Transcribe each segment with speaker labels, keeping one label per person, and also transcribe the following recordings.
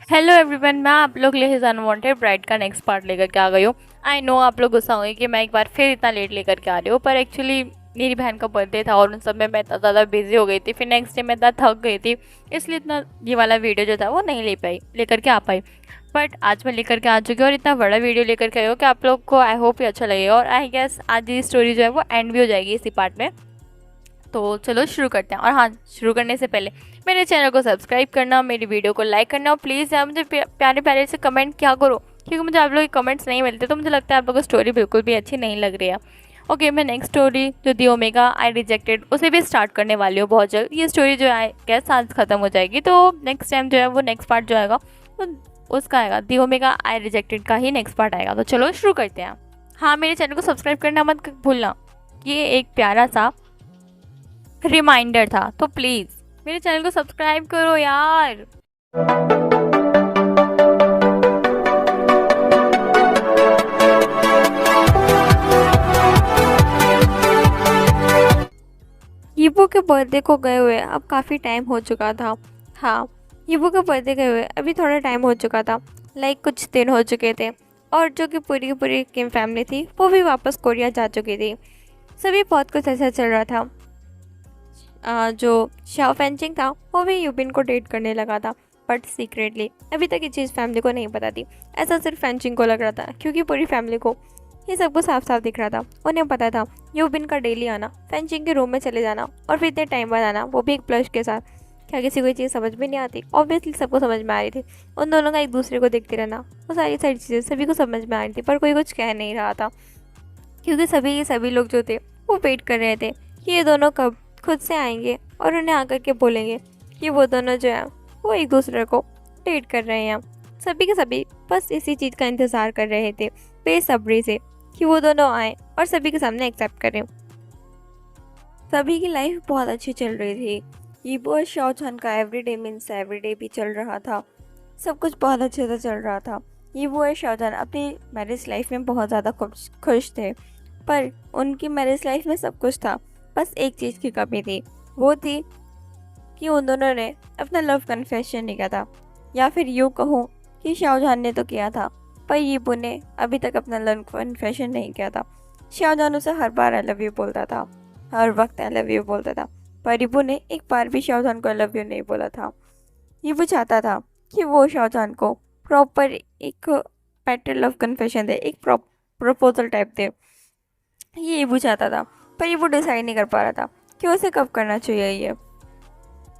Speaker 1: Hello everyone, मैं आप लोग लिए अनवांटेड ब्राइड का नेक्स्ट पार्ट लेकर के आ गई हूँ। आई नो आप लोग गुस्सा होंगे कि मैं एक बार फिर इतना लेट लेकर के आ रही हूँ, पर एक्चुअली मेरी बहन का बर्थडे था और उन सब में मैं इतना ज़्यादा बिजी हो गई थी। फिर नेक्स्ट डे मैं इतना थक गई थी, इसलिए इतना ये वाला वीडियो जो था वो नहीं लेकर के आ पाई। बट आज मैं लेकर के आ चुकी हूँ और इतना बड़ा वीडियो लेकर के आई हूँ कि आप लोग को आई होप ही अच्छा लगेगा। और आई गेस आज ये स्टोरी जो है वो एंड भी हो जाएगी इसी पार्ट में। तो चलो शुरू करते हैं। और हाँ, शुरू करने से पहले मेरे चैनल को सब्सक्राइब करना, मेरी वीडियो को लाइक करना और प्लीज़ यार मुझे प्यारे प्यारे से कमेंट क्या करो, क्योंकि मुझे आप लोग के कमेंट्स नहीं मिलते तो मुझे लगता है आप लोगों को स्टोरी बिल्कुल भी अच्छी नहीं लग रही है। ओके, मैं नेक्स्ट स्टोरी जो दी ओमेगा आई रिजेक्टेड उसे भी स्टार्ट करने वाली हूँ बहुत जल्द। ये स्टोरी जो है गैस आज ख़त्म हो जाएगी, तो नेक्स्ट टाइम जो है वो नेक्स्ट पार्ट जो आएगा वो उसका आएगा, दी ओमेगा आई रिजेक्टेड का ही नेक्स्ट पार्ट आएगा। तो चलो शुरू करते हैं। हाँ, मेरे चैनल को सब्सक्राइब करना मत भूलना, ये एक प्यारा सा रिमाइंडर था, तो प्लीज़ मेरे चैनल को सब्सक्राइब करो यार। यीबू के बर्थडे को गए हुए अब काफ़ी टाइम हो चुका था। हाँ, यीबू के बर्थडे गए हुए अभी थोड़ा टाइम हो चुका था, लाइक कुछ दिन हो चुके थे। और जो कि पूरी की पूरी किम फैमिली थी वो भी वापस कोरिया जा चुकी थी। सभी बहुत कुछ ऐसा चल रहा था। जो शाओ फेंचिंग था वो भी यूबिन को डेट करने लगा था, बट सीक्रेटली। अभी तक ये चीज़ फैमिली को नहीं पता थी। ऐसा सिर्फ फेंचिंग को लग रहा था, क्योंकि पूरी फैमिली को ये सब कुछ साफ साफ दिख रहा था। उन्हें पता था यूबिन का डेली आना, फेंचिंग के रूम में चले जाना और फिर इतने टाइम बाद आना, वो भी एक प्लस के साथ। क्या किसी को ये चीज़ समझ में नहीं आती? ऑब्वियसली सबको समझ में आ रही थी। उन दोनों का एक दूसरे को देखते रहना, वो सारी सारी चीज़ें सभी को समझ में आ रही थी, पर कोई कुछ कह नहीं रहा था, क्योंकि सभी लोग जो थे वो वेट कर रहे थे कि ये दोनों कब खुद से आएंगे और उन्हें आकर के बोलेंगे कि वो दोनों जो है वो एक दूसरे को डेट कर रहे हैं। सभी के सभी बस इसी चीज़ का इंतज़ार कर रहे थे बेसब्री से कि वो दोनों आए और सभी के सामने एक्सेप्ट करें। सभी की लाइफ बहुत अच्छी चल रही थी। यीबू और शाओचन का एवरीडे मीन्स एवरीडे भी चल रहा था। सब कुछ बहुत अच्छे से चल रहा था। यीबू और शाओचन अपनी मैरिज लाइफ में बहुत ज़्यादा खुश थे, पर उनकी मैरिज लाइफ में सब कुछ था, बस एक चीज़ की कमी थी। वो थी कि उन दोनों ने अपना लव कन्फेशन नहीं किया था, या फिर यूँ कहूँ कि शाओजान ने तो किया था, पर यीबू ने अभी तक अपना लव कन्फेशन नहीं किया था। शाओजान उसे हर बार आई लव यू बोलता था, हर वक्त आई लव यू बोलता था, पर यीबू ने एक बार भी शाओजान को आई लव यू नहीं बोला था। यीबू चाहता था कि वो शाओजान को प्रॉपर एक बेटर लव कन्फेशन दे, एक प्रपोजल टाइप दे। ये यीबू चाहता था, पर यीबू डिसाइड नहीं कर पा रहा था कि उसे कब करना चाहिए।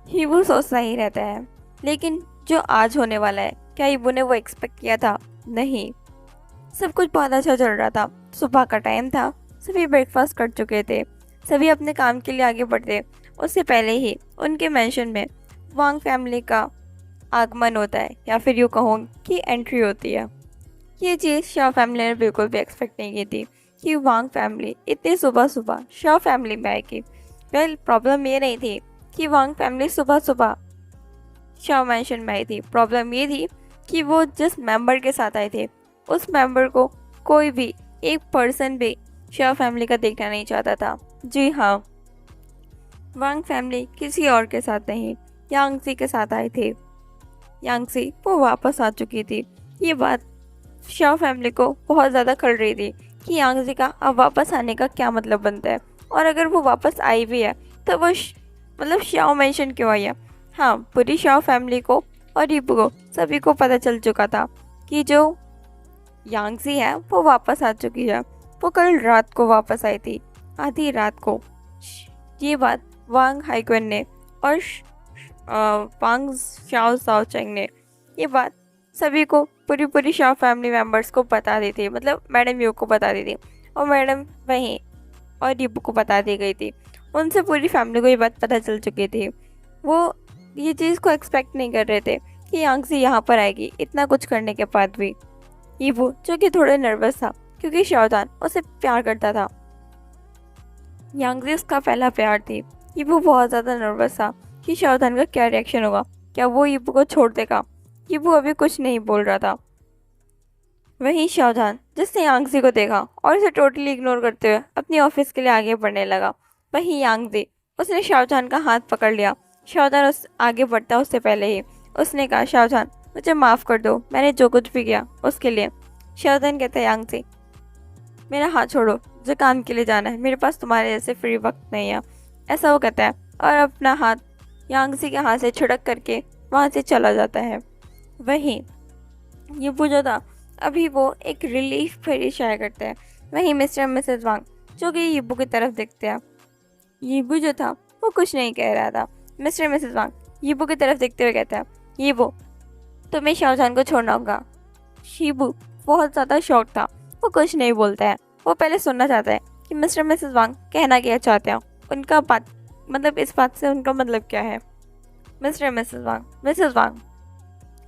Speaker 1: यीबू सोचता ही रहता है, लेकिन जो आज होने वाला है, क्या यीबू ने वो एक्सपेक्ट किया था? नहीं। सब कुछ बहुत अच्छा चल रहा था। सुबह का टाइम था, सभी ब्रेकफास्ट कर चुके थे, सभी अपने काम के लिए आगे बढ़ते। उससे पहले ही उनके मेंशन में वांग फैमिली का आगमन होता है, या फिर यूँ कहूँ कि एंट्री होती है। ये चीज़ शाह फैमिली ने बिल्कुल भी एक्सपेक्ट नहीं की थी कि वांग फैमिली इतनी सुबह सुबह शाह फैमिली में आएगी। वेल, प्रॉब्लम ये नहीं थी कि वांग फैमिली सुबह सुबह शाह मैंशन में आई थी। प्रॉब्लम ये थी कि वो जिस मेंबर के साथ आए थे, उस मेंबर को कोई भी एक पर्सन भी शाह फैमिली का देखना नहीं चाहता था। जी हाँ, वांग फैमिली किसी और के साथ नहीं, यांगजी के साथ आए थे। यांगजी वो वापस आ चुकी थी। ये बात शाह फैमिली को बहुत ज़्यादा खल रही थी कि यांगजी का अब वापस आने का क्या मतलब बनता है, और अगर वो वापस आई भी है तो वो मतलब शाओ मेंशन क्यों आई है। हाँ, पूरी शाओ फैमिली को और यीबू को सभी को पता चल चुका था कि जो यांगजी है वो वापस आ चुकी है। वो कल रात को वापस आई थी, आधी रात को। ये बात वांग हाइक्वेन ने और वांग शाओ साओचेंग ने ये बात सभी को, पूरी शाह फैमिली मेम्बर्स को बता दी थी, मतलब मैडम यू को बता दी थी, और मैडम वहीं और यीबू को बता दी गई थी। उनसे पूरी फैमिली को ये बात पता चल चुकी थी। वो ये चीज़ को एक्सपेक्ट नहीं कर रहे थे कि यांगजी यहाँ पर आएगी, इतना कुछ करने के बाद भी। यीबू जो कि थोड़ा नर्वस था, क्योंकि शाओजान उसे प्यार करता था, यांगजी उसका पहला प्यार थी। यीबू बहुत ज़्यादा नर्वस था कि शाओजान का क्या रिएक्शन होगा, क्या वो यीबू को छोड़ देगा। यीबू अभी कुछ नहीं बोल रहा था। वहीं शाओजान जिसने यांगजी को देखा और उसे टोटली इग्नोर करते हुए अपनी ऑफिस के लिए आगे बढ़ने लगा। वहीं यांगजी उसने शाओजान का हाथ पकड़ लिया। शाओजान उस आगे बढ़ता उससे पहले ही उसने कहा, शाओजान मुझे माफ़ कर दो, मैंने जो कुछ भी किया उसके लिए। शाहजहान कहता है यांगज़ी मेरा हाथ छोड़ो, मुझे काम के लिए जाना है, मेरे पास तुम्हारे जैसे फ्री वक्त नहीं है। ऐसा वो कहता है और अपना हाथ यांगज़ी के हाथ से छुड़क करके वहाँ से चला जाता है। वहीं ये जो था अभी वो एक रिलीफ भरी शायरी करते हैं। वहीं मिस्टर और मिसेस वांग जो कि यीबू की तरफ देखते हैं। यीबू जो था वो कुछ नहीं कह रहा था। मिस्टर और मिसेस वांग यीबू की तरफ देखते हुए कहता है यीबू तुम्हें शाहजहान को छोड़ना होगा। शीबू बहुत ज़्यादा शौक था, वो कुछ नहीं बोलता है। वो पहले सुनना चाहता है कि मिस्टर और मिसेस वांग कहना क्या चाहते हैं, उनका बात मतलब इस बात से उनका मतलब क्या है। मिस्टर और मिसेस वांग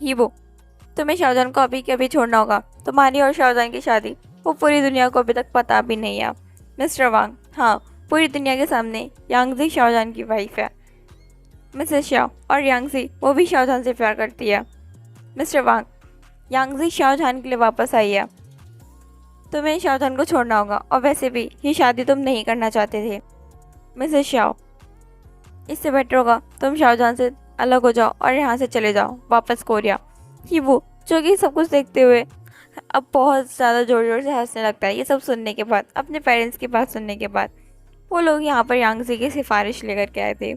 Speaker 1: यीबू तुम्हें शाहजहान को अभी के अभी छोड़ना होगा। तुम्हारी और शाहजहान की शादी वो पूरी दुनिया को अभी तक पता भी नहीं है। मिस्टर वांग हाँ, पूरी दुनिया के सामने यांगज़ी शाहजहान की वाइफ है। मिसेस शाह और यांगज़ी वो भी शाहजहान से प्यार करती है। मिस्टर वांग यांगज़ी शाहजहान के लिए वापस आई है। तुम्हें शाहजहान को छोड़ना होगा और वैसे भी ये शादी तुम नहीं करना चाहते थे। मिसेस शाह इससे बेटर होगा तुम शाहजहान से अलग हो जाओ और यहाँ से चले जाओ वापस कोरिया। वो जो कि सब कुछ देखते हुए अब बहुत ज़्यादा ज़ोर ज़ोर से हंसने लगता है। ये सब सुनने के बाद, अपने पेरेंट्स की बात सुनने के बाद, वो लोग यहाँ पर यांगज़ी की सिफारिश लेकर के आए थे।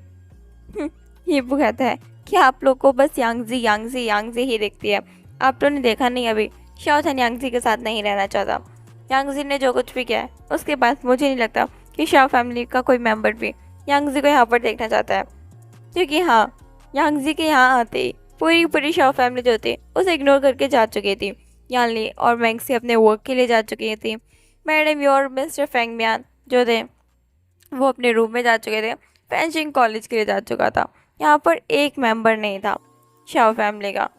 Speaker 1: वो कहता है कि आप लोग को बस यांगज़ी यांगज़ी यांगज़ी ही देखती है। आप लोगों ने देखा नहीं अभी शाहजहान यांगज़ी के साथ नहीं रहना चाहता। यांगज़ी ने जो कुछ भी किया है उसके बाद मुझे नहीं लगता कि शाह फैमिली का कोई मेंबर भी यांगज़ी को यहाँ पर देखना चाहता है। क्योंकि हाँ, यांगज़ी के यहाँ आते ही पूरी शाह फैमिली जो थी उसे इग्नोर करके जा चुकी थी। यानली और मैंगसी अपने वर्क के लिए जा चुकी थी। मैडम यू और मिस्टर फेंग मियान जो थे वो अपने रूम में जा चुके थे। फेंशिंग कॉलेज के लिए जा चुका था। यहाँ पर एक मेंबर नहीं था शाह फैमिली का।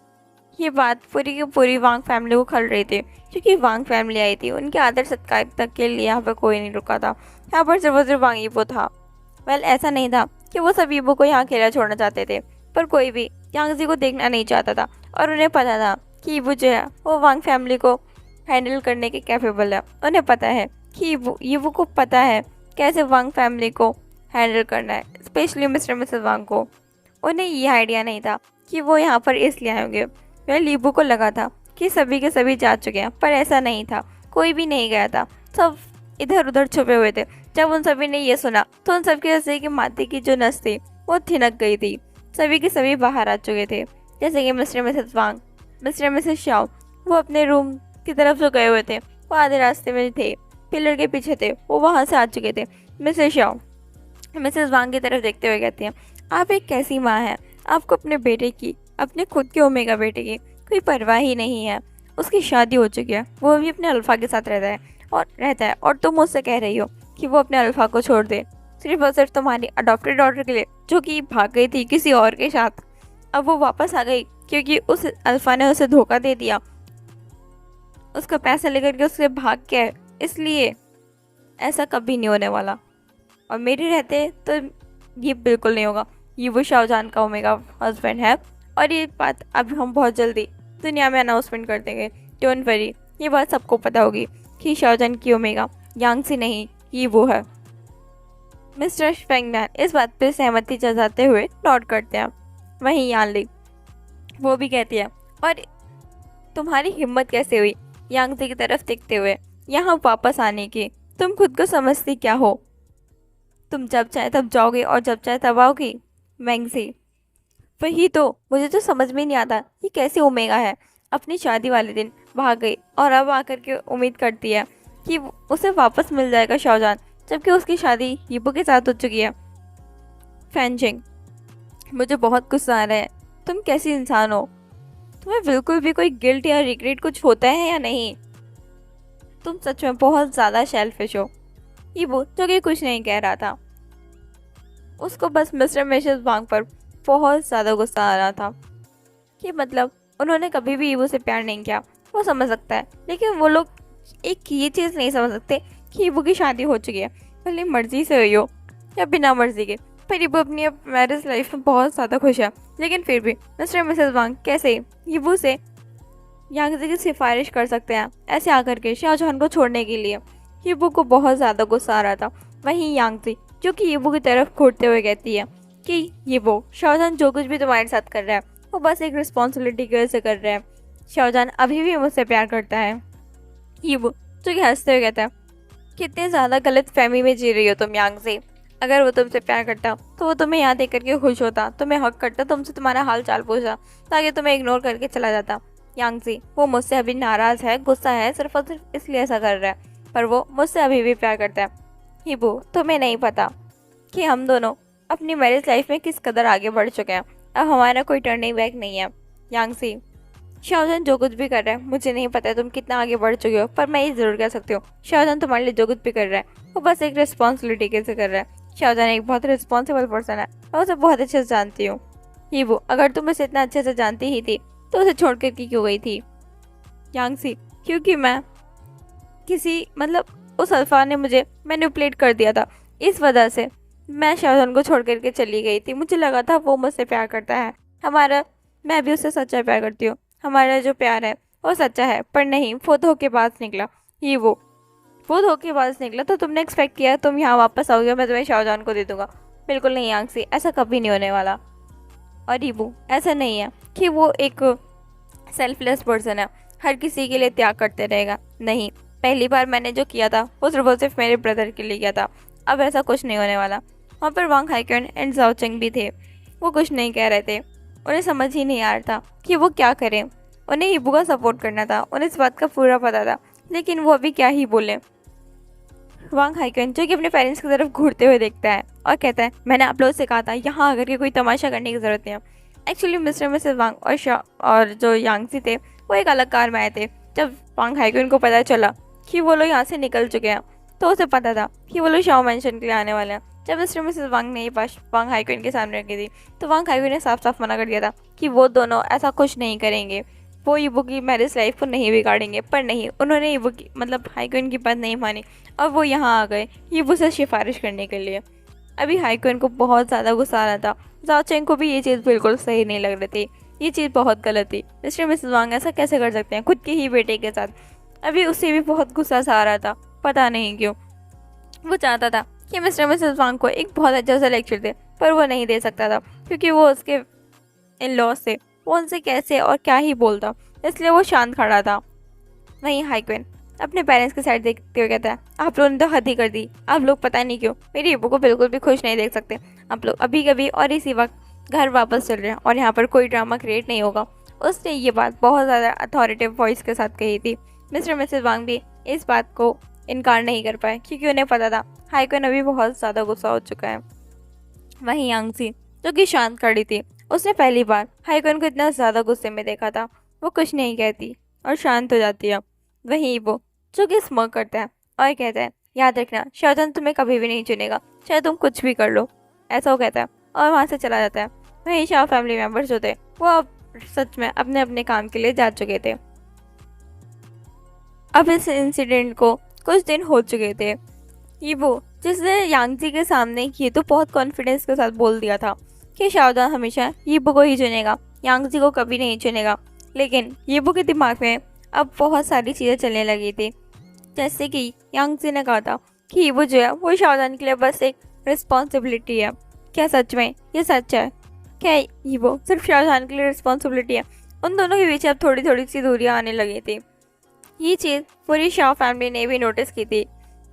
Speaker 1: ये बात पूरी की पूरी वांग फैमिली को खल रही थी क्योंकि वांग फैमिली आई थी। उनके आदर सत्कार तक के लिए यहाँ पर कोई नहीं रुका था। यहाँ पर सिर्फ वांग यीबो था। वेल ऐसा नहीं था कि वो सब यीबो को यहाँ अकेला छोड़ना चाहते थे, पर कोई भी यांगज़ी को देखना नहीं चाहता था और उन्हें पता था कि यीबो जो है वो वांग फैमिली को हैंडल करने के कैपेबल है। उन्हें पता है कि यीबो को पता है कैसे वांग फैमिली को हैंडल करना है, स्पेशली मिस्टर मिसेस वांग को। उन्हें ये आइडिया नहीं था कि वो यहाँ पर इसलिए आए होंगे। वह यीबो को लगा था कि सभी के सभी जा चुके हैं, पर ऐसा नहीं था। कोई भी नहीं गया था, सब इधर उधर छुपे हुए थे। जब उन सभी ने ये सुना तो उन सबके हृदय की माथे की जो नस थी वो थिनक गई थी। सभी के सभी बाहर आ चुके थे, जैसे कि मिस्टर मिसेस वांग, मिस्टर मिसेस शाओ। वो अपने रूम की तरफ जो गए हुए थे वो आधे रास्ते में थे, पिलर के पीछे थे, वो वहाँ से आ चुके थे। मिसेस शाओ मिसेस वांग की तरफ देखते हुए कहती हैं आप एक कैसी माँ हैं, आपको अपने बेटे की, अपने खुद के ओमेगा बेटे की कोई परवाह ही नहीं है। उसकी शादी हो चुकी है, वो भी अपने अल्फा के साथ रहता है और तुम मुझसे कह रही हो कि वो अपने अल्फा को छोड़ दे सिर्फ और सिर्फ तुम्हारी अडॉप्टेड डॉटर के लिए, जो कि भाग गई थी किसी और के साथ। अब वो वापस आ गई क्योंकि उस अल्फा ने उसे धोखा दे दिया, उसका पैसा लेकर के उससे भाग गया। इसलिए ऐसा कभी नहीं होने वाला और मेरे रहते तो ये बिल्कुल नहीं होगा। ये वो शाहजहान का ओमेगा हस्बैंड है और ये बात अब हम बहुत जल्दी दुनिया में अनाउंसमेंट कर देंगे। डोंट वरी, ये बात सबको पता होगी कि शाहजहान की ओमेगा यांगज़ी नहीं, ये वो है। मिस्टर फेंगमैन इस बात पर सहमति जताते हुए नोट करते हैं। वहीं यानली वो भी कहती है और तुम्हारी हिम्मत कैसे हुई यांगज़ी की तरफ देखते हुए यहाँ वापस आने की, तुम खुद को समझती क्या हो? तुम जब चाहे तब जाओगे और जब चाहे तब आओगी। मैंगसी वही तो, मुझे तो समझ में नहीं आता ये कैसे ओमेगा है, अपनी शादी वाले दिन भाग गई और अब आकर के उम्मीद करती है कि उसे वापस मिल जाएगा शाहजहान, जबकि उसकी शादी यीबो के साथ हो चुकी है। फैंजिंग मुझे बहुत गुस्सा आ रहा है, तुम कैसी इंसान हो? तुम्हें बिल्कुल भी कोई गिल्ट या रिग्रेट कुछ होता है या नहीं? तुम सच में बहुत ज़्यादा सेल्फिश हो। यीबो जो कि कुछ नहीं कह रहा था, उसको बस मिस्टर मिसेस वांग पर बहुत ज़्यादा गुस्सा आ रहा था कि मतलब उन्होंने कभी भी यीबो से प्यार नहीं किया। वो समझ सकता है, लेकिन वो लोग एक ये चीज़ नहीं समझ सकते कि यीबो की शादी हो चुकी है, भले मर्जी से हुई हो या बिना मर्जी के। पर यीबो अपनी मैरिज लाइफ में बहुत ज़्यादा खुश है, लेकिन फिर भी मिस्टर मिसेस वांग कैसे यीबो से यांगज़ी की सिफारिश कर सकते हैं ऐसे आकर के शाहजहान को छोड़ने के लिए। यीबो को बहुत ज़्यादा गुस्सा आ रहा था। वहीं यांगज़ी जो कि यीबो की तरफ घूरते हुए कहती है कि यीबो शाहजहान जो कुछ भी तुम्हारे साथ कर रहा है वो बस एक रिस्पॉन्सिबिलिटी की वजह से कर रहे हैं। शाहजहान अभी भी मुझसे प्यार करता है। हीबू जो कि हंसते हुए कहता है, कितने ज़्यादा गलत फहमी में जी रही हो तुम यांग से। अगर वो तुमसे प्यार करता तो वो तुम्हें यहाँ देख करके खुश होता, तुम्हें हक करता, तुमसे तुम्हारा हाल चाल पूछता, ताकि तुम्हें इग्नोर करके चला जाता। यांग सी वो मुझसे अभी नाराज़ है, गुस्सा है, सिर्फ और सिर्फ इसलिए ऐसा कर रहा है, पर वो मुझसे अभी भी प्यार करता है। हीबू तुम्हें नहीं पता कि हम दोनों अपनी मैरिज लाइफ में किस कदर आगे बढ़ चुके हैं। अब हमारा कोई टर्निंग बैक नहीं है। यांग सी शाहजहान जो कुछ भी कर रहा है मुझे नहीं पता है तुम कितना आगे बढ़ चुके हो, पर मैं ये जरूर कह सकती हूँ शाहजहान तुम्हारे लिए जो कुछ भी कर रहा है वो बस एक रिस्पॉन्सिबिलिटी से कर रहा है। शाहजहान एक बहुत रिस्पॉन्सिबल पर्सन है, मैं उसे बहुत अच्छे से जानती हूँ। हीबू अगर तुम उसे इतना अच्छे से जानती ही थी तो उसे छोड़ कर क्यों गई थी। यांग सी क्योंकि मैं उस अल्फा ने मुझे मैनिपुलेट कर दिया था, इस वजह से मैं शाहजहान को छोड़ करके चली गई थी। मुझे लगा था वो मुझसे प्यार करता है, मैं भी उससे सच्चा प्यार करती हूँ, हमारा जो प्यार है वो सच्चा है, पर नहीं, वो धोखेबाज निकला। वो धोखेबाज निकला। तो तुमने एक्सपेक्ट किया तुम यहाँ वापस आओगे, मैं तुम्हें शाहजहान को दे दूंगा। बिल्कुल नहीं यांग सी, ऐसा कभी नहीं होने वाला। और हीबू ऐसा नहीं है कि वो एक सेल्फलेस पर्सन है, हर किसी के लिए त्याग करते रहेगा। नहीं, पहली बार मैंने जो किया था वो सिर्फ मेरे ब्रदर के लिए किया था, अब ऐसा कुछ नहीं होने वाला। वहाँ पर वांग हाइक्वेन एंड जाओ चेंग भी थे, वो कुछ नहीं कह रहे थे, उन्हें समझ ही नहीं आ रहा था कि वो क्या करें। उन्हें हीबू का सपोर्ट करना था, उन्हें इस बात का पूरा पता था, लेकिन वो अभी क्या ही बोले। वांग हाइक्वेन जो कि अपने पेरेंट्स की तरफ घूरते हुए देखता है और कहता है, मैंने आप लोगों से कहा था यहाँ आकर के कोई तमाशा करने की ज़रूरत नहीं है। एक्चुअली मिस्टर मिसेस वांग और जो यांगसी थे वो एक अलग कार में आए थे। जब वांग हाइक्वेन को पता चला कि वो लोग यहाँ से निकल चुके हैं तो उसे पता था कि वो लोग शाओ मेंशन के लिए आने वाले हैं। जब मिस्टर मिसेस वांग ने ये बात वांग हाइक्वेन के सामने रखी थी तो वांग हाइक्वेन ने साफ साफ मना कर दिया था कि वो दोनों ऐसा कुछ नहीं करेंगे, वो ईबू की मैरिज लाइफ को नहीं बिगाड़ेंगे। पर नहीं, उन्होंने ईबू की हाइक्वेन की बात नहीं मानी और वो यहाँ आ गए ईबू से सिफारिश करने के लिए। अभी हाइक्वेन को बहुत ज़्यादा गुस्सा आ रहा था, जाओ चेंग को भी ये चीज़ बिल्कुल सही नहीं लग रही थी, ये चीज़ बहुत गलत थी। मिस्टर मिसेस वांग ऐसा कैसे कर सकते हैं खुद के ही बेटे के साथ। अभी उससे भी बहुत गुस्सा सा आ रहा था, पता नहीं क्यों। वो चाहता था कि मिस्टर मिसेस वांग को एक बहुत अच्छा सा लेक्चर दे, पर वो नहीं दे सकता था क्योंकि वो उसके इन लॉस से वो उनसे कैसे और क्या ही बोलता, इसलिए वो शांत खड़ा था। वहीं हाइक्वेन अपने पेरेंट्स की साइड देखते हुए कहता है, आप लोगों ने तो हद ही कर दी, आप लोग पता नहीं क्यों मेरी ईबू को बिल्कुल भी खुश नहीं देख सकते। आप लोग अभी कभी और इसी वक्त घर वापस चल रहे हैं और यहाँ पर कोई ड्रामा क्रिएट नहीं होगा। उसने ये बात बहुत ज़्यादा अथॉरिटेटिव वॉइस के साथ कही थी। मिस्टर मिसेस वांग भी इस बात को इनकार नहीं कर पाए क्योंकि उन्हें पता था हाइक्वेन अभी बहुत ज़्यादा गुस्सा हो चुका है। वहीं यांगसी जो कि शांत खड़ी थी, उसने पहली बार हाइक्वेन को इतना ज़्यादा गुस्से में देखा था। वो कुछ नहीं कहती और शांत हो जाती है। वहीं वो जो कि स्मोक करता है और कहता है, याद रखना शाहजहान तुम्हें कभी भी नहीं चुनेगा, चाहे तुम कुछ भी कर लो, ऐसा वो कहता है और वहाँ से चला जाता है। वहीं शाह फैमिली मेम्बर्स जो थे वो अब सच में अपने अपने काम के लिए जा चुके थे। अब इस इंसिडेंट को कुछ दिन हो चुके थे। ईबू जिसने यांगजी के सामने ये तो बहुत कॉन्फिडेंस के साथ बोल दिया था कि शाहजहान हमेशा ईबू को ही चुनेगा, यांगजी को कभी नहीं चुनेगा, लेकिन ईबू के दिमाग में अब बहुत सारी चीज़ें चलने लगी थी। जैसे कि यांगजी ने कहा था कि ईबू जो है वो शाहजहान के लिए बस एक रिस्पॉन्सिबिलिटी है। क्या सच में ये सच है? क्या ईबू सिर्फ शाहजहान के लिए रिस्पॉन्सिबिलिटी है? उन दोनों के बीच अब थोड़ी थोड़ी सी दूरियाँ आने लगी थी। ये चीज़ पूरी शाह फैमिली ने भी नोटिस की थी।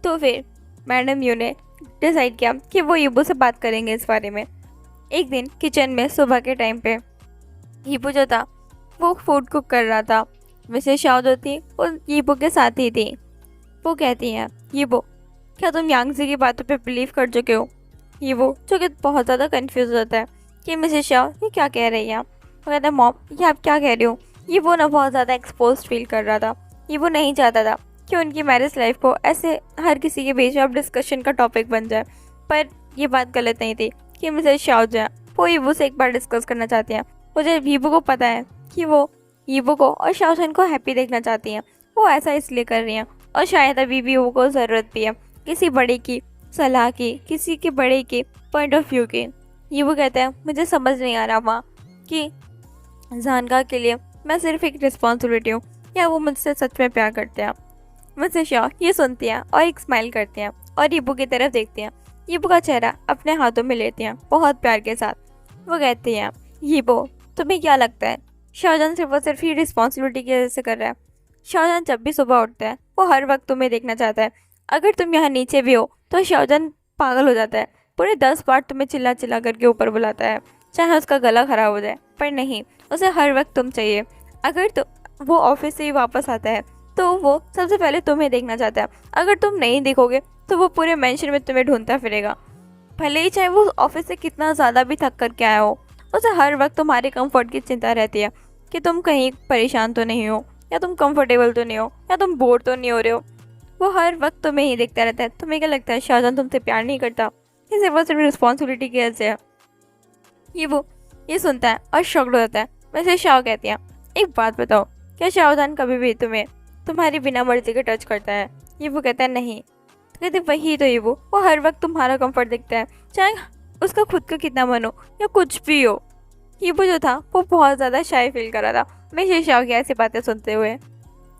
Speaker 1: तो फिर मैडम यू ने डिसाइड किया कि वो ईबू से बात करेंगे इस बारे में। एक दिन किचन में सुबह के टाइम पे ईबू जो था वो फूड कुक कर रहा था। मिसेस शाह जो थी वो ईबू के साथ ही थी। वो कहती हैं, ईबू क्या तुम यांगजी की बातों पे बिलीव कर चुके हो? ईबू जो कि बहुत ज़्यादा कंफ्यूज होता है कि मिसेस शाह ये क्या कह रही है। वो कहता है, मॉम ये आप क्या कह रहे हो? ईबू ना बहुत ज़्यादा एक्सपोज फील कर रहा था। ईबू नहीं चाहता था कि उनकी मैरिज लाइफ को ऐसे हर किसी के बीच में अब डिस्कशन का टॉपिक बन जाए। पर ये बात गलत नहीं थी कि मिसेस शाह जो है वो ईबू से एक बार डिस्कस करना चाहती हैं। मुझे ईबू को पता है कि वो ईबू को और शाहजहान को हैप्पी देखना चाहती हैं। वो ऐसा इसलिए कर रही हैं और शायद अभी भी ईबू को ज़रूरत भी है किसी बड़े की सलाह की, किसी के बड़े के पॉइंट ऑफ व्यू की। ईबू कहते हैं, मुझे समझ नहीं आ रहा माँ कि जानका के लिए मैं सिर्फ एक रिस्पॉन्सिबिलिटी हूँ या वो मुझसे सच में प्यार करते हैं। मुझसे शाह ये सुनती हैं और एक स्माइल करती हैं और ईबू की तरफ देखती हैं। ईबू का चेहरा अपने हाथों में लेती हैं बहुत प्यार के साथ। वो कहती हैं, ईबू तुम्हें क्या लगता है शाहजहान सिर्फ और सिर्फ ये रिस्पॉन्सिबिलिटी की वजह से कर रहा है? शाहजहान जब भी सुबह उठता है वो हर वक्त तुम्हें देखना चाहता है। अगर तुम यहाँ नीचे भी हो तो शाहजहान पागल हो जाता है, पूरे 10 बार तुम्हें चिल्ला चिल्ला करके ऊपर बुलाता है, चाहे उसका गला खराब हो जाए, पर नहीं, उसे हर वक्त तुम चाहिए। अगर तो वो ऑफिस से ही वापस आता है तो वो सबसे पहले तुम्हें देखना चाहता है। अगर तुम नहीं दिखोगे तो वो पूरे मेंशन में तुम्हें ढूंढता फिरेगा, भले ही चाहे वो ऑफिस से कितना ज़्यादा भी थक करके आया हो। उसे हर वक्त तुम्हारे कंफर्ट की चिंता रहती है कि तुम कहीं परेशान तो नहीं हो, या तुम कंफर्टेबल तो नहीं हो, या तुम बोर तो नहीं हो रहे हो। वो हर वक्त तुम्हें ही देखता रहता है। तुम्हें क्या लगता है शाहजहान तुमसे प्यार नहीं करता? ये सिर्फ और सिर्फ रिस्पॉन्सिबिलिटी की वजह से है। ये सुनता है और शॉक्ड हो जाता है। वैसे शाह कहती है, एक बात बताओ, क्या शाहजहान कभी भी तुम्हें तुम्हारी बिना मर्जी के टच करता है? ये वो कहता है नहीं। तो कहते वही तो ये वो हर वक्त तुम्हारा कंफर्ट देखता है, चाहे उसका खुद का कितना मन हो या कुछ भी हो। ये वो जो था वो बहुत ज़्यादा शाय फील कर रहा था मैं शाह की ऐसी बातें सुनते हुए।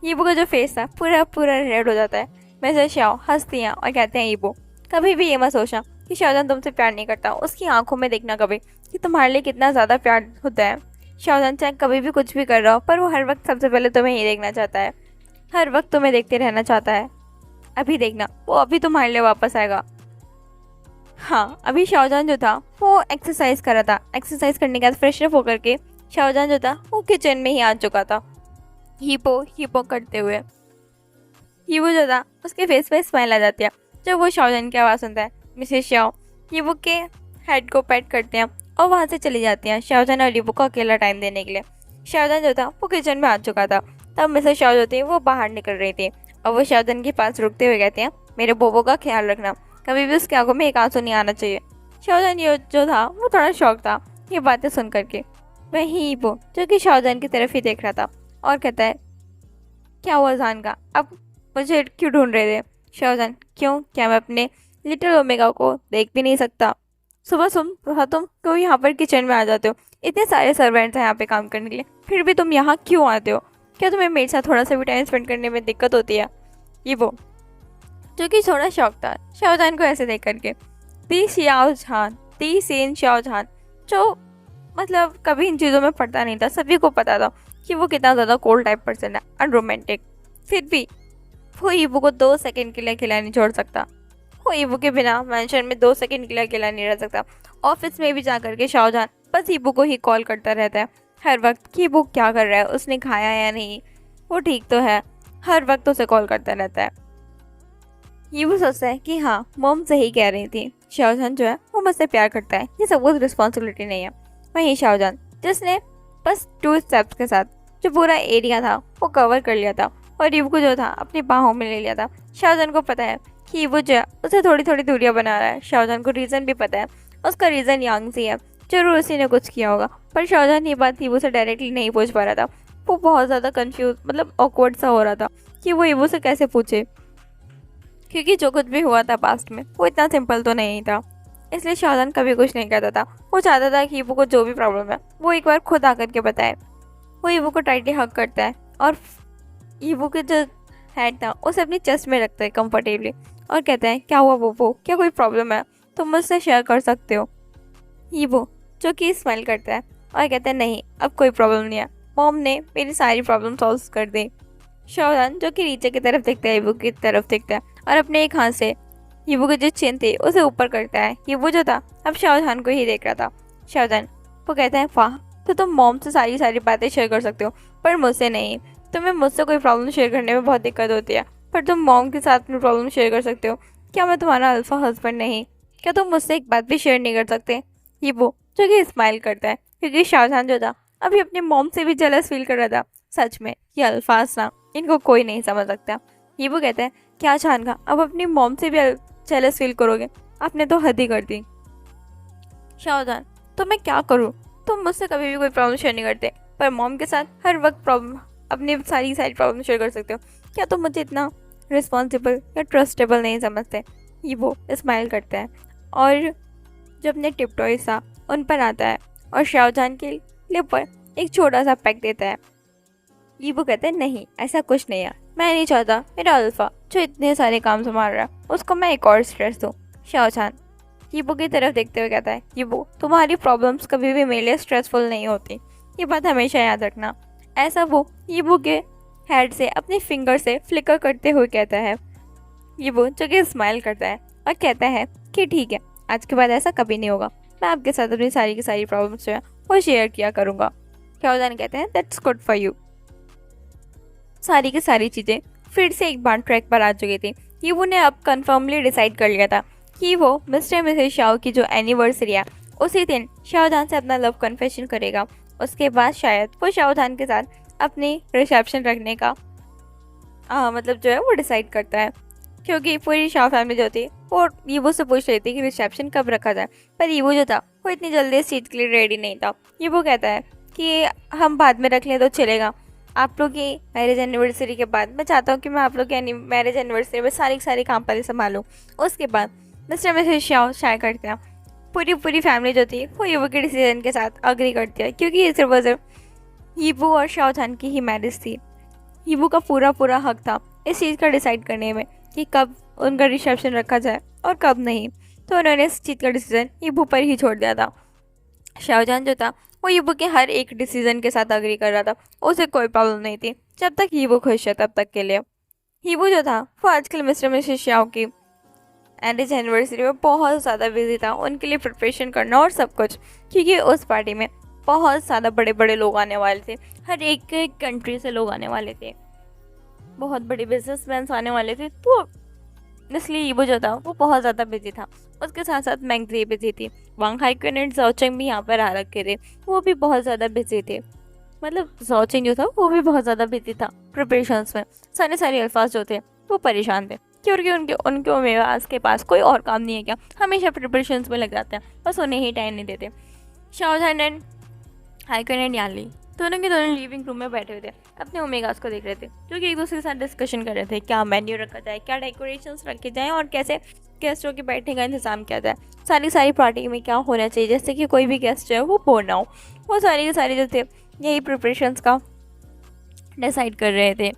Speaker 1: ये वो का जो फेस था पूरा पूरा रेड हो जाता है। वैसे शाह हंसती हैं और कहते हैं, ये वो कभी भी ये मत सोचना कि शाहजहान तुमसे प्यार नहीं करता। उसकी आंखों में देखना कभी कि तुम्हारे लिए कितना ज़्यादा प्यार होता है। शाहजहान चाहे कभी भी कुछ भी कर रहा हो, पर वो हर वक्त सबसे पहले तुम्हें ही देखना चाहता है, हर वक्त तुम्हें देखते रहना चाहता है। अभी देखना, वो अभी तुम्हारे लिए वापस आएगा। हाँ, अभी शाहजहान जो था वो एक्सरसाइज कर रहा था। एक्सरसाइज करने के बाद फ्रेश अप होकर के शाहजहान जो था वो किचन में ही आ चुका था, हीपो हीपो करते हुए। हीपो जो था उसके फेस पे स्माइल आ जाती है जब वो शाहजहान की आवाज़ सुनता है। मिसेस शाह हीपो के हेड को पैट करते हैं और वहाँ से चली जाती हैं शाहजहान और हीपो को अकेला टाइम देने के लिए। शाहजहान जो था वो किचन में आ चुका था। तब मिसेस शाह जो थी वो बाहर निकल रही थी और वो शाहजहान के पास रुकते हुए कहते हैं, मेरे बोबो का ख्याल रखना, कभी भी उसकी आंखों में एक आंसू नहीं आना चाहिए। शाहजहान जो था वो थोड़ा शौक था ये बातें सुन करके। वही वो जो कि शाहजहान की तरफ ही देख रहा था और कहता है, क्या हुआ जान का, अब मुझे क्यों ढूंढ रहे थे? शाहजहान, क्यों, क्या मैं अपने लिटिल ओमेगा को देख भी नहीं सकता? सुबह तुम क्यों यहाँ पर किचन में आ जाते हो? इतने सारे सर्वेंट्स हैं यहाँ पे काम करने के लिए, फिर भी तुम यहाँ क्यों आते हो? क्या तुम्हें मेरे साथ थोड़ा सा भी टाइम स्पेंड करने में दिक्कत होती है? ये वो जो कि थोड़ा शौक था शाहजहान को ऐसे देख करके। ती सेन शाहजहान जो मतलब कभी इन चीज़ों में पड़ता नहीं था, सभी को पता था कि वो कितना ज़्यादा कोल्ड टाइप पर्सन है, अनरोमांटिक। फिर भी वो ईवो को 2 सेकंड के लिए अकेला नहीं छोड़ सकता। वो ईवो के बिना मेंशन में 2 सेकंड के लिए अकेला नहीं रह सकता। ऑफिस में भी जा करके शाहजहान बस ईवो को ही कॉल करता रहता है हर वक्त कि वो क्या कर रहा है, उसने खाया या नहीं, वो ठीक तो है, हर वक्त उसे कॉल करता रहता है। ये वो सोचता है कि हाँ, मॉम सही कह रही थी, शाहजहान जो है वो मुझसे प्यार करता है, ये सब कुछ रिस्पॉन्सिबिलिटी नहीं है। वहीं शाहजहान जिसने बस 2 स्टेप्स के साथ जो पूरा एरिया था वो कवर कर लिया था और ईवो को जो था अपनी बाहों में ले लिया था। शाहजहान को पता है कि ईवो जो है उसे थोड़ी थोड़ी दूरियां बना रहा है। शाहजहान को रीज़न भी पता है, उसका रीज़न यांग सी है, जरूर उसी ने कुछ किया होगा। पर शाहजहान ये बात ईवो से डायरेक्टली नहीं पूछ पा रहा था। वो बहुत ज़्यादा कन्फ्यूज मतलब ऑकवर्ड सा हो रहा था कि वो ईवो से कैसे पूछे, क्योंकि जो कुछ भी हुआ था पास्ट में वो इतना सिंपल तो नहीं था। इसलिए शाहजहान कभी कुछ नहीं कहता था। वो चाहता था कि ईवो को जो भी प्रॉब्लम है वो एक बार खुद आकर के बताए। वो ईवो को टाइटली हग करता है और ईवो के जो हेड था उसे अपनी चेस्ट में रखता है कंफर्टेबली और कहता है, क्या हुआ वो, क्या कोई प्रॉब्लम है, तुम मुझसे शेयर कर सकते हो। ईवो जो कि स्माइल करता है और कहता है, नहीं अब कोई प्रॉब्लम नहीं है, मॉम ने मेरी सारी प्रॉब्लम सॉल्व कर दी। शाहजहान जो कि नीचे की तरफ देखता है, ईवो की तरफ देखता है और अपने एक हाथ से ईवो की जो चिन थी उसे ऊपर करता है। ईवो जो था अब शाहजहान को ही देख रहा था। शाहजहान वो कहता है, वाह, तो तुम मॉम से सारी बातें शेयर कर सकते हो पर मुझसे नहीं। तुम्हें मुझसे कोई प्रॉब्लम शेयर करने में बहुत दिक्कत होती है पर तुम मॉम के साथ अपनी प्रॉब्लम शेयर कर सकते हो। क्या मैं तुम्हारा अल्फा हस्बैंड नहीं? क्या तुम मुझसे एक बात भी शेयर नहीं कर सकते? ईवो जो कि स्माइल करता है क्योंकि शाहजहान जो था अभी अपनी मॉम से भी जेलस फील कर रहा था। सच में ये अल्फाज ना, इनको कोई नहीं समझ सकता। ईवो कहता है, क्या जानका अब अपनी मॉम से भी जेलस फील करोगे? आपने तो हद ही कर दी। शाहजहान, तो मैं क्या करूँ? तुम मुझसे कभी भी कोई प्रॉब्लम शेयर नहीं करते पर मॉम के साथ हर वक्त प्रॉब्लम अपनी सारी प्रॉब्लम शेयर कर सकते हो। क्या तुम मुझे इतना रिस्पॉन्सिबल या ट्रस्टेबल नहीं समझते? ये वो स्माइल करता है और जो अपने टिप टॉयज था उन पर आता है और शाहजहान के लिप पर एक छोटा सा पैक देता है। ये वो कहता है, नहीं ऐसा कुछ नहीं है, मैं नहीं चाहता मेरा अल्फा जो इतने सारे काम संभाल रहा है उसको मैं एक और स्ट्रेस दूँ। शाहजहान ईवो की तरफ देखते हुए कहता है, ईवो तुम्हारी प्रॉब्लम्स कभी भी मेरे लिए स्ट्रेसफुल नहीं होती। ये बात हमेशा याद रखना। ऐसा वो यीबू के हेड से अपने फिंगर से फ्लिकर करते हुए कहता है। यीबू जो कि स्माइल करता है और कहता है कि ठीक है, आज के बाद ऐसा कभी नहीं होगा, मैं आपके साथ अपनी सारी की सारी प्रॉब्लम्स जो है वो शेयर किया करूँगा। शाओजान कहते हैं दैट्स गुड फॉर यू। सारी की सारी चीज़ें फिर से एक बार ट्रैक पर आ चुकी थी। यीबू ने अब कन्फर्मली डिसाइड कर लिया था कि वो मिस्टर मिसेस शाओ की जो एनिवर्सरी है उसी दिन शाओजान से अपना लव कन्फेशन करेगा। उसके बाद शायद वो शाओजान के साथ अपनी रिसेप्शन रखने का मतलब जो है वो डिसाइड करता है, क्योंकि पूरी शाओ फैमिली जो थी वो यीबू से पूछ रही थी कि रिसेप्शन कब रखा जाए, पर यीबू जो था वो इतनी जल्दी इस चीज़ के लिए रेडी नहीं था। यीबू कहता है कि हम बाद में रख लें तो चलेगा, आप लोग की मैरिज एनिवर्सरी के बाद मैं चाहता हूँ कि मैं आप लोग की मैरिज एनिवर्सरी में सारी काम पर संभालूँ। उसके बाद मिस्टर मिसेस शाओ शायद करते हैं। पूरी फैमिली जो थी वो यीबू के डिसीजन के साथ अग्री करती है, क्योंकि ये सिर्फ यीबू और शाओजान की ही मैरिज थी। यीबू का पूरा हक था इस चीज़ का डिसाइड करने में कि कब उनका रिसेप्शन रखा जाए और कब नहीं, तो उन्होंने इस चीज़ का डिसीजन यीबू पर ही छोड़ दिया था। शाओजान जो था वो यीबू के हर एक डिसीजन के साथ अग्री कर रहा था, उसे कोई प्रॉब्लम नहीं थी जब तक यीबू खुश है तब तक के लिए। यीबू जो था वो आजकल मिस्टर मिसेस शाओ की मैरिज एनिवर्सरी में बहुत ज़्यादा बिजी था, उनके लिए प्रिपरेशन करना और सब कुछ, क्योंकि उस पार्टी में बहुत ज़्यादा बड़े लोग आने वाले थे। हर एक कंट्री से लोग आने वाले थे, बहुत बड़े बिजनेसमैन आने वाले थे, तो इसलिए यीबू जो था वो बहुत ज़्यादा बिजी था। उसके साथ साथ मैंगजी बिजी थी, वांग हाइक्वेन एंड ज़ाओचिंग भी यहाँ पर आ रखे थे, वो भी बहुत ज़्यादा बिजी थे। मतलब ज़ाओचिंग जो था वो भी बहुत ज़्यादा बिजी था प्रिपरेशंस में। सारे अल्फाज जो थे वो परेशान थे, क्योंकि उनके उम्मीदवार के पास कोई और काम नहीं है क्या, हमेशा प्रिपरेशंस में लग जाते हैं, बस उन्हें ही टाइम नहीं देते। शाओजान एंड हाइक्वेन एंड यानली दोनों के दोनों लिविंग रूम में बैठे हुए थे, अपने ओमेगास को देख रहे थे, क्योंकि एक दूसरे के साथ डिस्कशन कर रहे थे क्या मेन्यू रखा जाए, क्या डेकोरेशंस रखे जाएं और कैसे गेस्टों के बैठने का इंतजाम किया जाए, सारी पार्टी में क्या होना चाहिए, जैसे कि कोई भी गेस्ट जो है वो बोर ना हो। वो सारे के सारे जो थे यही प्रिपरेशंस का डिसाइड कर रहे थे।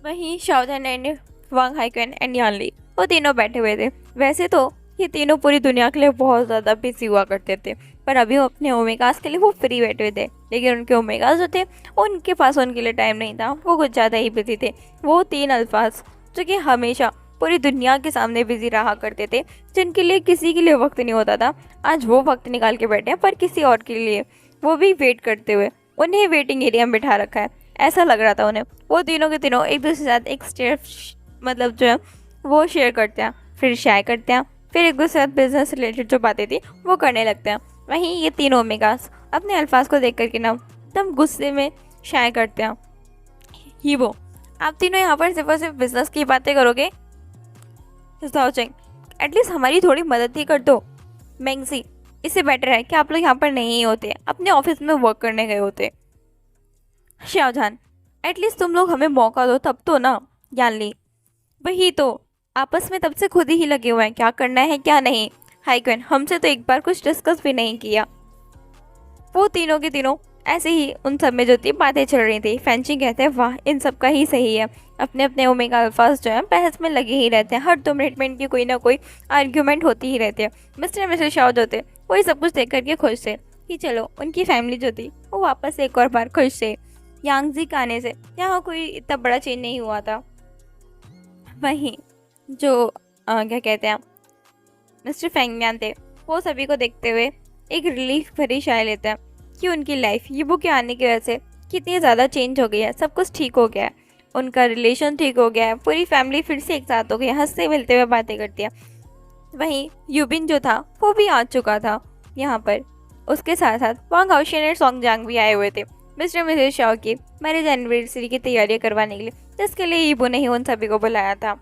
Speaker 1: वहीं शाओजान एंड वांग हाइक्वेन एंड यानली वो तीनों बैठे हुए थे। वैसे तो ये तीनों पूरी दुनिया के लिए बहुत ज़्यादा बिजी हुआ करते थे, पर अभी वो अपने ओमेगास के लिए वो फ्री बैठे हुए थे, लेकिन उनके ओमेगास जो थे उनके पास उनके लिए टाइम नहीं था, वो कुछ ज़्यादा ही बिजी थे। वो तीन अल्फाज जो कि हमेशा पूरी दुनिया के सामने बिजी रहा करते थे, जिनके लिए किसी के लिए वक्त नहीं होता था, आज वो वक्त निकाल के बैठे हैं, पर किसी और के लिए, वो भी वेट करते हुए। उन्हें वेटिंग एरिया में बिठा रखा है, ऐसा लग रहा था उन्हें। वो तीनों के तीनों एक दूसरे के साथ एक मतलब जो है वो शेयर करते हैं, फिर शेयर करते हैं, फिर एक दूसरे के साथ बिजनेस रिलेटेड जो बातें थी वो करने लगते हैं। वहीं ये तीनों ओमेगास अपने अल्फाज को देख करके ना एकदम गुस्से में शेयर करते हैं। यीबू, आप तीनों यहाँ पर सिर्फ और सिर्फ बिजनेस की बातें करोगे? एटलीस्ट हमारी थोड़ी मदद ही कर दो। मैंगजी, इससे बेटर है कि आप लोग यहाँ पर नहीं होते, अपने ऑफिस में वर्क करने गए होते। शाओजान, एटलीस्ट तुम लोग हमें मौका दो तब तो ना। यानली, वही तो, आपस में तब से खुद ही लगे हुए हैं क्या करना है क्या नहीं। हाइक्वेन, हमसे तो एक बार कुछ डिस्कस भी नहीं किया। वो तीनों के तीनों ऐसे ही उन सब में जो थी बातें चल रही थी। फैंचिंग कहते हैं वाह इन सब का ही सही है, अपने अपने ओमेगा अल्फाज जो है बहस में लगे ही रहते हैं, हर 2 मिनट में इनकी कोई ना कोई आर्ग्यूमेंट होती ही रहती है। मिस्टर मिसेस शाओ जो थे वही सब कुछ देख करके खुश थे कि चलो उनकी फैमिली जो थी वो वापस एक और बार खुश थे। यांगजी का आने से यहाँ कोई इतना बड़ा चेंज नहीं हुआ था। वहीं जो क्या कहते हैं मिस्टर फेंगम्यान थे, वो सभी को देखते हुए एक रिलीफ भरी चाय लेते हैं कि उनकी लाइफ यीबू के आने की वजह से कितनी ज़्यादा चेंज हो गई है, सब कुछ ठीक हो गया है, उनका रिलेशन ठीक हो गया है, पूरी फैमिली फिर से एक साथ हो गई, हंसते मिलते हुए बातें करती है। वहीं यूबिन जो था वो भी आ चुका था यहाँ पर, उसके साथ साथ वांग हाओशियन और सॉन्गजांग भी आए हुए थे मिस्टर मिसेस शाओ की मैरिज एनिवर्सरी की तैयारियां करवाने के लिए, जिसके लिए यीबू ने ही उन सभी को बुलाया था।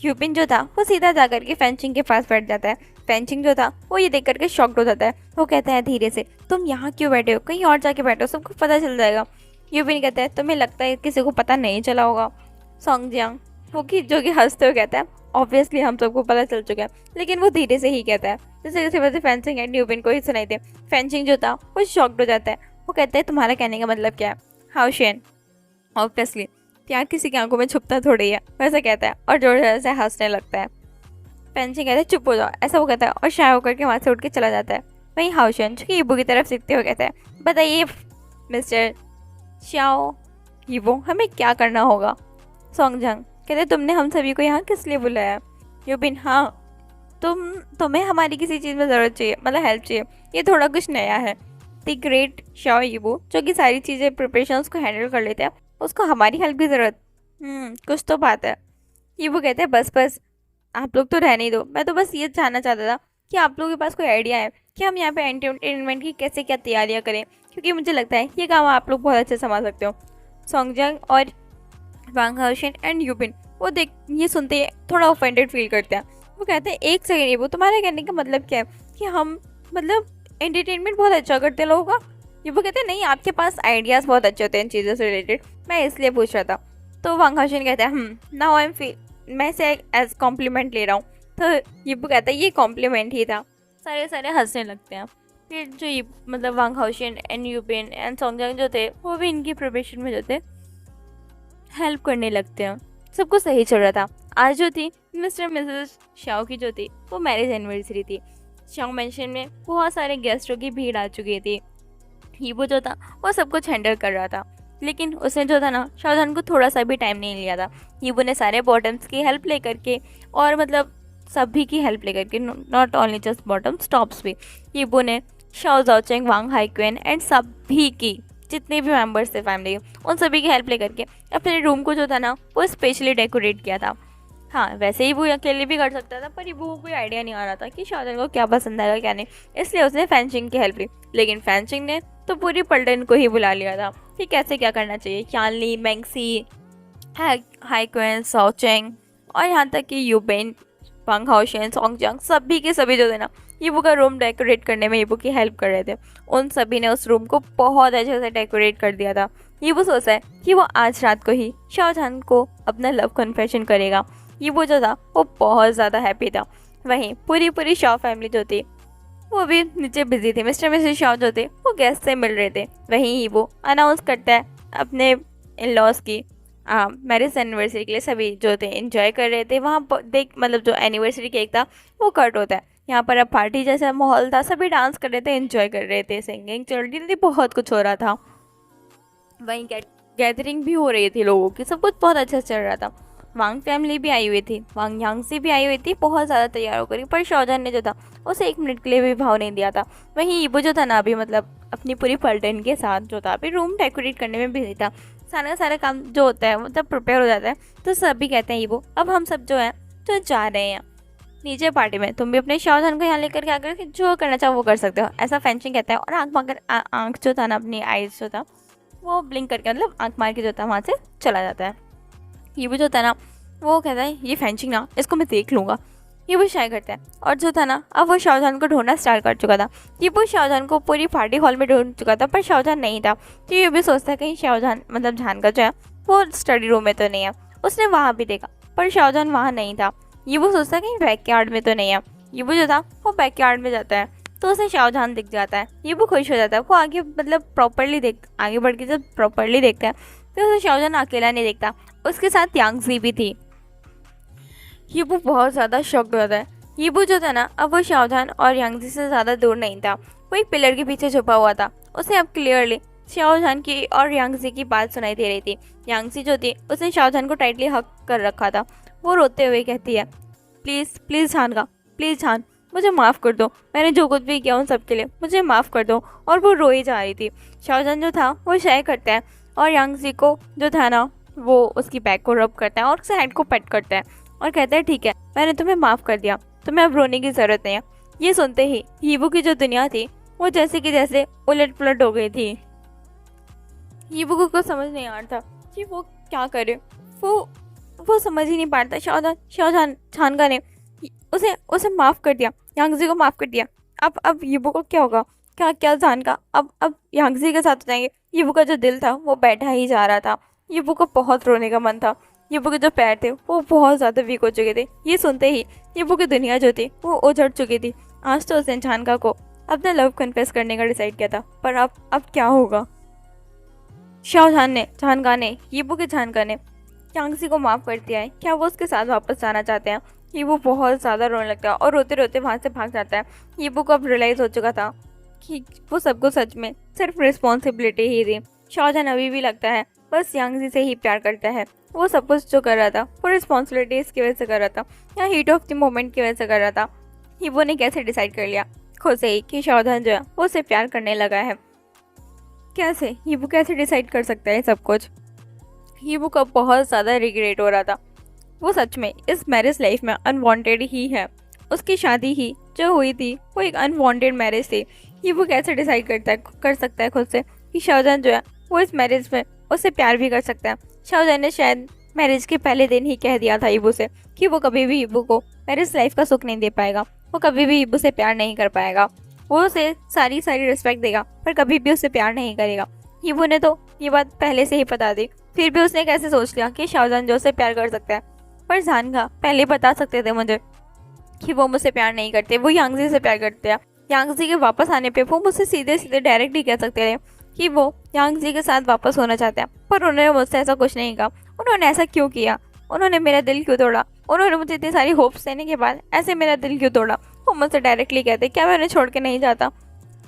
Speaker 1: यूबिन जो था वो सीधा जाकर के फेंचिंग के पास बैठ जाता है। फेंचिंग जो था वो ये देख करके शॉक्ड हो जाता है। वो कहता है धीरे से, तुम यहाँ क्यों बैठे हो, कहीं और जाके बैठो, सबको पता चल जाएगा। यूबिन कहता है तुम्हें लगता है किसी को पता नहीं चला होगा। सॉन्गजियांग वो कि जो कि हंसते हुए कहता है ऑब्वियसली हम सबको पता चल चुका है, लेकिन वो धीरे से ही कहता है जैसे जैसे वैसे फेंचिंग एंड यूबिन को ही सुनाई दे। फेंचिंग जो था वो शॉक्ड हो जाता है। वो कहता है तुम्हारा कहने का मतलब क्या है। हाओशियन, ऑब्वियसली प्यार किसी की आंखों में छुपता थोड़ी है, वैसा कहता है और जोर जोर से हंसने लगता है। फेंचिंग कहता है चुप हो जाओ, ऐसा वो कहता है और शाय होकर के वहाँ से उठ के चला जाता है। वहीं हाउशन जो कि यीबू की तरफ सीखते हुए कहता है, बताइए मिस्टर शाओ यीबू, हमें क्या करना होगा? सॉन्गजंग कहते, तुमने हम सभी को यहाँ किस लिए बुलाया? यूबिन, हाँ, तुम्हें हमारी किसी चीज़ में ज़रूरत चाहिए, मतलब हेल्प चाहिए, ये थोड़ा कुछ नया है। द ग्रेट शाओ यीबू जो कि सारी चीज़ें प्रिपरेशंस को हैंडल कर लेते हैं, उसको हमारी हेल्प की ज़रूरत, कुछ तो बात है। यीबू कहते हैं, बस आप लोग तो रहने ही दो, मैं तो बस ये जानना चाहता था कि आप लोगों के पास कोई आइडिया है कि हम यहाँ पे एंटरटेनमेंट की कैसे क्या तैयारियाँ करें, क्योंकि मुझे लगता है ये काम आप लोग बहुत अच्छे संभाल सकते हो। सॉन्गजंग और वांग हाउशन एंड यूबिन वो ये सुनते ही थोड़ा ऑफेंडेड फील करते हैं। वो कहते हैं, एक सेकेंड, वो तुम्हारे कहने का मतलब क्या है कि हम मतलब एंटरटेनमेंट बहुत अच्छा करते हैं लोगों का? ये वो कहते हैं, नहीं, आपके पास आइडियाज़ बहुत अच्छे होते हैं इन चीज़ों से रिलेटेड, मैं इसलिए पूछ रहा था। तो वांग हाउशन कहता है, नाउ आई एम फील, मैं इसे एज कॉम्प्लीमेंट ले रहा हूँ। तो यीबू कहता है, ये कॉम्प्लीमेंट ही था। सारे हंसने लगते हैं। फिर जो ये मतलब वांग हाउशन एंड यूबिन एंड सॉन्गजंग जो थे वो भी इनकी प्रिपरेशन में जो थे हेल्प करने लगते हैं। सब कुछ सही चल रहा था। आज जो थी मिस्टर मिसेस शाओ की जो थी वो मैरिज एनिवर्सरी थी। शाओ मेंशन में बहुत सारे गेस्टों की भीड़ आ चुकी थी। यीबू जो था वो सब कुछ हैंडल कर रहा था, लेकिन उसने जो था ना शाओजहान को थोड़ा सा भी टाइम नहीं लिया था। यीबू ने सारे बॉटम्स की हेल्प लेकर के और मतलब सभी की हेल्प लेकर के, not only just bottoms, tops भी, यीबू ने शाओ जाओचेंग, वांग हाइक्वेन एंड सभी की जितने भी मेंबर्स थे फैमिली उन सभी की हेल्प लेकर के अपने रूम को जो था ना वो स्पेशली डेकोरेट किया था। हाँ, वैसे ही वो अकेले भी कर सकता था, पर वो कोई आइडिया नहीं आ रहा था कि शाओजहान को क्या पसंद आएगा क्या नहीं, इसलिए उसने फैंसिंग की हेल्प ली। लेकिन फैंसिंग ने तो पूरी पलटन को ही बुला लिया था कि कैसे क्या करना चाहिए। यानली, मैंगसी, हाइक्वेन, साओचेंग और यहाँ तक कि यूबेन, वांग हाउशन, सॉन्गजंग सभी के सभी जो थे ना यीबू का रूम डेकोरेट करने में यीबू की हेल्प कर रहे थे। उन सभी ने उस रूम को बहुत अच्छे से डेकोरेट कर दिया था। यीबू सोचता है कि वो आज रात को ही शाओजहान को अपना लव कन्फेशन करेगा। यीबू जो था वो बहुत ज़्यादा हैप्पी था। वहीं पूरी शाओ फैमिली जो थी वो भी नीचे बिजी थे। मिस्टर मिसेस शाओ जो थे वो गेस्ट से मिल रहे थे। वहीं यीबू अनाउंस करता है अपने इन लॉज की मैरिज एनिवर्सरी के लिए सभी जो थे एंजॉय कर रहे थे। वहाँ देख मतलब जो एनिवर्सरी केक था वो कट होता है। यहाँ पर अब पार्टी जैसा माहौल था, सभी डांस कर रहे थे, एंजॉय कर रहे थे, सिंगिंग चल रही थी, बहुत कुछ हो रहा था। वहीं गैदरिंग भी हो रही थी लोगों की, सब कुछ बहुत अच्छा चल रहा था। वांग फैमिली भी आई हुई थी, वांग यांगसी भी आई हुई थी, बहुत ज़्यादा तैयार होकर, पर शाओजहान ने जो था उसे 1 मिनट के लिए भी भाव नहीं दिया था। वहीं यीबू जो था ना अभी मतलब अपनी पूरी पलटन के साथ जो था अभी रूम डेकोरेट करने में बिजी था। सारा काम जो होता है मतलब प्रिपेयर हो जाता है, तो सभी कहते हैं यीबू अब हम सब जो है तो जा रहे हैं नीचे पार्टी में, तुम भी अपने शाओजहान को यहाँ लेकर के आकर जो करना चाहो वो कर सकते हो, ऐसा फेंचिंग कहता है। और आँख जो था ना अपनी आइज जो था वो ब्लिंक करके मतलब आँख मार के जो था वहाँ से चला जाता है। ये भी जो था ना वो कहता है ये फेंचिंग ना इसको मैं देख लूँगा। ये वो शाय करता है और जो था ना अब वो शाओजहान को ढूंढना स्टार्ट कर चुका था। ये वो शाओजहान को पूरी पार्टी हॉल में ढूंढ चुका था, पर शाओजहान नहीं था। तो ये भी सोचता है कहीं शाओजहान मतलब जहान का जो है वो स्टडी रूम में तो नहीं है। उसने वहाँ भी देखा पर शाओजहान वहाँ नहीं था। ये वो सोचता है कहीं बैकयार्ड में तो नहीं है। ये वो जो था वो बैकयार्ड में जाता है तो उसे शाओजहान दिख जाता है। ये वो खुश हो जाता है। वो आगे मतलब आगे बढ़ के जब प्रॉपरली देखता है तो उसे शाओजहान अकेला नहीं देखता, उसके साथ यांगजी भी थी। यीबू बहुत ज़्यादा शॉक्ड होता है। यीबू जो था ना अब वो शाओजहान और यांगजी से ज़्यादा दूर नहीं था, वो एक पिलर के पीछे छुपा हुआ था। उसे अब क्लियरली शाओजहान की और यांगजी की बात सुनाई दे रही थी। यांगजी जो थी उसने शाओजहान को टाइटली हक कर रखा था। वो रोते हुए कहती है, प्लीज़ प्लीज़ जान, प्लीज़ जान, मुझे माफ़ कर दो, मैंने जो कुछ भी किया उन सब के लिए मुझे माफ़ कर दो। और वो रोई जा रही थी। शाओजहान जो था वो शाय करता है और यांगजी को जो था ना वो उसकी बैक को रब करता है और उसके हेड को पेट करता है और कहता है ठीक है मैंने तुम्हें माफ़ कर दिया, तुम्हें अब रोने की ज़रूरत नहीं है। ये सुनते ही यीबू की जो दुनिया थी वो जैसे कि जैसे उलट पुलट हो गई थी। यीबू को कुछ समझ नहीं आ रहा था कि वो क्या करे। वो समझ ही नहीं पा रहा था। शाओजहान छानगा ने उसे माफ़ कर दिया, यांगजी को माफ़ कर दिया। अब यीबू को क्या होगा, क्या जान का अब यांगजी के साथ हो जाएंगे। यीबू का जो दिल था वो बैठा ही जा रहा था। यीबू को बहुत रोने का मन था। यीबू के जो पैर थे वो बहुत ज़्यादा वीक हो चुके थे। ये सुनते ही यीबू की दुनिया जो थी वो उजड़ चुकी थी। आज तो उसने छानका को अपना लव कन्फेस करने का डिसाइड किया था, पर अब क्या होगा। छानका ने यीबू के छानका ने यांगजी को माफ़ कर दिया है, क्या वो उसके साथ वापस जाना चाहते हैं। यीबू बहुत ज़्यादा रोने लगता है और रोते रोते वहाँ से भाग जाता है। यीबू को अब रियलाइज़ हो चुका था कि वो सबको सच में सिर्फ रिस्पॉन्सिबिलिटी ही थी। शाहजहान अभी भी लगता है बस यांगजी से ही प्यार करता है। वो सब कुछ जो कर रहा था वो रिस्पॉन्सिबिलिटीज की वजह से कर रहा था या हीट ऑफ द मोमेंट की वजह से कर रहा था। हीबो ने कैसे डिसाइड कर लिया खुद से ही कि शाहजहान जो है वो उससे प्यार करने लगा है? कैसे हीबो कैसे डिसाइड कर सकता है सब कुछ? हीबो को बहुत ज़्यादा रिग्रेट हो रहा था। वो सच में इस मैरिज लाइफ में अनवांटेड ही है। उसकी शादी ही जो हुई थी वो एक अनवांटेड मैरिज थी। हीबो कैसे डिसाइड कर सकता है खुद से कि शाहजहान जो है वो इस मैरिज में उससे प्यार भी कर सकता है? शाहजहान ने शायद मैरिज के पहले दिन ही कह दिया था हीबो से कि वो कभी भी हीबो को मैरिज लाइफ का सुख नहीं दे पाएगा, वो कभी भी हीबो से प्यार नहीं कर पाएगा। वो उसे सारी रिस्पेक्ट देगा पर कभी भी उससे प्यार नहीं करेगा। हीबो ने तो ये बात पहले से ही बता दी, फिर भी उसने कैसे सोच लिया कि शाहजहान जो उससे प्यार कर सकता है? पर जानगा पहले बता सकते थे मुझे कि वो मुझसे प्यार नहीं करते, वो यांगजी से प्यार करते हैं। यांगजी के वापस आने पे वो मुझसे सीधे सीधे डायरेक्ट ही कह सकते थे कि वो यांगजी के साथ वापस होना चाहते हैं, पर उन्होंने मुझसे ऐसा कुछ नहीं कहा। उन्होंने ऐसा क्यों किया? उन्होंने मेरा दिल क्यों तोड़ा? उन्होंने मुझे इतनी सारी होप्स देने के बाद ऐसे मेरा दिल क्यों तोड़ा? वो मुझसे डायरेक्टली कहते क्या मैं उन्हें छोड़ के नहीं जाता,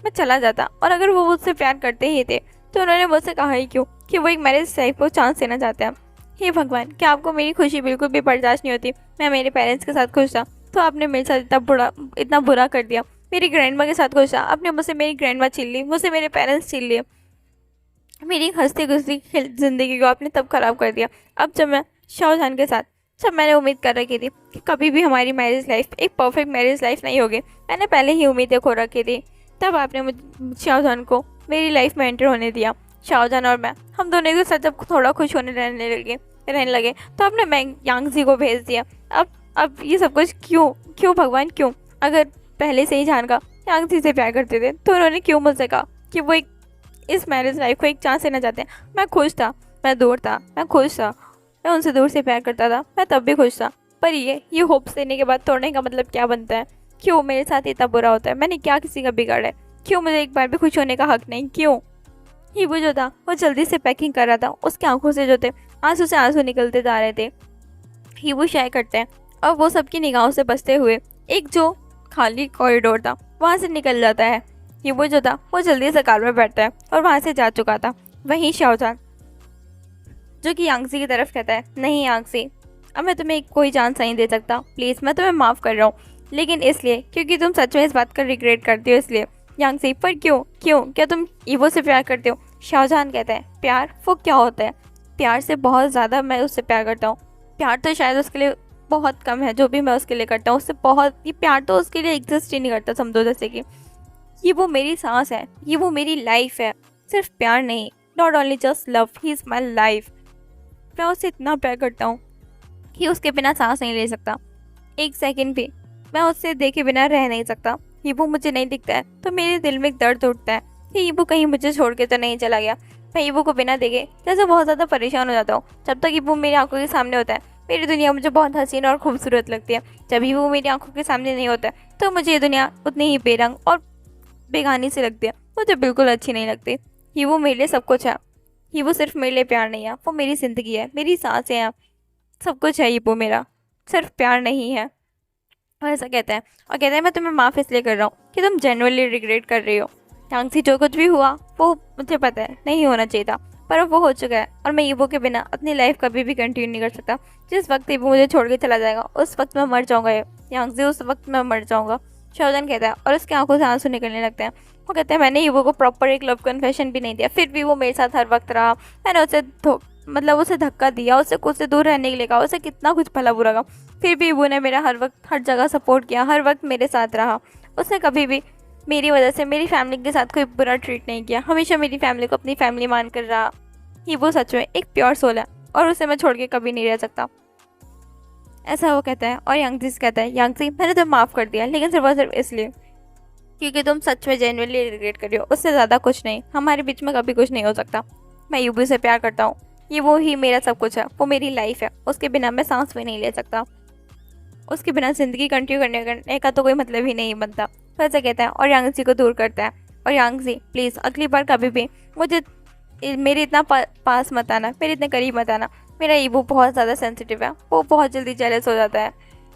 Speaker 1: मैं चला जाता। और अगर वो मुझसे प्यार करते ही थे तो उन्होंने मुझसे कहा ही क्यों कि वो एक मैरिज लाइफ को चांस देना चाहते हैं? हे भगवान, क्या आपको मेरी खुशी बिल्कुल भी बर्दाश्त नहीं होती? मैं मेरे पेरेंट्स के साथ खुश था तो आपने मेरे साथ इतना बुरा कर दिया। मेरी ग्रैंडमा के साथ खुश था, आपने मुझसे मेरी ग्रैंडमा छीन ली, मुझसे मेरे पेरेंट्स छीन लिए। मेरी हंसती खुशती ज़िंदगी को आपने तब ख़राब कर दिया। अब जब मैं शाहजहान के साथ, जब मैंने उम्मीद कर रखी थी कि कभी भी हमारी मैरिज लाइफ एक परफेक्ट मैरिज लाइफ नहीं होगी, मैंने पहले ही उम्मीदें खो रखी थी, तब आपने मुझे शाहजहान को मेरी लाइफ में एंटर होने दिया। शाहजहान और मैं, हम दोनों के साथ जब थोड़ा खुश रहने लगे तो आपने मैं यांगजी को भेज दिया। अब ये सब कुछ क्यों क्यों भगवान क्यों? अगर पहले से ही जानका यांगजी से प्यार करते थे तो उन्होंने क्यों मुझसे कहा कि वो इस मैरिज लाइफ को एक चांस देना चाहते हैं? मैं खुश था, मैं दूर था, मैं खुश था, मैं उनसे दूर से प्यार करता था, मैं तब भी खुश था। पर ये होप्स देने के बाद तोड़ने का मतलब क्या बनता है? क्यों मेरे साथ इतना बुरा होता है? मैंने क्या किसी का बिगाड़ा है? क्यों मुझे एक बार भी खुश होने का हक नहीं? क्यों? हीबो जो था वो जल्दी से पैकिंग कर रहा था, उसकी आंखों से जो थे आंसू से आंसू निकलते जा रहे थे। हीबो शाय करते हैं और वो सबकी निगाहों से बचते हुए एक जो खाली कॉरिडोर था वहाँ से निकल जाता है। हीबो जो था वो जल्दी से कार में बैठता है और वहाँ से जा चुका था। वहीं शाहजहान जो कि यांगजी की तरफ कहता है, नहीं यांगजी, अब मैं तुम्हें कोई चांस नहीं दे सकता, प्लीज़ मैं तुम्हें माफ़ कर रहा हूँ, लेकिन इसलिए क्योंकि तुम सच में इस बात का रिग्रेट करती हो इसलिए। यांगजी, पर क्यों क्यों क्या तुम हीबो से प्यार करते हो? शाहजहान कहता है, प्यार वो क्या होता है? प्यार से बहुत ज़्यादा मैं उससे प्यार करता हूँ। प्यार तो शायद उसके लिए बहुत कम है जो भी मैं उसके लिए करता हूँ, उससे बहुत, ये प्यार तो उसके लिए एग्जिस्ट ही नहीं करता। समझो जैसे कि ये वो मेरी सांस है, ये वो मेरी लाइफ है, सिर्फ प्यार नहीं, not only just love, he is my life. मैं उससे इतना प्यार करता हूँ कि उसके बिना सांस नहीं ले सकता, एक सेकंड भी मैं उससे देखे बिना रह नहीं सकता। हीबो मुझे नहीं दिखता है तो मेरे दिल में एक दर्द उठता है कि हीबो कहीं मुझे छोड़ के तो नहीं चला गया। मैं हीबो को बिना देखे जैसे बहुत ज़्यादा परेशान हो जाता हूँ। जब तक हीबो मेरी आंखों के सामने होता है मेरी दुनिया मुझे बहुत हसीन और खूबसूरत लगती है। जब हीबो मेरी आंखों के सामने नहीं होता है तो मुझे ये दुनिया उतनी ही बेरंग और बेगानी से लगती है, मुझे बिल्कुल अच्छी नहीं लगती। हीबो मेरे लिए सब कुछ है। हीबो सिर्फ मेरे लिए प्यार नहीं है, वो मेरी ज़िंदगी है, मेरी सांसें हैं, सब कुछ है हीबो मेरा, सिर्फ प्यार नहीं है। और ऐसा कहता है और कहता है मैं तुम्हें माफ़ इसलिए कर रहा हूँ कि तुम जेन्युइनली रिग्रेट कर रही हो। यांगजी, जो कुछ भी हुआ वो मुझे पता है नहीं होना चाहिए था, पर अब वो हो चुका है और मैं हीबो के बिना अपनी लाइफ कभी भी कंटिन्यू नहीं कर सकता। जिस वक्त हीबो मुझे छोड़ के चला जाएगा उस वक्त मैं मर जाऊँगा यांगजी, उस वक्त मैं मर जाऊँगा। शाहजहान कहता है और उसकी आंखों से आंसू निकलने लगते हैं। वो कहता है मैंने हीबो को प्रॉपर एक लव कन्फेशन भी नहीं दिया, फिर भी वो मेरे साथ हर वक्त रहा। मैंने उसे धक्का दिया, उसे खुद से दूर रहने के लिए कहा, उसे कितना कुछ भला बुरा कहा, फिर भी हीबो ने मेरा हर वक्त हर जगह सपोर्ट किया, हर वक्त मेरे साथ रहा। उसने कभी भी मेरी वजह से मेरी फैमिली के साथ कोई बुरा ट्रीट नहीं किया, हमेशा मेरी फैमिली को अपनी फैमिली मान कर रहा। हीबो सच में एक प्योर सोल है और उसे मैं छोड़ के कभी नहीं रह सकता, ऐसा वो कहता है। और यांगजी कहता है, यांगजी मैंने तुम्हें माफ़ कर दिया लेकिन सिर्फ और सिर्फ इसलिए क्योंकि तुम सच में जेन्युइनली रिग्रेट कर रही हो, उससे ज़्यादा कुछ नहीं। हमारे बीच में कभी कुछ नहीं हो सकता। मैं हीबो से प्यार करता हूँ, ये वो ही मेरा सब कुछ है, वो मेरी लाइफ है, उसके बिना मैं सांस भी नहीं ले सकता, उसके बिना ज़िंदगी कंटिन्यू करने का तो कोई मतलब ही नहीं बनता। वैसा कहता है और यांगजी को दूर करता है। और यांगजी प्लीज़ अगली बार कभी भी मुझे मेरे इतना पास मत आना, मेरे इतने करीब मत आना। मेरा हीबो बहुत ज़्यादा सेंसिटिव है, वो बहुत जल्दी जेलस हो जाता है,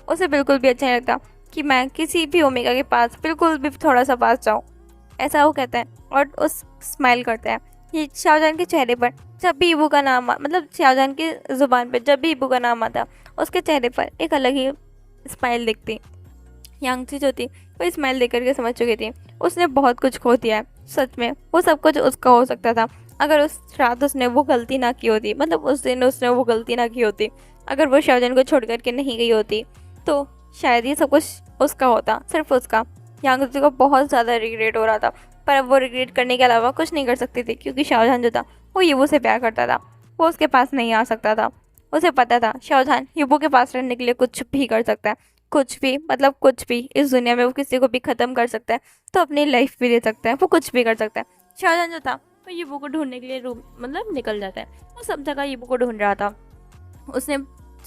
Speaker 1: उसे बिल्कुल भी अच्छा नहीं लगता कि मैं किसी भी ओमेगा के पास बिल्कुल भी थोड़ा सा पास जाऊँ। ऐसा वो कहता है और उस स्माइल करता है। ये शाहजहान के चेहरे पर जब भी ईबू का नाम मतलब शाहजहान की ज़ुबान पे जब भी ईबू का नाम आता उसके चेहरे पर एक अलग ही स्माइल दिखती। यांगची जो थी वो स्माइल देख करके समझ चुकी थी उसने बहुत कुछ खो दिया है। सच में वो सब कुछ उसका हो सकता था अगर उस रात उसने वो गलती ना की होती, मतलब उस दिन उसने वो गलती ना की होती, अगर वो शाहजहान को छोड़ करके नहीं गई होती तो शायद ये सब कुछ उसका होता, सिर्फ उसका। यांगची को बहुत ज़्यादा रिग्रेट हो रहा था, पर अब वो रिग्रेट करने के अलावा कुछ नहीं कर सकती थी क्योंकि शाहजहान जो था वो यीबू से प्यार करता था। वो उसके पास नहीं आ सकता था। उसे पता था शाहजहान यीबू के पास रहने के लिए कुछ भी कर सकता है, कुछ भी, मतलब कुछ भी। इस दुनिया में वो किसी को भी ख़त्म कर सकता है तो अपनी लाइफ भी दे सकता है, वो कुछ भी कर सकता है। शाहजहान जो था वो यीबू को ढूंढने के लिए रूम मतलब निकल जाता है। वो सब जगह यीबू को ढूंढ रहा था। उसने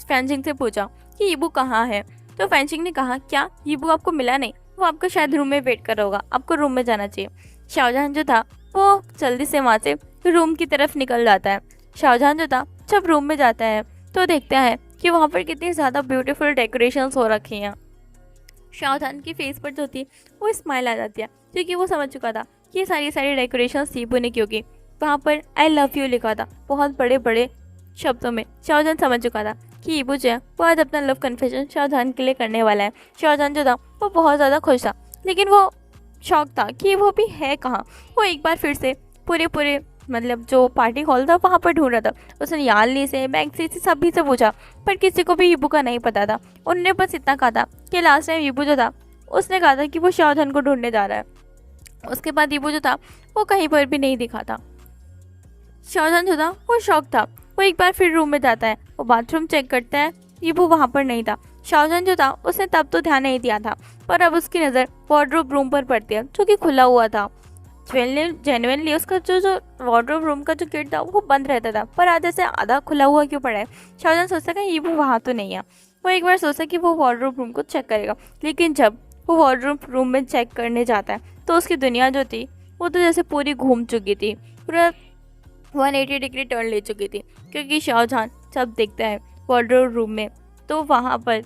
Speaker 1: फैंचिंग से पूछा कि यीबू कहाँ है, तो फैंचिंग ने कहा क्या यीबू आपको मिला नहीं, वो आपका शायद रूम में वेट कर रहा होगा, आपको रूम में जाना चाहिए। शाहजहान जो था वो जल्दी से वहाँ से रूम की तरफ निकल जाता है। शाहजहान जो था जब रूम में जाता है तो देखता है कि वहाँ पर कितनी ज़्यादा ब्यूटीफुल डेकोरेशंस हो रखी हैं। शाहजहान की फेस पर जो थी वो स्माइल आ जाती है क्योंकि वो समझ चुका था कि ये सारी डेकोरेशंस यीबू ने क्योंकि वहाँ पर आई लव यू लिखा था बहुत बड़े बड़े शब्दों में। शाहजहान समझ चुका था कि यीबू जो है वो आज अपना लव कन्फेशन शाहजहान के लिए करने वाला है। शाहजहान जो था वो बहुत ज़्यादा खुश था, लेकिन वो शौक था कि वो भी है कहाँ। वो एक बार फिर से पूरे मतलब जो पार्टी हॉल था वहाँ पर ढूंढ रहा था। उसने यालनी से, बैंक से सभी से पूछा, पर किसी को भी यीबू का नहीं पता था। उन्होंने बस इतना कहा था कि लास्ट टाइम यीबू जो था उसने कहा था कि वो शाहजहान को ढूंढने जा रहा है। उसके बाद यीबू जो था वो कहीं पर भी नहीं दिखा था। शाहजहान जो था वो शौक था। वो एक बार फिर रूम में जाता है, वो बाथरूम चेक करता है, यीबू वहाँ पर नहीं था। शाहजहान जो था उसने तब तो ध्यान नहीं दिया था, पर अब उसकी नज़र वार्डरोब रूम पर पड़ती है जो कि खुला हुआ था। जेन्युइनली उसका जो वार्डरोब रूम का जो गेट था वो बंद रहता था, पर आज ऐसे आधा खुला हुआ क्यों पड़ा है। शाहजहान सोचता है ये वो वहाँ तो नहीं है। वो एक बार सोचता कि वो वार्डरोब रूम को चेक करेगा, लेकिन जब वो वार्डरोब रूम में चेक करने जाता है तो उसकी दुनिया जो थी वो तो जैसे पूरी घूम चुकी थी, पूरा 180 डिग्री टर्न ले चुकी थी। क्योंकि शाहजहान जब देखता है वार्डरोब रूम में तो वहाँ पर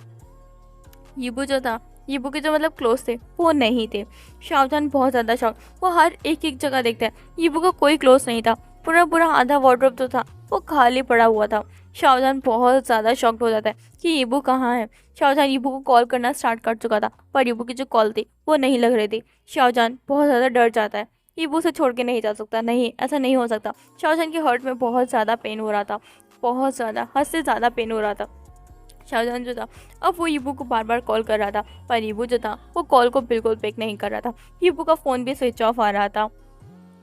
Speaker 1: यीबू जो था, यीबू के जो मतलब क्लोथ थे वो नहीं थे। शाहजहान बहुत ज़्यादा शॉक, वो हर एक जगह देखता है, यीबू का कोई क्लोथ नहीं था। पूरा आधा वार्डरोब जो था वो खाली पड़ा हुआ था। शाहजहान बहुत ज़्यादा शॉक्ड हो जाता है कि यीबू कहाँ है। शाहजहान यीबू को कॉल करना स्टार्ट कर चुका था, पर यीबू की जो कॉल थी वो नहीं लग रही थी। शाहजहान बहुत ज़्यादा डर जाता है, यीबू से छोड़ के नहीं जा सकता, नहीं ऐसा नहीं हो सकता। शाहजहान के हार्ट में बहुत ज़्यादा पेन हो रहा था, बहुत ज़्यादा, हद से ज़्यादा पेन हो रहा था। शाहजहान जो था अब वो यीबू को बार बार कॉल कर रहा था, पर यीबू जो था वो कॉल को बिल्कुल पिक नहीं कर रहा था। यीबू का फ़ोन भी स्विच ऑफ आ रहा था।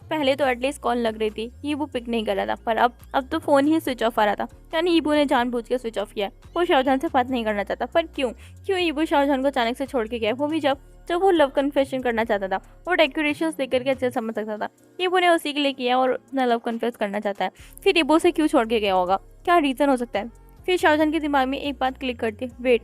Speaker 1: पहले तो एटलीस्ट कॉल लग रही थी, यीबू पिक नहीं कर रहा था, पर अब तो फ़ोन ही स्विच ऑफ आ रहा था। यानी यीबू ने जानबूझ के स्विच ऑफ किया है। वो शाहजहान से बात नहीं करना चाहता, पर क्यों यीबू शाहजहान को अचानक से छोड़ के गया, वो भी जब वो लव कन्फेशन करना चाहता था। वो डेकोरेशंस देख करके अच्छे समझ सकता था यीबू ने उसी के लिए किया और अपना लव कन्फेस करना चाहता है। फिर यीबू से क्यों छोड़ के गया होगा, क्या रीज़न हो सकता है। फिर शाहजहान के दिमाग में एक बात क्लिक करती है, वेट,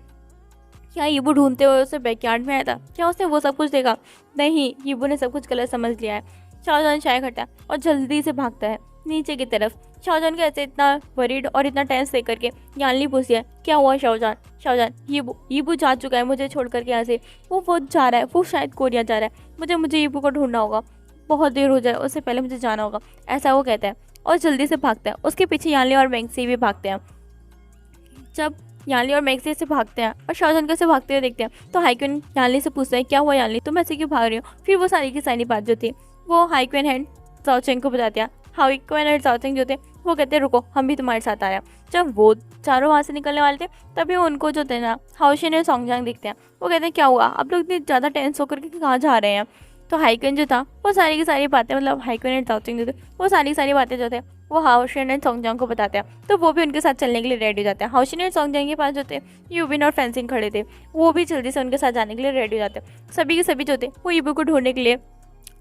Speaker 1: क्या यीबू ढूंढते हुए उसे बैकयार्ड में आया था, क्या उसने वो सब कुछ देखा। नहीं, यीबू ने सब कुछ गलत समझ लिया है। शाहजहान चाय खाता है और जल्दी से भागता है नीचे की तरफ। शाहजहान के ऐसे इतना वरीड और इतना टेंस देख करके यानली पूछती है, क्या हुआ शाहजहान यीबू जा चुका है मुझे छोड़ करके यहाँ से, वो जा रहा है, वो शायद कोरिया जा रहा है, मुझे यीबू को ढूंढना होगा, बहुत देर हो जाए, उससे पहले मुझे जाना होगा, ऐसा वो कहता है और जल्दी से भागता है। उसके पीछे यानली और मैक्सी भी भागते हैं। जब यानली और मैक्सी से भागते हैं और शाहजहान कैसे भागते हुए देखते हैं तो हाईक्विन यानली से पूछता है, क्या हुआ यानली, तुम ऐसे क्यों भाग रही हो। फिर वो सारी की सारी बात जो थी वो हाईक्विन एंड जाओचेंग को बताते हैं। हाईक्विन एंड जाओचेंग जो थे वो कहते हैं रुको, हम भी तुम्हारे साथ आ रहे हैं। जब वो चारों वहाँ से निकलने वाले थे तभी उनको जो थे ना हाओशिन और सॉन्गजांग दिखते हैं। वो कहते हैं क्या हुआ, आप लोग इतने ज़्यादा टेंस होकर के कहाँ जा रहे हैं। तो हाईक्विन जो था वो सारी की सारी बातें, मतलब हाईक्विन एंड जाओचेंग जो थे वो सारी बातें जो थे वो हाओशिन एंड सॉन्गजांग को बताते हैं। तो वो भी उनके साथ चलने के लिए रेडी हो जाते हैं। हाओशिन एंड सॉन्गजांग के पास जो थे यूबिन और फेंसिंग खड़े थे, वो भी जल्दी से उनके साथ जाने के लिए रेडी हो जाते हैं। सभी के सभी जो थे वो यीबू को ढूंढने के लिए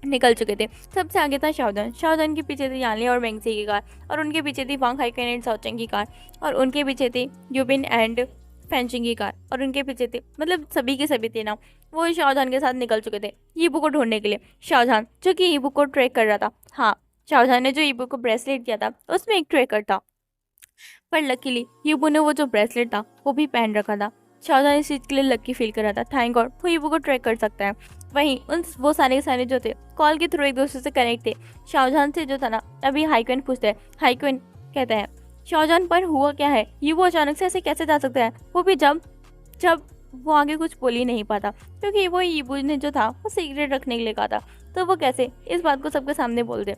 Speaker 1: निकल चुके थे। सबसे आगे था शाहजहान के पीछे थी यानली और मैंगसी की कार, और उनके पीछे थी वांग हाइकेन एंड जाओचेंग की कार, और उनके पीछे थी यूबिन एंड फेंचिंग की कार, और उनके पीछे थे, मतलब सभी के सभी थे ना वो शाहजहान के साथ निकल चुके थे यीबू को ढूंढने के लिए। शाहजहान जो कि यीबू को ट्रैक कर रहा था, हाँ, शाहजहान ने जो यीबू को ब्रेसलेट दिया था उसमें एक ट्रैकर था, पर लकीली यीबू ने वो जो ब्रेसलेट था वो भी पहन रखा था। शाहजहां इस चीज़ के लिए लकी फील कर रहा था। थैंक गॉड वो ईबू को ट्रैक कर सकता है। वहीं वो सारे के सारे जो थे कॉल के थ्रू एक दूसरे से कनेक्ट थे। शाहजहां से जो था ना अभी हाईक्वेन पूछता है। हाईक्वेन कहता है शाहजहां पर हुआ क्या है, ये वो अचानक से ऐसे कैसे जा सकता है, वो भी जब जब वो आगे कुछ बोल ही नहीं पाता क्योंकि वो ईबू ने जो था वो सीक्रेट रखने के लिए कहा था, तो वो कैसे इस बात को सबके सामने बोल दे।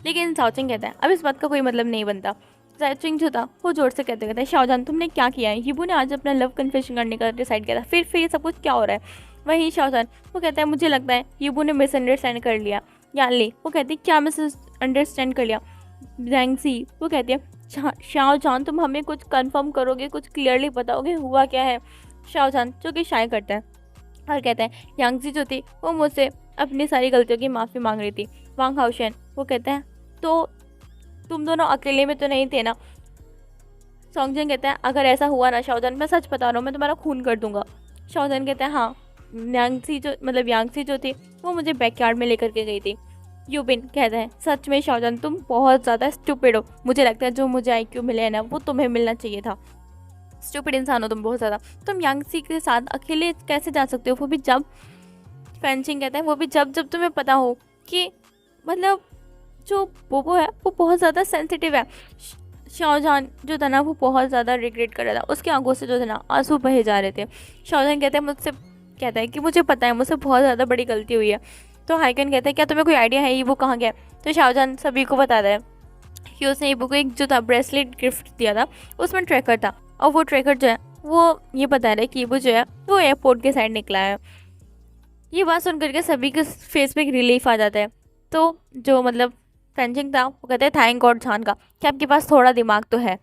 Speaker 1: लेकिन शाओचिंग कहता है अब इस बात का कोई मतलब नहीं बनता। शाओचिंग जो था वो जोर से कहते कहता है शाहजहां तुमने क्या किया है, ईबू ने आज अपना लव कन्फेशन करने का डिसाइड किया था, फिर ये सब कुछ क्या हो रहा है। वहीं शाहजहां वो कहता है मुझे लगता है ईबू ने मिसअंडरस्टैंड कर लिया। यानली वो कहती है क्या मिसअंडरस्टैंड कर लिया। जैंगसी वो कहती है शाहजहां तुम हमें कुछ कंफर्म करोगे, कुछ क्लियरली बताओगे हुआ क्या है। शाहजहां जो कि शाय करता है और कहता है यांगजी जो थी वो मुझसे अपनी सारी गलतियों की माफ़ी मांग रही थी। वांग हाउशन वो कहता है तो तुम दोनों अकेले में तो नहीं थे ना। सॉन्गजन कहता है अगर ऐसा हुआ ना शाहजहां मैं सच बता रहा हूँ मैं तुम्हारा खून कर दूंगा। शाहजहां कहता है हाँ यांगसी जो थी वो मुझे बैकयार्ड में लेकर के गई थी। यूबिन कहता है सच में शाहजहां तुम बहुत ज़्यादा स्टूपिड हो, मुझे लगता है जो मुझे आईक्यू मिले है ना वो तुम्हें मिलना चाहिए था। स्टूपिड इंसान हो तुम बहुत ज़्यादा, तुम यांगसी के साथ अकेले कैसे जा सकते हो, वो भी जब फेंचिंग कहता है वो भी जब जब तुम्हें पता हो कि मतलब जो बोबो है वो बहुत ज़्यादा सेंसिटिव है। शाहजहां जो था ना वो बहुत ज़्यादा रिग्रेट कर रहा था, उसकी आंखों से जो था ना आंसू बहे जा रहे थे। शाहजहां कहता है कि मुझे पता है मुझसे बहुत ज़्यादा बड़ी गलती हुई है। तो हाइकन कहता है क्या तुम्हें कोई आइडिया है ईबू कहाँ गया। तो शाहजहां सभी को बताता है कि उसने ईबू को एक जो था ब्रेसलेट गिफ्ट दिया था, उसमें ट्रैकर था और वो ट्रैकर जो है वो ये बता रहा है कि ईबू जो है वो एयरपोर्ट के साइड निकला है। ये बात सुन करके सभी के फेस पे एक रिलीफ आ जाता है। तो जो मतलब फेंचिंग था वो कहते हैं थैंक गॉड जान का कि आपके पास थोड़ा दिमाग तो है।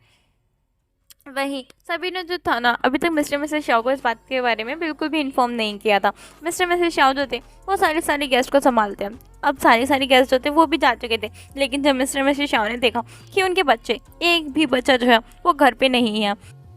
Speaker 1: वहीं सभी ने जो था ना अभी तक मिस्टर मिसेस शाओ को इस बात के बारे में बिल्कुल भी इन्फॉर्म नहीं किया था। मिस्टर मिसेस शाओ जो थे वो सारे गेस्ट को संभालते हैं। अब सारे गेस्ट जो थे वो भी जा चुके थे, लेकिन जब मिस्टर मिसेस शाओ ने देखा कि उनके बच्चे एक भी बच्चा जो है वो घर पे नहीं है,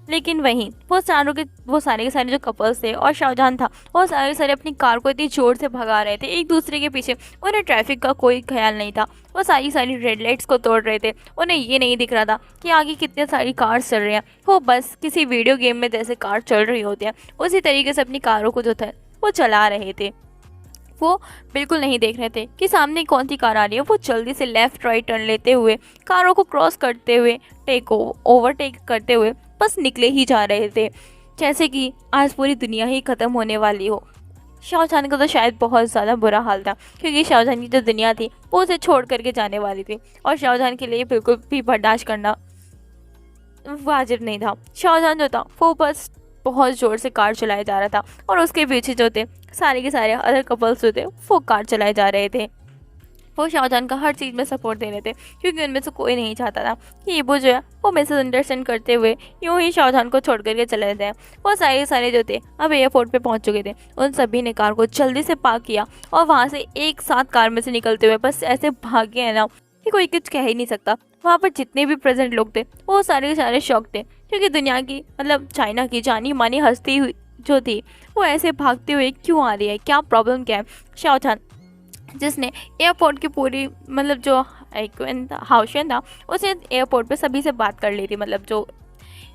Speaker 1: लेकिन वहीं वो सारे के सारे जो कपल्स थे और शाहजहां था वो सारे अपनी कार को इतनी जोर से भगा रहे थे एक दूसरे के पीछे। उन्हें ट्रैफिक का कोई ख्याल नहीं था, वो सारी रेड लाइट्स को तोड़ रहे थे। उन्हें ये नहीं दिख रहा था कि आगे कितने सारी कार्स चल रही हैं, वो बस किसी वीडियो गेम में जैसे कार चल रही होती है उसी तरीके से अपनी कारों को जो था वो चला रहे थे। वो बिल्कुल नहीं देख रहे थे कि सामने कौन सी कार आ रही है। वो जल्दी से लेफ्ट राइट टर्न लेते हुए कारों को क्रॉस करते हुए ओवरटेक करते हुए बस निकले ही जा रहे थे, जैसे कि आज पूरी दुनिया ही ख़त्म होने वाली हो। शाहजहां का तो शायद बहुत ज़्यादा बुरा हाल था क्योंकि शाहजहां की जो दुनिया थी वो उसे छोड़ करके जाने वाली थी और शाहजहां के लिए बिल्कुल भी बर्दाश्त करना वाजिब नहीं था। शाहजहां जो था वो बस बहुत ज़ोर से कार चलाया जा रहा था और उसके पीछे जो थे सारे के सारे अदर कपल्स जो थे वो कार चलाए जा रहे थे। वो शाहजहां का हर चीज़ में सपोर्ट दे रहे थे क्योंकि उनमें से कोई नहीं चाहता था कि ईबू जो है वो मिसअंडरस्टैंड करते हुए यूं ही शाहजहां को छोड़ करके चले जाते हैं। वो सारे जो थे अब एयरपोर्ट पे पहुंच चुके थे। उन सभी ने कार को जल्दी से पार्क किया और वहाँ से एक साथ कार में से निकलते हुए बस ऐसे भागे हैं ना कि कोई कुछ कह ही नहीं सकता। वहाँ पर जितने भी प्रेजेंट लोग थे वो सारे के सारे शॉक थे क्योंकि दुनिया की मतलब चाइना की जानी मानी हस्ती हुई जो थी वो ऐसे भागते हुए क्यों आ रही है, क्या प्रॉब्लम क्या है। शाहजहां जिसने एयरपोर्ट की पूरी मतलब जो हाउशन था उसने एयरपोर्ट पे सभी से बात कर ली थी, मतलब जो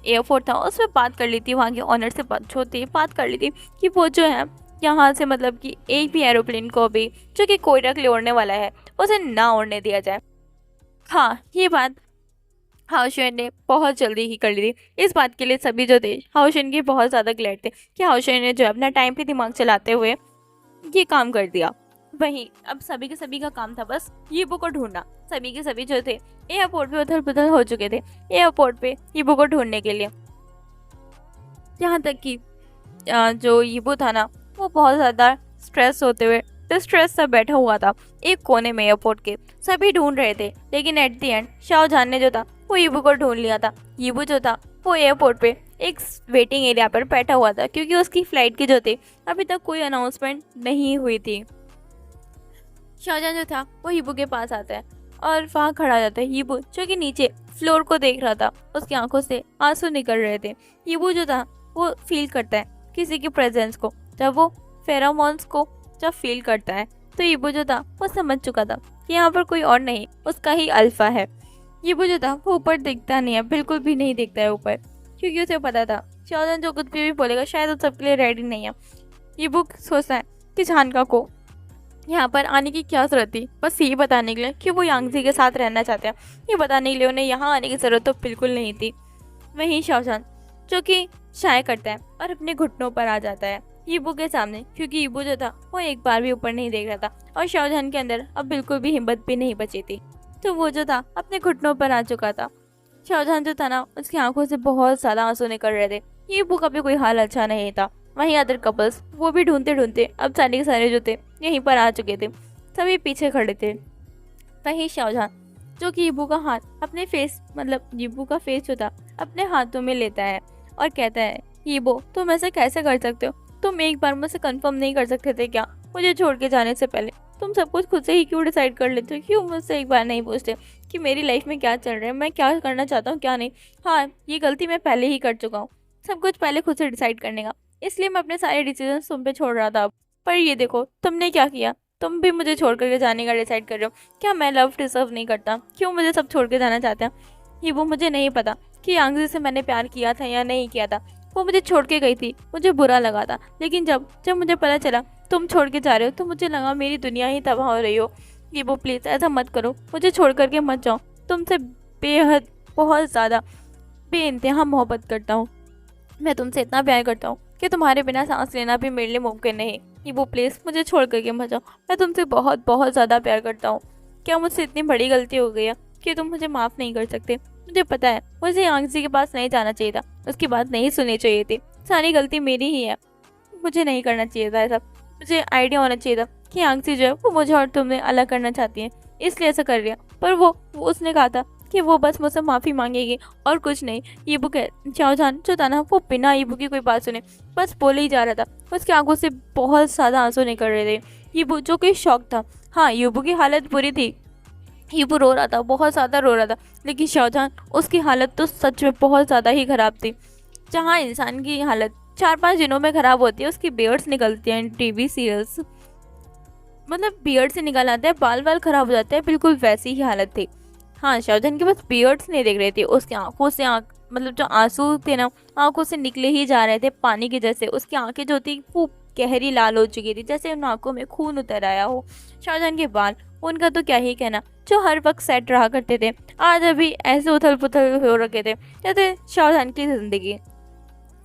Speaker 1: एयरपोर्ट था उसमें बात कर ली थी, वहाँ के ऑनर से बात कर ली थी कि वो जो है यहाँ से मतलब कि एक भी एरोप्लेन को भी जो कि कोयटा के लिए उड़ने वाला है उसे ना उड़ने दिया जाए। हाँ, ये बात हाउशन ने बहुत जल्दी ही कर ली थी। इस बात के लिए सभी जो थे हाउशन के बहुत ज़्यादा ग्लैड थे कि हाउशन ने जो है अपना टाइम पे दिमाग चलाते हुए ये काम कर दिया। वहीं अब सभी के सभी का काम था बस ईबू को ढूंढना। सभी के सभी जो थे एयरपोर्ट पे उथल पुथल हो चुके थे एयरपोर्ट पे ईबू को ढूंढने के लिए। यहाँ तक कि जो ईबू था ना वो बहुत ज़्यादा स्ट्रेस होते हुए डिस्ट्रेस सा बैठा हुआ था एक कोने में एयरपोर्ट के। सभी ढूंढ रहे थे लेकिन एट दी एंड शाहजहां ने जो था वो ईबू को ढूंढ लिया था। ईबू जो था वो एयरपोर्ट पे एक वेटिंग एरिया पर बैठा हुआ था क्योंकि उसकी फ़्लाइट की जो थी अभी तक कोई अनाउंसमेंट नहीं हुई थी। शाहजहां जो था वो ईबू के पास आता है और वहाँ खड़ा हो जाता है। ईबू जो कि नीचे फ्लोर को देख रहा था, उसकी आंखों से आंसू निकल रहे थे। ईबू जो था वो फील करता है किसी की प्रेजेंस को, जब वो फेरोमोन्स को जब फील करता है तो ईबू जो था वो समझ चुका था कि यहाँ पर कोई और नहीं उसका ही अल्फा है। ईबू जो था वो ऊपर दिखता नहीं है, बिल्कुल भी नहीं दिखता है ऊपर, क्योंकि उसे पता था शाहजहान जो कुछ भी बोलेगा शायद वो सबके लिए रेडी नहीं है। ये बुक सोचता है कि झानका को यहाँ पर आने की क्या ज़रूरत थी, बस यही बताने के लिए कि वो यांगजी के साथ रहना चाहते हैं। ये बताने के लिए उन्हें यहाँ आने की ज़रूरत तो बिल्कुल नहीं थी। वहीं शाहजहान जो कि चाय करता है और अपने घुटनों पर आ जाता है ईबू के सामने, क्योंकि ईबू जो था वो एक बार भी ऊपर नहीं देख रहा था और शाहजहान के अंदर अब बिल्कुल भी हिम्मत भी नहीं बची थी। तो वो जो था अपने घुटनों पर आ चुका था। शाहजहान जो था ना उसकी आंखों से बहुत ज़्यादा आंसू निकल रहे थे। ईबू का भी कोई हाल अच्छा नहीं था। वहीं अदर कपल्स वो भी ढूंढते ढूंढते अब सारे के सारे जो थे यहीं पर आ चुके थे, सभी पीछे खड़े थे। वहीं शाहजहान जो कि ईबू का हाथ अपने फेस मतलब ईबू का फेस जो था अपने हाथों में लेता है और कहता है, ईबू तुम ऐसा कैसे कर सकते हो? तुम एक बार मुझसे कंफर्म नहीं कर सकते थे क्या मुझे छोड़ के जाने से पहले? तुम सब कुछ खुद से ही क्यों डिसाइड कर लेते हो? क्यों मुझसे एक बार नहीं पूछते कि मेरी लाइफ में क्या चल रहा है, मैं क्या करना चाहता हूँ क्या नहीं? हाँ, ये गलती मैं पहले ही कर चुका हूँ, सब कुछ पहले खुद से डिसाइड करने का, इसलिए मैं अपने सारे डिसीजन तुम पे छोड़ रहा था। पर ये देखो तुमने क्या किया, तुम भी मुझे छोड़ करके जाने का डिसाइड कर रहे हो। क्या मैं लव डिजर्व नहीं करता? क्यों मुझे सब छोड़ के जाना चाहते हैं? ये वो मुझे नहीं पता कि यांगजी से मैंने प्यार किया था या नहीं किया था। वो मुझे छोड़ के गई थी, मुझे बुरा लगा था, लेकिन जब जब मुझे पता चला तुम छोड़ के जा रहे हो तो मुझे लगा मेरी दुनिया ही तबाह हो रही हो। ये वो प्लीज़ ऐसा मत करो, मुझे छोड़ करके मत जाओ। तुमसे बेहद बहुत ज़्यादा बेइंतहा मोहब्बत करता हूँ। मैं तुमसे इतना प्यार करता हूँ कि तुम्हारे बिना सांस लेना भी मेरे लिए मुमकिन नहीं। ये वो प्लीज़ मुझे छोड़ करके मत जाओ। मैं तुमसे बहुत बहुत ज़्यादा प्यार करता हूँ। क्या मुझसे इतनी बड़ी गलती हो गई है कि तुम मुझे माफ़ नहीं कर सकते? मुझे पता है मुझे यांगजी के पास नहीं जाना चाहिए था, उसकी बात नहीं सुननी चाहिए थी, सारी गलती मेरी ही है। मुझे नहीं करना चाहिए था ऐसा। मुझे आइडिया होना चाहिए था कि यांगजी जो है वो मुझे और तुम्हें अलग करना चाहती है, इसलिए ऐसा कर लिया। पर वो उसने कहा था कि वो बस मुझसे माफ़ी मांगेगी और कुछ नहीं। ईबू के शाहजहान जो था ना वो बिना ईबू की कोई बात सुने बस बोले ही जा रहा था। उसकी आंखों से बहुत ज़्यादा आंसू निकल रहे थे। ईबू जो कि शौक था। हाँ, ईबू की हालत बुरी थी, ईबू रो रहा था, बहुत ज़्यादा रो रहा था, लेकिन शाहजहान उसकी हालत तो सच में बहुत ज़्यादा ही ख़राब थी। जहाँ इंसान की हालत 4-5 दिनों में ख़राब होती है, उसकी बियर्ड्स निकलती हैं टीवी सीरियल्स, मतलब बियर्ड से निकल आते हैं, बाल बाल ख़राब हो जाते हैं, बिल्कुल वैसी ही हालत थी। हाँ, शाहजहान के पास बियर्ड्स नहीं दिख रहे थे, उसकी आंखों से मतलब जो आंसू थे ना आंखों से निकले ही जा रहे थे पानी के जैसे। उसकी आंखें जो थी वो गहरी लाल हो चुकी थी, जैसे उन आंखों में खून उतर आया हो। शाहजहान के बाल, उनका तो क्या ही कहना, जो हर वक्त सेट रहा करते थे, आज अभी ऐसे उथल पुथल हो रखे थे जैसे शाहजहान की ज़िंदगी।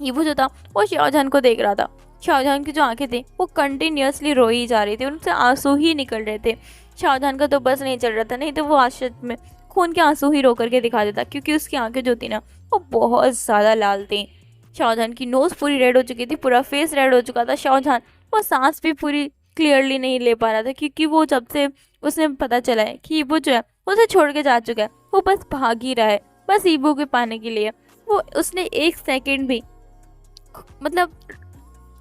Speaker 1: ईबू जो था वो शाहजहान को देख रहा था। शाहजहान की जो आंखें थी वो कंटिन्यूसली रो ही जा रही थी, उनसे आंसू ही निकल रहे थे। शाहजहान का तो बस नहीं चल रहा था, नहीं तो वो आश्चर्य में खून के आंसू ही रो करके दिखा देता, क्योंकि उसकी आंखें जो थी ना वो बहुत ज़्यादा लाल थी। शाहजहान की नोज़ पूरी रेड हो चुकी थी, पूरा फेस रेड हो चुका था। शाहजहान वो सांस भी पूरी क्लियरली नहीं ले पा रहा था, क्योंकि वो जब से उसने पता चला है कि ईबू जो है उसे छोड़ के जा चुका है, वो बस भाग ही रहा है, बस ईबू के पाने के लिए। वो उसने 1 सेकेंड भी मतलब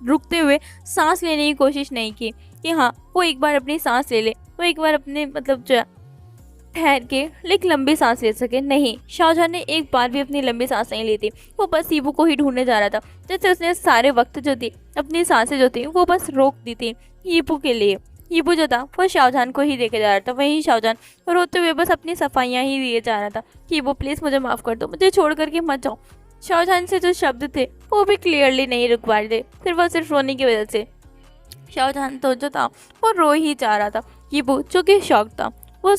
Speaker 1: रुकते हुए सांस लेने की कोशिश नहीं की कि हाँ वो एक बार अपनी सांस ले ले, वो एक बार अपने मतलब जो है ठहर के लेकिन लंबी सांस ले सके। नहीं, शाहजहान ने एक बार भी अपनी लंबी सांस नहीं ली थी। वो बस ईबू को ही ढूंढने जा रहा था, जैसे उसने सारे वक्त जो थी अपनी सांसें जो थी वो बस रोक दी थी ईबू के लिए। ईबू जो था वो शाहजहान को ही देखे जा रहा था। वहीं शाहजहान रोते हुए बस अपनी सफाइयाँ ही दिए जा रहा था कि ईबू प्लीज़ मुझे माफ़ कर दो, मुझे छोड़ करके मत जाओ। शाहजहान से जो शब्द थे वो भी क्लियरली नहीं रुक पा रहे थे, सिर्फ रोने की वजह से। शाहजहान तो जो था वो रो ही जा रहा था। ईबू जो कि शौक था, वो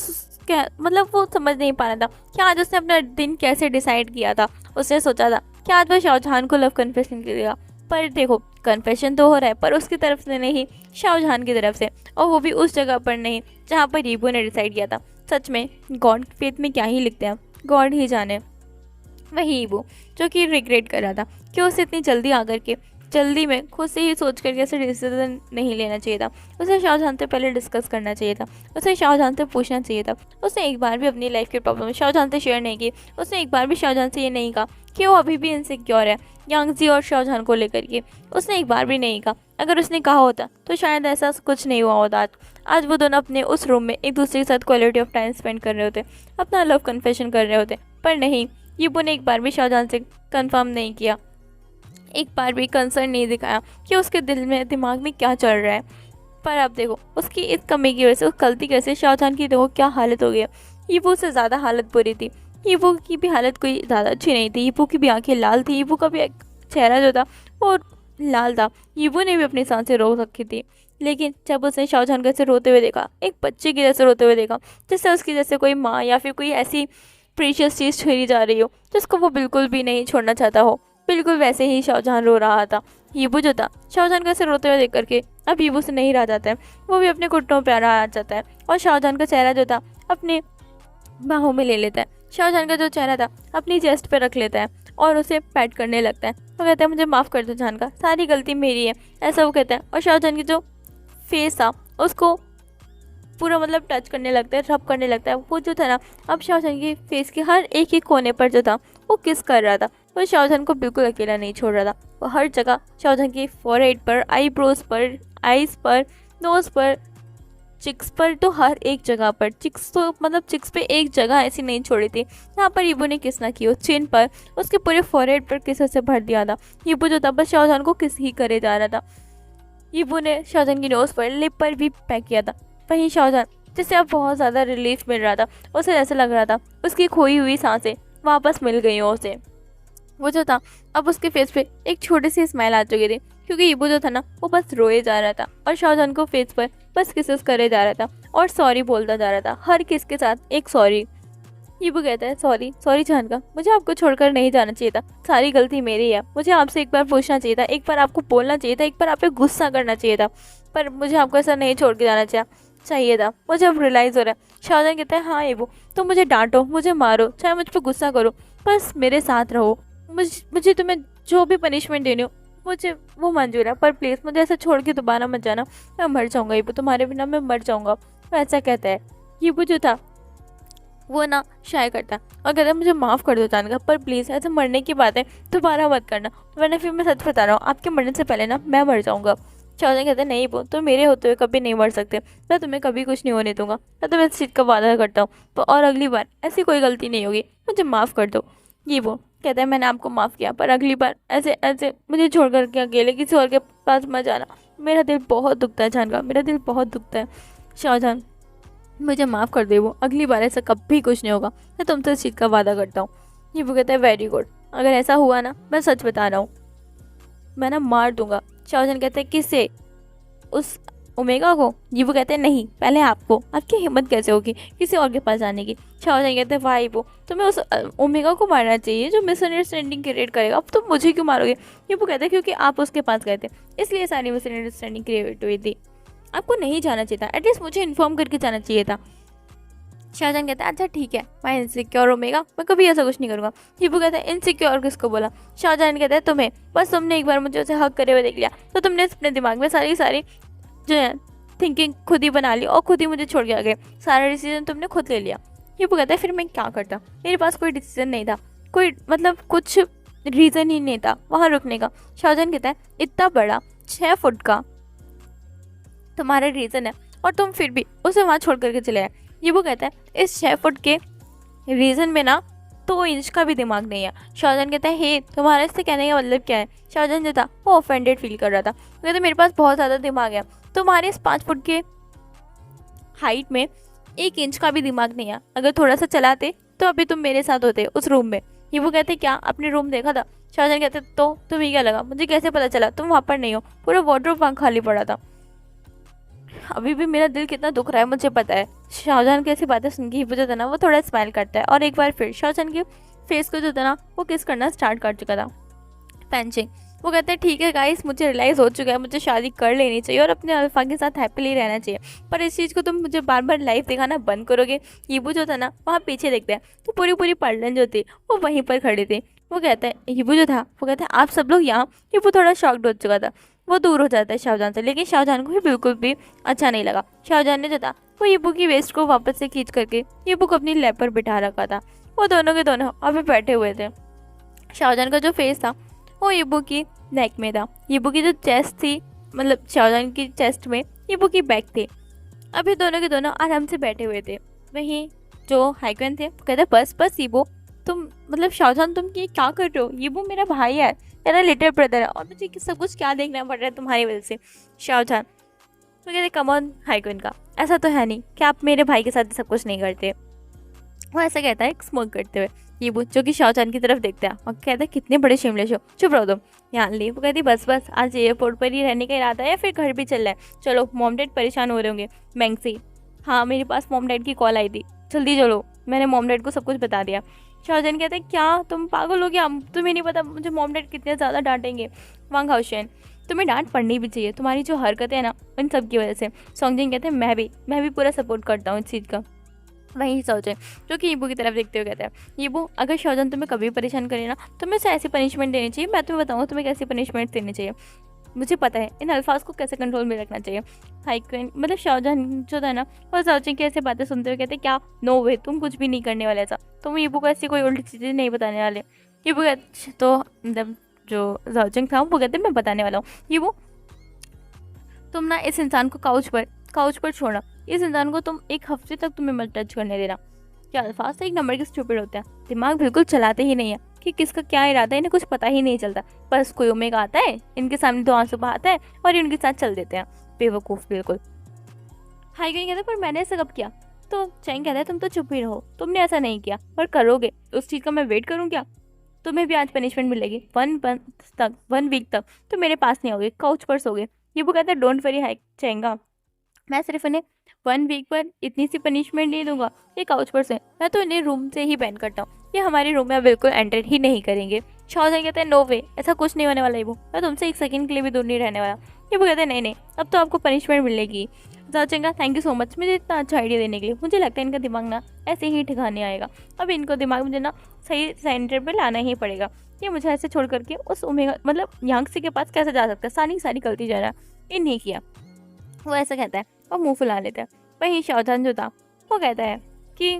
Speaker 1: मतलब वो समझ नहीं पा रहा था कि आज उसने अपना दिन कैसे डिसाइड किया था। उसने सोचा था कि आज वो शाहजहान को लव कन्फेशन करेगा, पर देखो कन्फेशन तो हो रहा है पर उसकी तरफ से नहीं, शाहजहान की तरफ से, और वो भी उस जगह पर नहीं जहाँ पर ईबू ने डिसाइड किया था। सच में गॉड फेथ में क्या ही लिखते हैं, गॉड ही जाने। वही ईबू जो कि रिग्रेट कर रहा था कि उसे इतनी जल्दी आकर के जल्दी में खुद से ही सोच करके ऐसे डिसीजन नहीं लेना चाहिए था। उसे शाहजहान से पहले डिस्कस करना चाहिए था, उसे शाहजहान से पूछना चाहिए था। उसने एक बार भी अपनी लाइफ की प्रॉब्लम शाहजहान से शेयर नहीं की। उसने एक बार भी शाहजहान से ये नहीं कहा कि वो अभी भी इनसिक्योर है यांगजी और शाहजहान को लेकर के। उसने एक बार भी नहीं कहा। अगर उसने कहा होता तो शायद ऐसा कुछ नहीं हुआ होता। आज वो दोनों अपने उस रूम में एक दूसरे के साथ क्वालिटी ऑफ टाइम स्पेंड कर रहे होते, अपना लव कन्फेशन कर रहे होते। पर नहीं, ईबू ने एक बार भी शाहजहान से कंफर्म नहीं किया, एक बार भी कंसर्न नहीं दिखाया कि उसके दिमाग में क्या चल रहा है। पर अब देखो उसकी इस कमी की वजह से, उस गलती की वजह से शाहजहान की देखो क्या हालत हो गई है। ईबू से ज़्यादा हालत बुरी थी। ईबू की भी हालत कोई ज़्यादा अच्छी नहीं थी। ईबू की भी आंखें लाल थी, ईबू का भी चेहरा जो था वो लाल था। यीबू ने भी अपनी सांसें रोक रखी थी, लेकिन जब उसने शाहजहान को ऐसे रोते हुए देखा, एक बच्चे की जैसे रोते हुए देखा, जिससे उसकी जैसे कोई माँ या फिर कोई ऐसी प्रीशियस चीज़ छीनी जा रही हो जिसको वो बिल्कुल भी नहीं छोड़ना चाहता हो, बिल्कुल वैसे ही शाहजहान रो रहा था। यीबू जो था शाहजहान को ऐसे रोते हुए देख करके अब यीबू से नहीं रह जाता है, वो भी अपने घुटनों पे आ जाता है और शाहजहान का चेहरा जो था अपने बाहों में ले लेता है। शाहजहान का जो चेहरा था अपनी चेस्ट पे रख लेता है और उसे पैट करने लगता है। वो कहता है मुझे माफ़ कर दो जान का, सारी गलती मेरी है, ऐसा वो कहता है। और शाहजहान की जो फेस था उसको पूरा मतलब टच करने लगता है, रब करने लगता है। वो जो था ना अब शाहजहान की फेस के हर एक एक कोने पर जो था वो किस कर रहा था। वो शाहजहान को बिल्कुल अकेला नहीं छोड़ रहा था। वो हर जगह शाहजहान की फोरहेड पर, आईब्रोज पर, आईज पर, नोज पर, चिक्स पर, तो हर एक जगह पर चिक्स, तो मतलब चिक्स पे एक जगह ऐसी नहीं छोड़ी थी यहाँ पर यीबू ने किस ना की हो। चिन पर, उसके पूरे फोरहेड पर किस से भर दिया था। यीबू जो था बस शाहजहान को किस ही करे जा रहा था। यीबू ने शाहजहान की नोज़ पर, लिप पर भी पैक किया था। वहीं शाहजहान जिससे अब बहुत ज़्यादा रिलीफ मिल रहा था, उसे ऐसा लग रहा था उसकी खोई हुई सांसें वापस मिल गई हो उसे। वो जो था अब उसके फेस पे एक छोटी सी स्माइल आ चुकी थी, क्योंकि यीबू जो था ना वो बस रोए जा रहा था और शाहजहान को फेस पर बस किसेस करे जा रहा था और सॉरी बोलता जा रहा था, हर किस के साथ एक सॉरी। यीबू कहता है सॉरी सॉरी जान का, मुझे आपको छोड़कर नहीं जाना चाहिए था, सारी गलती मेरी है, मुझे आपसे एक बार पूछना चाहिए था, एक बार आपको बोलना चाहिए था, एक बार आप पे गुस्सा करना चाहिए था, पर मुझे आपको ऐसा नहीं छोड़ के जाना चाहिए था, मुझे अब रियलाइज़ हो रहा है। शाहजहान कहता है हाँ यीबू, तुम मुझे डांटो, मुझे मारो, चाहे मुझ पर गुस्सा करो, बस मेरे साथ रहो, मुझे तुम्हें जो भी पनिशमेंट देनी हो मुझे वो मंजूर है, पर प्लीज़ मुझे ऐसा छोड़ के दोबारा मत जाना, मैं मर जाऊँगा यीबू, तुम्हारे बिना मैं मर जाऊँगा। वो ऐसा कहता है। यीबू जो था वो ना शाय करता है और कहता है मुझे माफ़ कर दो जानका, पर प्लीज़ ऐसे मरने की बात है दोबारा मत करना, वरना फिर मैं सच बता रहा हूँ आपके मरने से पहले ना मैं मर जाऊँगा। शाहजहान कहते हैं नहीं वो तो मेरे होते हुए कभी नहीं मर सकते, मैं तुम्हें कभी कुछ नहीं होने दूंगा, मैं तुम्हें इस चीज़ का वादा करता हूँ, तो और अगली बार ऐसी कोई गलती नहीं होगी, मुझे माफ़ कर दो। ये वो कहता है मैंने आपको माफ़ किया, पर अगली बार ऐसे ऐसे मुझे छोड़ कर के अकेले किसी और के पास मत जाना, मेरा दिल बहुत दुखता है जानका, मेरा दिल बहुत दुखता है। शाहजहान मुझे माफ़ कर दे वो, अगली बार ऐसा कभी कुछ नहीं होगा, मैं तुमसे इस चीज़ का वादा करता हूँ। ये वो कहता है वेरी गुड, अगर ऐसा हुआ ना मैं सच बता रहा हूँ मैं ना मार दूंगा। शाहजहान कहते हैं किसे, उस ओमेगा को? ये वो कहते हैं नहीं, पहले आपको, आपकी हिम्मत कैसे होगी किसी और के पास जाने की। शाहजहान कहते हैं भाई वो तुम्हें उस ओमेगा को मारना चाहिए जो मिसअंडरस्टैंडिंग क्रिएट करेगा, अब तुम मुझे क्यों मारोगे? ये वो कहते हैं क्योंकि आप उसके पास गए थे इसलिए सारी मिसअंडरस्टैंडिंग क्रिएट हुई थी, आपको नहीं जाना चाहिए था, एटलीस्ट मुझे इन्फॉर्म करके जाना चाहिए था। शाहजहान कहता है अच्छा ठीक है, मैं इनसिक्योर ओमेगा, मैं कभी ऐसा कुछ नहीं करूँगा। हिब्बू कहता है इनसिक्योर किसको बोला? शाहजहान कहता है तुम्हें, बस तुमने एक बार मुझे उसे हक करे हुए देख लिया तो तुमने अपने दिमाग में सारी जो है थिंकिंग खुद ही बना ली और खुद ही मुझे छोड़ के आ गए, सारा डिसीजन तुमने खुद ले लिया। हिब्बू कहता है फिर मैं क्या करता, मेरे पास कोई डिसीजन नहीं था, कोई मतलब कुछ रीज़न ही नहीं था वहाँ रुकने का। शाहजहान कहता है इतना बड़ा 6 फुट का तुम्हारा रीज़न है और तुम फिर भी उसे वहाँ छोड़ करके चले आए। ये वो कहता है इस 6 फुट के रीज़न में ना 2 इंच का भी दिमाग नहीं है। शाहजहान कहता है हे तुम्हारे इससे कहने का मतलब क्या है? शाहजहान जो था वो ऑफेंडेड फील कर रहा था, वो कहता मेरे पास बहुत ज़्यादा दिमाग है, तुम्हारे इस 5 फुट के हाइट में 1 इंच का भी दिमाग नहीं है, अगर थोड़ा सा चलाते तो अभी तुम मेरे साथ होते उस रूम में। ये वो कहते क्या आपने रूम देखा था? शाहजहान कहते तो तुम्हें क्या लगा, मुझे कैसे पता चला, तुम वहाँ पर नहीं हो, पूरा वार्डरोब वहाँ खाली पड़ा था। अभी भी मेरा दिल कितना दुख रहा है मुझे पता है। शाहजहान की ऐसी बातें सुन के हिब्बू जो था ना वो थोड़ा स्माइल करता है और एक बार फिर शाहजहान के फेस को जो था ना वो किस करना स्टार्ट कर चुका था, पैंचिंग। वो कहते हैं ठीक है गाइस, मुझे रियलाइज़ हो चुका है मुझे शादी कर लेनी चाहिए और अपने अल्फा के साथ हैप्पीली रहना चाहिए, पर इस चीज़ को तुम मुझे बार बार लाइव दिखाना बंद करोगे। हिब्बू जो था ना वहाँ पीछे देखते हैं तो पूरी पार्लन जो थी वो वहीं पर खड़ी थी। वो कहता है हिब्बू जो था वो कहता है आप सब लोग यहाँ। हिब्बू थोड़ा शॉक्ड हो चुका था, वो दूर हो जाता है शाहजहान से, लेकिन शाहजहान को भी बिल्कुल भी अच्छा नहीं लगा। शाहजहान ने जो था वो हिब्बू की वेस्ट को वापस से खींच करके हिब्बू को अपनी लैप पर बिठा रखा था। वो दोनों के दोनों अभी बैठे हुए थे। शाहजहान का जो फेस था वो हिब्बू की नेक में था, हिब्बू की जो चेस्ट थी मतलब शाहजहान की चेस्ट में हिब्बू की बैक थी। अभी दोनों के दोनों आराम से बैठे हुए थे। वहीं जो हाइक्वेन थे वो कहते बस हिब्बू तुम मतलब शाहजहान तुम ये क्या कर रहे हो, हिब्बू मेरा भाई है, मेरा लिटिल ब्रदर है और मुझे सब कुछ क्या देखना पड़ रहा है तुम्हारी वजह से। शाहजहान तो कहते कम ऑन हाइक्वेन का, ऐसा तो है नहीं कि आप मेरे भाई के साथ सब कुछ नहीं करते। वो ऐसा कहता है स्मोक करते हुए। ये जो कि शाओचान की तरफ देखता है और कहता है कितने बड़े शिमलेश हो, चुप रहो तुम। यहाँ ले वो कहती बस बस आज एयरपोर्ट पर ही रहने का इरादा है या फिर घर भी चल रहा है? चलो मॉम डैड परेशान हो रहे होंगे। मैंगसी, हाँ मेरे पास मॉम डैड की कॉल आई थी, जल्दी चलो। मैंने मॉम डैड को सब कुछ बता दिया। शाओचान कहते हैं क्या तुम पागल हो गया? तुम्हें नहीं पता मुझे मॉम डैड कितने ज़्यादा डांटेंगे। वांग हाओशेन, तुम्हें डांट पड़नी भी चाहिए, तुम्हारी जो हरकतें हैं ना उन सब की वजह से। सॉन्गजिन कहते हैं मैं भी पूरा सपोर्ट करता हूँ इस चीज़ का। वहीं शाओचान जो कि ईबू की तरफ देखते हुए कहता है, ईबू अगर शाओचान तुम्हें कभी परेशान करे ना तो मैं उसे ऐसी पनिशमेंट देनी चाहिए। मैं तुम्हें बताऊँ तुम्हें कैसी पनिशमेंट देनी चाहिए। मुझे पता है इन अल्फाज को कैसे कंट्रोल में रखना चाहिए। हाई क्वीन मतलब शाओजान जो था ना वो शाओचान की ऐसे बातें सुनते हुए कहते क्या नो वे, तुम कुछ भी नहीं करने वाले ऐसा, तुम ईबू को ऐसी कोई उल्टी चीज़ें नहीं बताने वाले। ईबू कहते तो मतलब जो शाओचान था वो कहते मैं बताने वाला हूँ। ईबू तुम ना इस इंसान को काउच पर छोड़ना, इस इंसान को तुम एक हफ्ते तक तुम्हें मत टच करने देना। क्या अल्फाज से एक नंबर के स्टूपिड होते हैं, दिमाग बिल्कुल चलाते ही नहीं है कि किसका क्या इरादा है, इन्हें कुछ पता ही नहीं चलता। बस कोई ओमेगा आता है, इनके सामने दो आंसू बहाता है और इनके साथ चल देते हैं। बेवकूफ़ बिल्कुल। हाईगन कहता है पर मैंने ऐसा कब किया? तो चैंग कहता है तुम तो चुप ही रहो, तुमने ऐसा नहीं किया पर करोगे उस चीज़ का मैं वेट करूँ क्या? तुम्हें भी आज पनिशमेंट मिलेगी। 1 वीक तक तो मेरे पास नहीं आओगे, काउच पर सोगे। ये वो कहता है डोंट वरी हाई चैंगा, मैं सिर्फ इन्हें 1 वीक पर इतनी सी पनिशमेंट नहीं दूंगा, ये काउच पर से मैं तो इन्हें रूम से ही बैन करता हूँ, ये हमारे रूम में बिल्कुल एंटर ही नहीं करेंगे। शाओजान कहते हैं नो वे, ऐसा कुछ नहीं होने वाला ये वो, मैं तुमसे एक सेकंड के लिए भी दूर नहीं रहने वाला। ये वो कहते हैं नहीं अब तो आपको पनिशमेंट मिलेगी। शाओजान थैंक यू सो मच मुझे इतना अच्छा आइडिया देने के लिए। मुझे लगता है इनका दिमाग ना ऐसे ही ठिकाने आएगा, अब इनको दिमाग मुझे ना सही सेंटर पर लाना ही पड़ेगा। ये मुझे ऐसे छोड़ करके उस ओमेगा मतलब यांगसी के पास कैसे जा सकता है, सारी गलती जा रहा है, इन नहीं किया। वो ऐसा कहता है और मुंह फुला लेता है। वहीं शाओजान जो था वो कहता है कि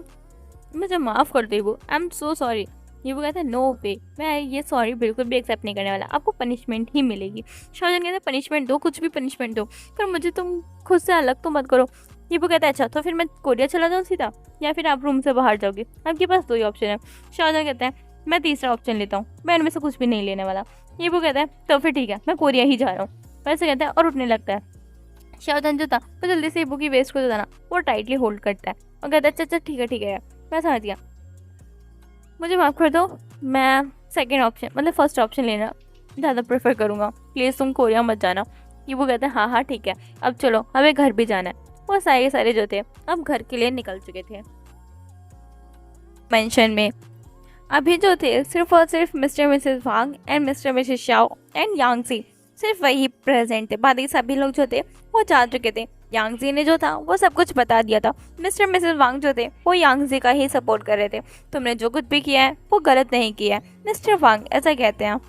Speaker 1: मुझे माफ़ कर दे वो, आई एम सो सॉरी। ये वो कहता है नो वे, मैं ये सॉरी बिल्कुल भी एक्सेप्ट नहीं करने वाला, आपको पनिशमेंट ही मिलेगी। शाओजान कहता है पनिशमेंट दो, कुछ भी पनिशमेंट दो, पर मुझे तुम खुद से अलग तो मत करो। ये वो कहता है अच्छा तो फिर मैं कोरिया चला जाऊँ सीधा या फिर आप रूम से बाहर जाओगे, आपके पास दो ही ऑप्शन है। शाओजान कहता है मैं तीसरा ऑप्शन लेता हूँ, मैं इनमें से कुछ भी नहीं लेने वाला। ये वो कहता है तो फिर ठीक है मैं कोरिया ही जा रहा हूँ, वैसे कहता है और उठने लगता है। शाओजान जो था वो जल्दी से ईबू की वेस्ट को जो था ना वो टाइटली होल्ड करता है और कहता है अच्छा ठीक है यार मैं समझ गया, मुझे माफ़ कर दो, मैं सेकंड ऑप्शन मतलब फर्स्ट ऑप्शन लेना ज़्यादा प्रेफर करूँगा, प्लीज़ तुम कोरिया मत जाना। ईबू कहता है हाँ ठीक है अब चलो हमें घर भी जाना है। वो सारे जो थे अब घर के लिए निकल चुके थे। मेंशन में अभी जो थे सिर्फ और सिर्फ mister Mrs Wang and mister Mrs Shao and Yangtze सिर्फ वही प्रेजेंट थे, बाकी सभी लोग जो थे वो जा चुके थे। यांगजी ने जो था वो सब कुछ बता दिया था। मिस्टर मिसेस वांग जो थे वो यांगजी का ही सपोर्ट कर रहे थे, तुमने जो कुछ भी किया है वो गलत नहीं किया है मिस्टर वांग, ऐसा कहते हैं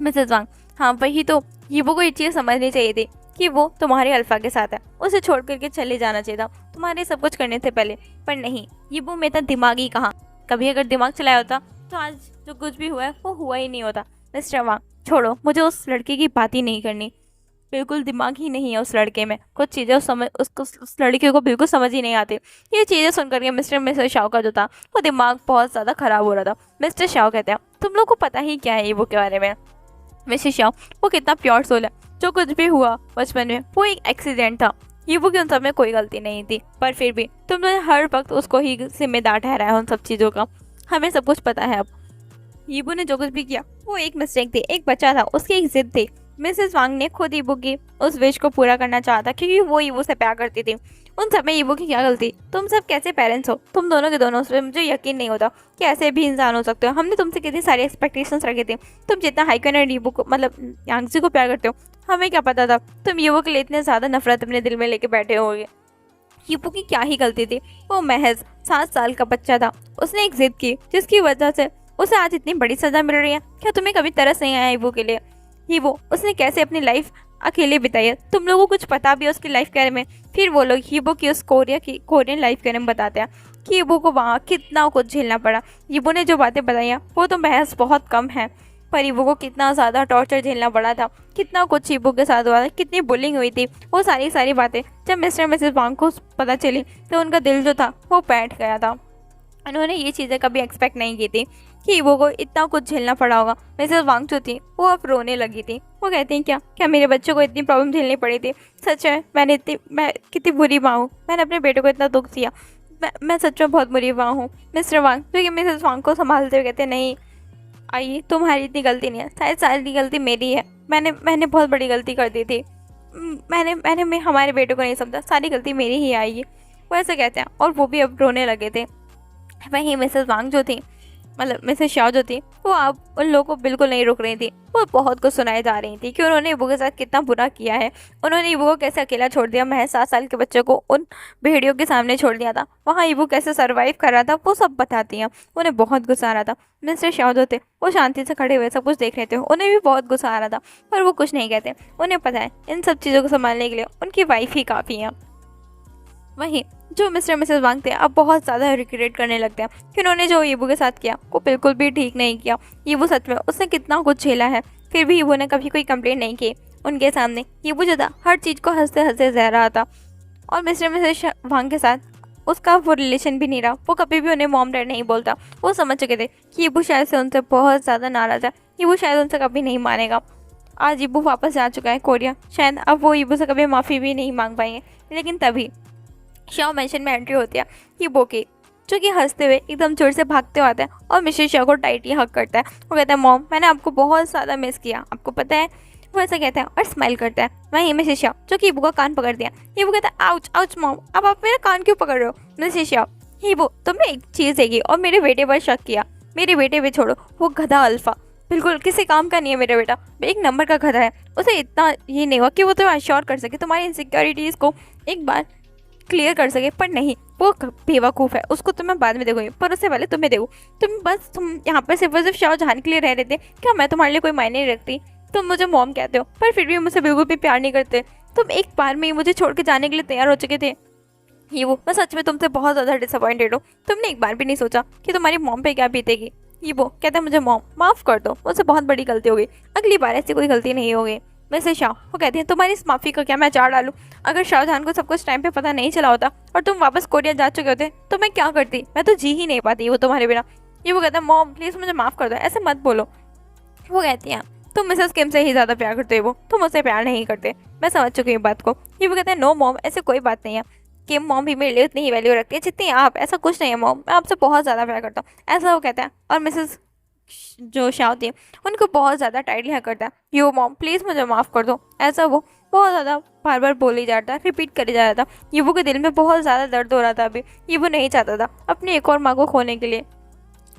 Speaker 1: मिसेस वांग। हाँ वही तो, यीबू को ये चीज़ समझनी चाहिए थी कि वो तुम्हारे अल्फा के साथ है, उसे छोड़ करके चले जाना चाहिए था, तुम्हारे सब कुछ करने से पहले, पर नहीं यीबू में था दिमाग ही कहाँ, कभी अगर दिमाग चलाया होता तो आज जो कुछ भी हुआ है वो हुआ ही नहीं होता। मिस्टर वांग छोड़ो, मुझे उस लड़के की बात ही नहीं करनी, बिल्कुल दिमाग ही नहीं है उस लड़के में, कुछ चीज़ें उस लड़के को बिल्कुल समझ ही नहीं आती। ये चीज़ें सुन करके मिस्टर मिसेस शाओ का जो था वो दिमाग बहुत ज़्यादा ख़राब हो रहा था। मिस्टर शाओ कहते हैं तुम लोग को पता ही क्या है ईबू के बारे में। मिसेस शाओ वो कितना प्योर सोल है, जो कुछ भी हुआ बचपन में वो एक एक्सीडेंट था, ईबू की उन सब में कोई गलती नहीं थी, पर फिर भी तुमने हर वक्त उसको ही जिम्मेदार ठहराया उन सब चीज़ों का, हमें सब कुछ पता है अब। ईबू ने जो कुछ भी किया वो एक मिस्टेक थी, एक बच्चा था, उसकी एक जिद थी। मिसेस वांग ने खुद ईबू की उस विश को पूरा करना चाहा था क्योंकि वो ईबू से प्यार करती थी। उन सब में ईबू की क्या गलती? तुम सब कैसे पेरेंट्स हो, तुम दोनों के दोनों से मुझे यकीन नहीं होता कि ऐसे भी इंसान हो सकते हो। हमने तुमसे कितनी सारी एक्सपेक्टेशंस रखे थे, तुम जितना हाइकन और ईबू को मतलब यांगजी को प्यार करते हो, हमें क्या पता था तुम ईबू के लिए इतने ज़्यादा नफरत अपने दिल में लेके बैठे होगे। ईबू की क्या ही गलती थी, वो महज 7 साल का बच्चा था, उसने एक जिद की जिसकी वजह से उसे आज इतनी बड़ी सजा मिल रही है। क्या तुम्हें कभी तरस नहीं आया ईबू के लिए? ईबू उसने कैसे अपनी लाइफ अकेले बिताई है, तुम लोगों को कुछ पता भी है उसकी लाइफ के बारे में? फिर वो लोग ईबू की उस कोरियन लाइफ के बारे में बताते हैं कि ईबू को वहाँ कितना कुछ झेलना पड़ा। ईबू ने जो बातें बताई हैं वो तो महज बहुत कम है, पर ईबू को कितना ज़्यादा टॉर्चर झेलना पड़ा था, कितना कुछ ईबू के साथ हुआ था, कितनी बुलिंग हुई थी, वो सारी बातें जब मिस्टर मिसेस वांग को पता चली तो उनका दिल जो था वो बैठ गया था। उन्होंने ये चीज़ें कभी एक्सपेक्ट नहीं की थी कि ईबू को इतना कुछ झेलना पड़ा होगा। मिसेस वांग जो थी वो अब रोने लगी थी, वो कहती हैं क्या मेरे बच्चों को इतनी प्रॉब्लम झेलनी पड़ी थी? सच है मैं कितनी बुरी माँ हूँ, मैंने अपने बेटे को इतना दुख दिया, मैं सच में बहुत बुरी वांग हूँ मिस्टर वांग। जो कि मिसेस वांग को संभालते हुए कहते नहीं आइए, तुम्हारी इतनी गलती नहीं है, शायद सारी गलती मेरी है। मैंने बहुत बड़ी गलती कर दी थी। मैं हमारे बेटे को नहीं समझा, सारी गलती मेरी ही आई है। वो ऐसे कहते हैं और वो भी अब रोने लगे थे। वहीं मिसेस वांग जो थी, मतलब मिसेस शाओ जो थी, वो अब उन लोगों को बिल्कुल नहीं रुक रही थी। वो बहुत कुछ सुनाई जा रही थी कि उन्होंने इबू के साथ कितना बुरा किया है। उन्होंने इबू को कैसे अकेला छोड़ दिया, महज 7 साल के बच्चे को उन भेड़ियों के सामने छोड़ दिया था। वहाँ इबू कैसे सरवाइव कर रहा था वो सब बताती हैं। उन्हें बहुत गुस्सा आ रहा था। मिस्टर शाओ जो थे वो शांति से खड़े हुए सब कुछ देख रहे थे। उन्हें भी बहुत गुस्सा आ रहा था, पर वो कुछ नहीं कहते। उन्हें पता है इन सब चीज़ों को संभालने के लिए उनकी वाइफ ही काफ़ी है। वहीं जो मिस्टर मिसेस वांग थे अब बहुत ज़्यादा रिग्रेट करने लगते हैं कि उन्होंने जो ईबू के साथ किया वो बिल्कुल भी ठीक नहीं किया। ईबू सच में उसने कितना कुछ झेला है, फिर भी ईबू ने कभी कोई कंप्लेंट नहीं की उनके सामने। ईबू जो था हर चीज़ को हंसते हंसते सह रहा था और मिस्टर मिसेस वांग के साथ उसका वो रिलेशन भी नहीं रहा। वो कभी भी उन्हें मॉम डैड नहीं बोलता। वो समझ चुके थे कि ईबू शायद से उनसे बहुत ज़्यादा नाराज़ है। ईबू शायद उनसे कभी नहीं मानेगा। आज ईबू वापस जा चुका है कोरिया, शायद अब वो ईबू से कभी माफ़ी भी नहीं मांग पाएंगे। लेकिन तभी शाओ मेंशन में एंट्री होती है कि बोके, जो कि हंसते हुए एकदम जोर से भागते हुए आता है और मिसेस शाओ को टाइटली हक करता है। वो कहता है मॉम मैंने आपको बहुत ज़्यादा मिस किया, आपको पता है। वो ऐसा कहता है और स्माइल करता है। वहीं मिसेस शाओ जो कि ईबू का कान पकड़ दिया। ईबू कहता है आउच आउच मॉम, अब आप मेरा कान क्यों पकड़ रहे हो। मिसेस शाओ ईबू तुमने एक चीज़ देखी और मेरे बेटे पर शक किया। मेरे बेटे पे छोड़ो, वो गधा अल्फा बिल्कुल किसी काम का नहीं है। मेरा बेटा 1 नंबर का गधा है। उसे इतना ये नहीं हुआ कि वो तुम्हें अश्योर कर सके, तुम्हारी इनसिक्योरिटीज़ को एक बार क्लियर कर सके, पर नहीं, वो बेवकूफ़ है। उसको तो मैं बाद में देखूंगी, पर उससे पहले तुम्हें देखूँ। तुम यहाँ पर सिर्फ और सिर्फ शाहजहां के लिए रह रहे थे क्या? मैं तुम्हारे लिए कोई मायने नहीं रखती। तुम मुझे मॉम कहते हो पर फिर भी मुझसे बिल्कुल भी प्यार नहीं करते। तुम एक बार में ही मुझे छोड़ के जाने के लिए तैयार हो चुके थे। ये वो मैं सच में तुमसे बहुत ज़्यादा डिसअपॉइंटेड हूँ। तुमने एक बार भी नहीं सोचा कि तुम्हारी मॉम पे क्या बीतेगी। ये वो कहता है मुझे मॉम माफ़ कर दो, मुझसे बहुत बड़ी गलती हो गई, अगली बार ऐसी कोई गलती नहीं होगी। वैसे शाह वो कहती है तुम्हारी इस माफ़ी का क्या मैं चार डालूँ? अगर शाहजहां को सब कुछ टाइम पे पता नहीं चला होता और तुम वापस कोरिया जा चुके होते तो मैं क्या करती? मैं तो जी ही नहीं पाती वो तुम्हारे बिना। ये वो कहता है मॉम प्लीज़ मुझे माफ़ कर दो, ऐसे मत बोलो। वो कहती है तुम मिसेस किम से ही ज़्यादा प्यार करते हो, तुम मुझसे प्यार नहीं करते। मैं समझ चुकी हूँ बात को। ये वो कहते हैं नो मॉम ऐसे कोई बात नहीं है। किम मॉम भी मेरे लिए उतनी ही वैल्यू रखती है जितनी आप। ऐसा कुछ नहीं है मॉम, मैं आपसे बहुत ज़्यादा प्यार करता हूँ, ऐसा वो कहता है। और मिसेस जो शाओ थी उनको बहुत ज़्यादा टाइटली हक करता है। यो मॉम प्लीज़ मुझे माफ़ कर दो, ऐसा वो बहुत ज़्यादा बार बार बोली जा रहा था, रिपीट करे जा रहा था। ईबू के दिल में बहुत ज़्यादा दर्द हो रहा था। अभी ईबू नहीं चाहता था अपनी एक और माँ को खोने के लिए।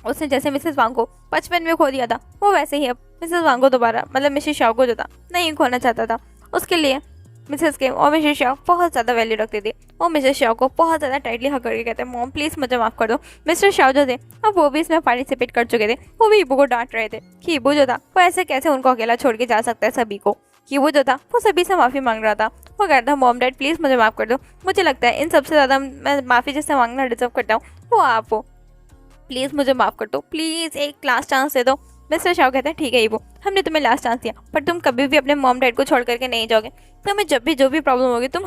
Speaker 1: उसने जैसे मिसेस वांग को बचपन में खो दिया था, वो वैसे ही अब मिसेस वांग को दोबारा, मतलब मिसेस शाओ को जो था नहीं खोना चाहता था। उसके लिए मिसेस के और मिसेस शाओ बहुत ज़्यादा वैल्यू रखते थे। वो मिसेस शाओ को बहुत ज़्यादा टाइटली हक करके कहते हैं मॉम प्लीज़ मुझे माफ़ कर दो। मिस्टर शाओ जो थे अब वो भी इसमें पार्टिसिपेट कर चुके थे। वो भी ईबू को डांट रहे थे कि ईबू जो था वो ऐसे कैसे उनको अकेला छोड़ के जा सकता है सभी को। ईबू जो था वो सभी से माफ़ी मांग रहा था। वो कहता था मॉम डैड प्लीज़ मुझे माफ़ कर दो, मुझे लगता है इन सबसे ज़्यादा मैं माफ़ी जिससे मांगना डिजर्व करता हूँ वो आप हो। प्लीज़ मुझे माफ़ कर दो, प्लीज़ एक लास्ट चांस दे दो। मिस्टर शाओ कहते हैं ठीक है ईबू, हमने तुम्हें लास्ट चांस दिया, पर तुम कभी भी अपने मॉम डैड को छोड़ करके नहीं जाओगे। तुम्हें जब भी जो भी प्रॉब्लम होगी तुम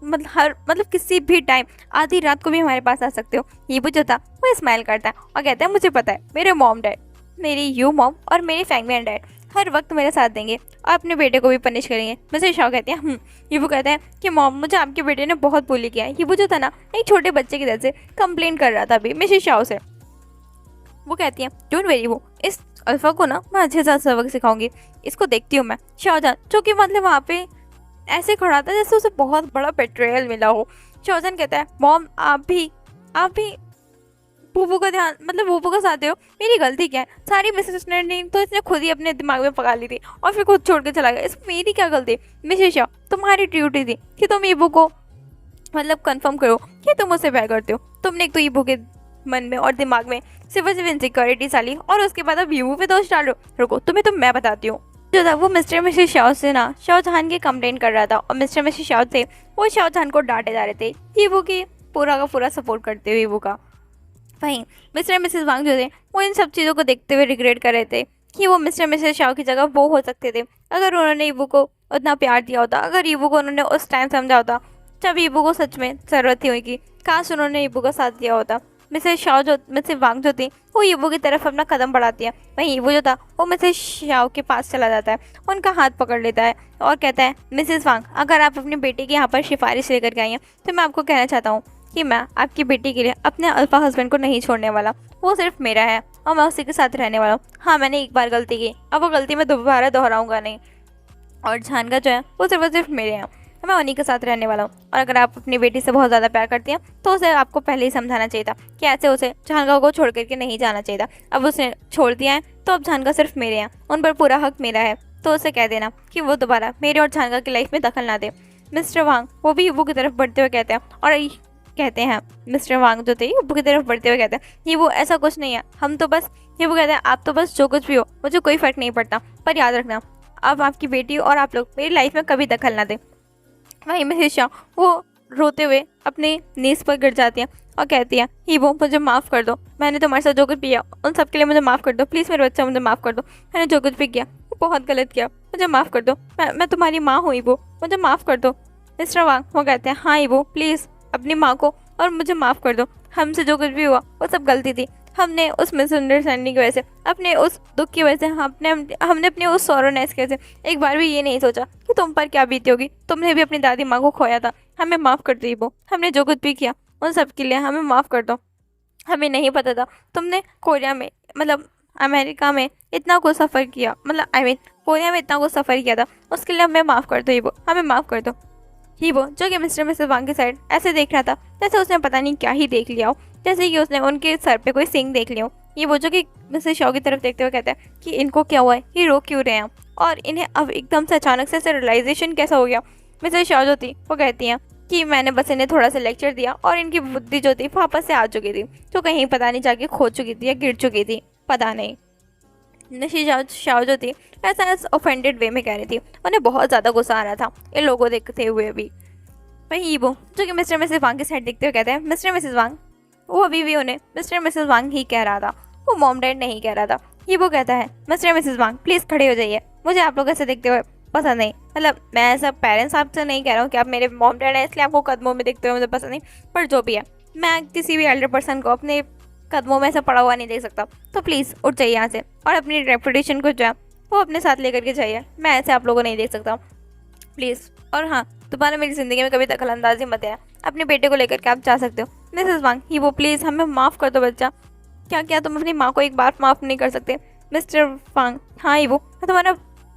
Speaker 1: मतलब किसी भी टाइम आधी रात को भी हमारे पास आ सकते हो। ईबू जो था वो स्माइल करता है और कहता है मुझे पता है मेरे मॉम डैड, मेरी यू मॉम और मेरी फैंगमैन डैड हर वक्त मेरे साथ देंगे और अपने बेटे को भी पनिश करेंगे। मिस्टर शाओ कहते हैं ईबू कहते हैं कि मॉम मुझे आपके बेटे ने बहुत बुली किया है। ईबू जो था ना एक छोटे बच्चे की तरह से कंप्लेन कर रहा था अभी मिस्टर शाओ से। वो कहती है डोंट वेरी, वो इस अल्फा को ना मैं अच्छे से सबक सिखाऊंगी, इसको देखती हूँ मैं। शाहजहां जो कि मतलब वहाँ पे ऐसे खड़ा था जैसे उसे बहुत बड़ा बेट्रेयल मिला हो। शाहजहां कहता है मॉम आप भी बूबू का ध्यान, मतलब बूबू का साथ हो। मेरी गलती क्या है? सारी मिसअंडरस्टैंडिंग तो इसने खुद ही अपने दिमाग में पका ली थी और फिर खुद छोड़ के चला गया। इसमें मेरी क्या गलती? मिसेस शाओ तुम्हारी ड्यूटी थी कि तुम ईबू को मतलब कंफर्म करो कि तुम उससे प्यार करते हो। तुमने एक तो ईबू के मन में और दिमाग में सिर्फ इनसिक्योरिटी डाली और उसके बाद अब ईबू पे दोष डाल रहे हो। रुको तुम्हें तो मैं बताती हूँ। जो था वो मिस्टर मिसेस शाओ से ना शाहजहां की कंप्लेंट कर रहा था और मिस्टर मिसेस शाओ थे वो शाहजहां को डांटे जा रहे थे ईबू की पूरा का पूरा सपोर्ट करते हुए ईबू का। वहीं मिस्टर मिसेस वांग जो थे वो इन सब चीज़ों को देखते हुए रिग्रेट कर रहे थे कि वो मिस्टर मिसेस शाओ की जगह वो हो सकते थे अगर उन्होंने ईबू को उतना प्यार दिया होता, अगर ईबू को उन्होंने उस टाइम समझा होता जब ईबू को सच में ज़रूरत थी होगी। काश उन्होंने ईबू का साथ दिया होता। मिसेस शाओ जो मिसेस वांग जो थी वो ईबू की तरफ अपना कदम बढ़ाती है। वहीं ईबू जो था वो मिसेस शाओ के पास चला जाता है, उनका हाथ पकड़ लेता है और कहता है मिसेस वांग अगर आप अपने बेटे की यहाँ पर सिफारिश लेकर के आई हैं तो मैं आपको कहना चाहता हूँ कि मैं आपकी बेटी के लिए अपने अल्फा हस्बैंड को नहीं छोड़ने वाला, वो सिर्फ मेरा है और मैं उसी के साथ रहने वाला हूँ। हाँ, मैंने एक बार गलती की, अब वो गलती मैं दोबारा दोहराऊंगा नहीं। और झानका जो है वो सिर्फ मेरे हैं, मैं उन्हीं के साथ रहने वाला हूँ। और अगर आप अपनी बेटी से बहुत ज़्यादा प्यार करती हैं तो उसे आपको पहले ही समझाना चाहिए था कि ऐसे उसे झानका को छोड़ करके नहीं जाना चाहिए था। अब उसने छोड़ दिया है तो अब झानका सिर्फ मेरे हैं, उन पर पूरा हक मेरा है। तो उसे कह देना कि वो दोबारा मेरे और झानका की लाइफ में दखल ना दे। मिस्टर वांग वो भी हिब्बू की तरफ बढ़ते हुए कहते हैं और कहते हैं मिस्टर वांग जो थे हिब्बू की तरफ बढ़ते हुए कहते हैं ये वो ऐसा कुछ नहीं है, हम तो बस, हिब्बू कहते हैं आप तो बस जो कुछ भी हो मुझे कोई फ़र्क नहीं पड़ता, पर याद रखना अब आपकी बेटी और आप लोग मेरी लाइफ में कभी दखल ना दें। वहीं मिसेस शाह वो रोते हुए अपनी नीज पर गिर जाती हैं और कहती हैं हिब्बू मुझे माफ़ कर दो, मैंने तुम्हारे साथ जो कुछ भी किया उन सब के लिए मुझे माफ़ कर दो, प्लीज़ मेरे बच्चा मुझे माफ़ कर दो, मैंने जो कुछ भी किया वो बहुत गलत किया, मुझे माफ़ कर दो, मैं तुम्हारी माँ हूँ हिब्बू, मुझे माफ़ कर दो। मिस्टर वांग वो कहते हैं हाँ हिब्बू प्लीज़ अपनी माँ को और मुझे माफ़ कर दो, हमसे जो कुछ भी हुआ वो सब गलती थी, हमने उस मिसअंडरस्टैंडिंग की वजह से, अपने उस दुख की वजह से, हमने अपने उस सॉरोनेस की वजह से एक बार भी ये नहीं सोचा कि तुम पर क्या बीती होगी, तुमने भी अपनी दादी माँ को खोया था, हमें माफ़ कर दो हिब्बू, हमने जो कुछ भी किया उन सब के लिए हमें माफ़ कर दो, हमें नहीं पता था तुमने कोरिया में मतलब अमेरिका में इतना कुछ सफ़र किया, मतलब आई मीन कोरिया में इतना कुछ सफ़र किया था, उसके लिए हमें माफ़ कर दो हिब्बू, हमें माफ़ कर दो। हिब्बू जो कि मिस्टर मिसेस वांग की साइड ऐसे देख रहा था जैसे उसने पता नहीं क्या ही देख लिया हो, जैसे कि उसने उनके सर पे कोई सिंग देख लिया हो। हिब्बू जो कि मिसेस शॉ की तरफ देखते हुए कहता है कि इनको क्या हुआ है, ये रो क्यों रहे हैं और इन्हें अब एकदम से अचानक से रियलाइजेशन कैसा हो गया। मिसेस शॉ जो थी वो कहती हैं कि मैंने बस इन्हें थोड़ा सा लेक्चर दिया और इनकी बुद्धि जो थी वापस से आ चुकी थी, जो कहीं पता नहीं जाके खो चुकी थी या गिर चुकी थी, पता नहीं। नशी शाह जो थी ऐसा ऑफेंडेड वे में कह रही थी, उन्हें बहुत ज़्यादा गुस्सा आ रहा था इन लोगों देखते हुए भी। वही हिब्बू जो कि मिस्टर मिसेस वांग की साइड देखते हुए कहते हैं मिस्टर मिसेस वांग, वो अभी भी उन्हें मिस्टर मिसेस वांग ही कह रहा था, वो मॉम डैड नहीं कह रहा था। हिब्बू कहता है मिस्टर मिसेस वांग प्लीज़ खड़े हो जाइए, मुझे आप लोग ऐसे देखते हुए पसंद नहीं, मतलब मैं ऐसा पेरेंट्स आपसे नहीं कह रहा हूँ कि आप मेरे मॉम डैड हैं इसलिए आपको कदमों में देखते हुए मुझे पसंद नहीं, पर जो भी है मैं किसी भी एल्डर पर्सन को अपने कदमों में ऐसा पड़ा हुआ नहीं देख सकता, तो प्लीज़ उठ जाइए यहाँ से और अपनी रेपुटेशन को जो है वो अपने साथ लेकर के जाइए, मैं ऐसे आप लोगों को नहीं देख सकता प्लीज़। और हाँ, दोबारा मेरी ज़िंदगी में कभी दखल अंदाजी मत देना, अपने बेटे को लेकर के आप जा सकते हो। मिसेस वांग हिब्बू प्लीज़ हमें माफ़ कर दो बच्चा, क्या क्या तुम अपनी माँ को एक बार माफ़ नहीं कर सकते। मिस्टर वांग हाँ हिब्बू मैं तुम्हारा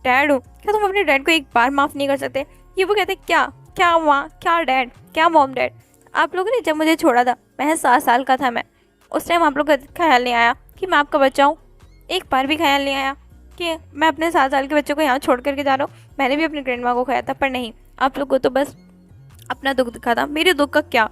Speaker 1: डैड हूँ, क्या तुम अपने डैड को एक बार माफ़ नहीं कर सकते। हिब्बू कहते क्या क्या माँ क्या डैड क्या मॉम डैड, आप लोगों ने जब मुझे छोड़ा था महज 7 साल का था मैं, उस टाइम आप लोग का ख्याल नहीं आया कि मैं आपका बच्चा हूँ, एक बार भी ख्याल नहीं आया कि मैं अपने 7 साल के बच्चे को यहाँ छोड़ करके जा रहा हूँ। मैंने भी अपनी ग्रैंड माँ को खोया था, पर नहीं, आप लोग को तो बस अपना दुख दिखा था, मेरे दुख का क्या,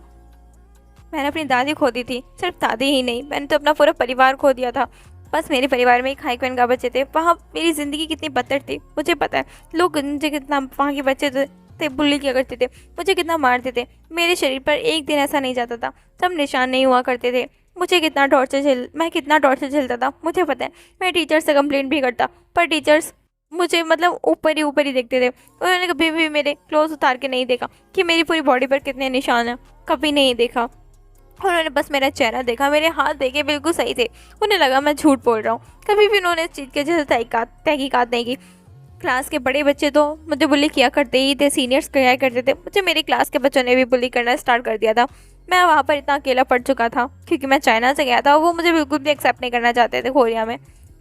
Speaker 1: मैंने अपनी दादी खो दी थी, सिर्फ दादी ही नहीं मैंने तो अपना पूरा परिवार खो दिया था। बस मेरे परिवार में एक हाई क्वीन का बच्चे थे, वहाँ मेरी ज़िंदगी कितनी बदतर थी मुझे पता है, लोग मुझे कितना वहाँ के बच्चे थे बुली किया करते थे, मुझे कितना मारते थे, मेरे शरीर पर एक दिन ऐसा नहीं जाता था सब निशान नहीं हुआ करते थे, मुझे मैं कितना टॉर्चर झेलता था मुझे पता है। मैं टीचर से कंप्लेंट भी करता, पर टीचर्स मुझे मतलब ऊपर ही देखते थे, उन्होंने कभी भी मेरे क्लोथ उतार के नहीं देखा कि मेरी पूरी बॉडी पर कितने निशान हैं, कभी नहीं देखा। उन्होंने बस मेरा चेहरा देखा, मेरे हाथ देखे बिल्कुल सही थे, उन्हें लगा मैं झूठ बोल रहा हूँ, कभी भी उन्होंने इस चीज़ के जैसे तहकीकात नहीं की। क्लास के बड़े बच्चे तो मुझे बुली किया करते ही थे, सीनियर्स किया करते थे, मुझे मेरी क्लास के बच्चों ने भी बुली करना स्टार्ट कर दिया था। मैं वहाँ पर इतना अकेला पड़ चुका था क्योंकि मैं चाइना से गया था, वो मुझे बिल्कुल भी एक्सेप्ट नहीं करना चाहते थे कोरिया में,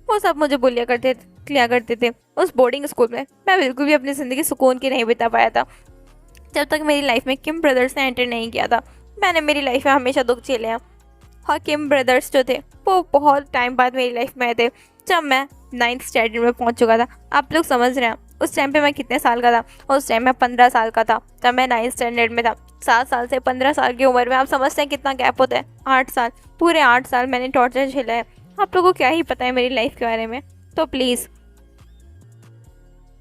Speaker 1: वो सब मुझे बुलिया करते थे उस बोर्डिंग स्कूल में। मैं बिल्कुल भी अपनी ज़िंदगी सुकून की नहीं बिता पाया था जब तक मेरी लाइफ में किम ब्रदर्स ने एंटर नहीं किया था। मैंने मेरी लाइफ में हमेशा दुख झेले हैं और किम ब्रदर्स जो थे वो बहुत टाइम बाद मेरी लाइफ में आए थे, जब मैं 9th स्टैंडर्ड में पहुंच चुका था। आप लोग समझ रहे हैं उस टाइम पे मैं कितने साल का था, उस टाइम मैं 15 साल का था जब मैं 9th स्टैंडर्ड में था। 7 साल से 15 साल की उम्र में आप समझते हैं कितना गैप होता है, 8 साल, पूरे 8 साल मैंने टॉर्चर झेला है। आप लोगों को क्या ही पता है मेरी लाइफ के बारे में, तो प्लीज़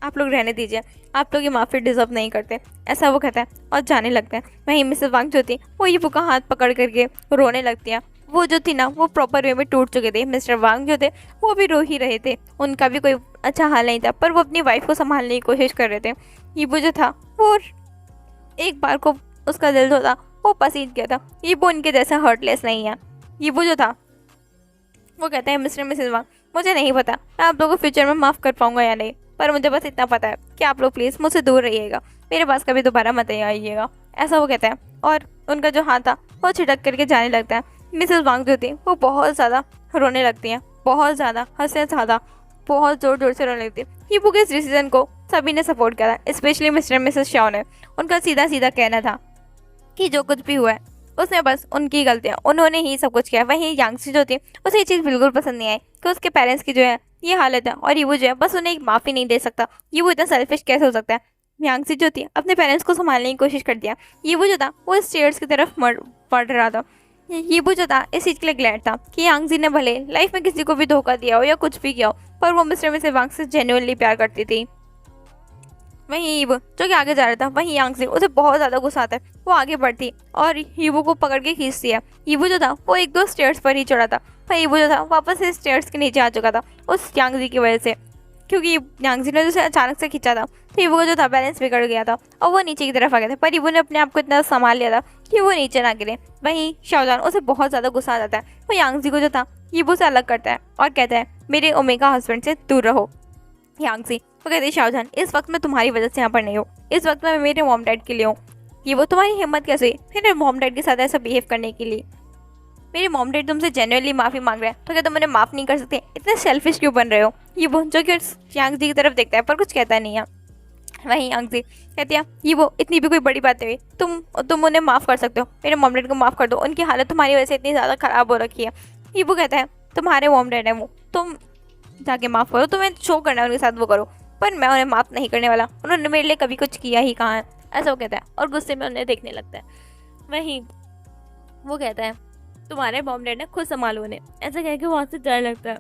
Speaker 1: आप लोग रहने दीजिए, आप लोग ये माफ़ी डिजर्व नहीं करते, ऐसा वो कहता है और जाने लगता है। वहीं मिसेस वांग जो थी वो ये का हाथ पकड़ करके रोने लगती है। वो जो थी ना वो प्रॉपर वे में टूट चुके थे। मिस्टर वांग जो थे वो भी रो ही रहे थे, उनका भी कोई अच्छा हाल नहीं था, पर वो अपनी वाइफ को संभालने की कोशिश कर रहे थे। ये जो था वो एक बार को उसका दिल जो था वो पसीज गया था। ये वो इनके जैसा हर्टलेस नहीं है। ये वो जो था वो कहते हैं मिस्टर मिसेस वांग मुझे नहीं पता मैं आप लोगों को फ्यूचर में माफ़ कर पाऊंगा या नहीं, पर मुझे बस इतना पता है कि आप लोग प्लीज़ मुझसे दूर रहिएगा, मेरे पास कभी दोबारा मत आइएगा। ऐसा वो कहता है, और उनका जो हाथ था वो छिटक करके जाने लगता है। मिसेस वांग जो थी वो बहुत ज़्यादा रोने लगती हैं, बहुत ज़्यादा हद से ज़्यादा, बहुत ज़ोर ज़ोर से रोने लगती है। हीबू के इस डिसीजन को सभी ने सपोर्ट करा, स्पेशली मिस्टर मिसेस शाओ ने। उनका सीधा सीधा कहना था कि जो कुछ भी हुआ है उसमें बस उनकी गलतियाँ, उन्होंने ही सब कुछ किया। वहीं यांगसी जो थी उसे ये चीज़ बिल्कुल पसंद नहीं आई कि उसके पेरेंट्स की जो है ये हालत है, और ये वो जो है बस उन्हें एक माफ़ी नहीं दे सकता। ये वो इतना सेल्फिश कैसे हो सकता है। यांगसी जो थी अपने पेरेंट्स को संभालने की कोशिश कर दिया। ये वो जो था वो स्टेयर्स की तरफ बढ़ रहा था। ये वो जो था इस चीज़ के लिए ग्लैड था कि यांगजी ने भले लाइफ में किसी को भी धोखा दिया हो या कुछ भी किया हो, पर वो मिस्टर मिसेस वांग से जेन्युइनली प्यार करती थी। वहीं ईव जो कि आगे जा रहा था, वहीं यांगसी उसे बहुत ज़्यादा गुस्सा आता है। वो आगे बढ़ती और ईवो को पकड़ के खींचती है। ईवो जो था वो एक दो स्टेयर्स पर ही चढ़ा था, पर ईवो जो था वापस से स्टेयर्स के नीचे आ चुका था उस यांगजी की वजह से, क्योंकि यांगजी ने उसे अचानक से खींचा था। तो ईवो का जो था बैलेंस बिगड़ गया था और वो नीचे की तरफ आ गया था, पर ईवो ने अपने आप को इतना संभाल लिया था कि वो नीचे ना गिरे। वहीं शाओजान उसे बहुत ज़्यादा गुस्सा आ जाता है। वो यांगजी को जो था ईवो से अलग करता है और कहता है मेरे ओमेगा हस्बैंड से दूर रहो। यांगसी वो कहती है शाहजहान इस वक्त मैं तुम्हारी वजह से यहाँ पर नहीं हूँ, इस वक्त मैं मेरे मॉम डैड के लिए हूँ। ये वो तुम्हारी हिम्मत कैसे हुई मेरे मॉम डैड के साथ ऐसा बिहेव करने के लिए। मेरे मॉम डैड तुमसे जेन्युइनली माफ़ी मांग रहे हैं, तो क्या तुम उन्हें माफ़ नहीं कर सकते? इतने सेल्फिश क्यों बन रहे हो? ये वो जो कि यांगजी की तरफ देखता है पर कुछ कहता नहीं है। वहीं यांगजी कहती है ये वो इतनी भी कोई बड़ी बात नहीं हुई, तुम उन्हें माफ़ कर सकते हो, मेरे मॉम डैड को माफ़ कर दो, उनकी हालत तुम्हारी वजह से इतनी ज़्यादा ख़राब हो रखी है। ये वो कहता है तुम्हारे मॉम डैड है वो, तुम जाके माफ़ करो, तुम्हें शो करना है उनके साथ वो करो, पर मैं उन्हें माफ़ नहीं करने वाला, उन्होंने मेरे लिए कभी कुछ किया ही कहाँ है। ऐसा वो कहता है और गुस्से में उन्हें देखने लगता है। वहीं वो कहता है तुम्हारे मॉम डैड ने खुद संभालो उन्हें, ऐसा कह के वहाँ से जाने लगता है।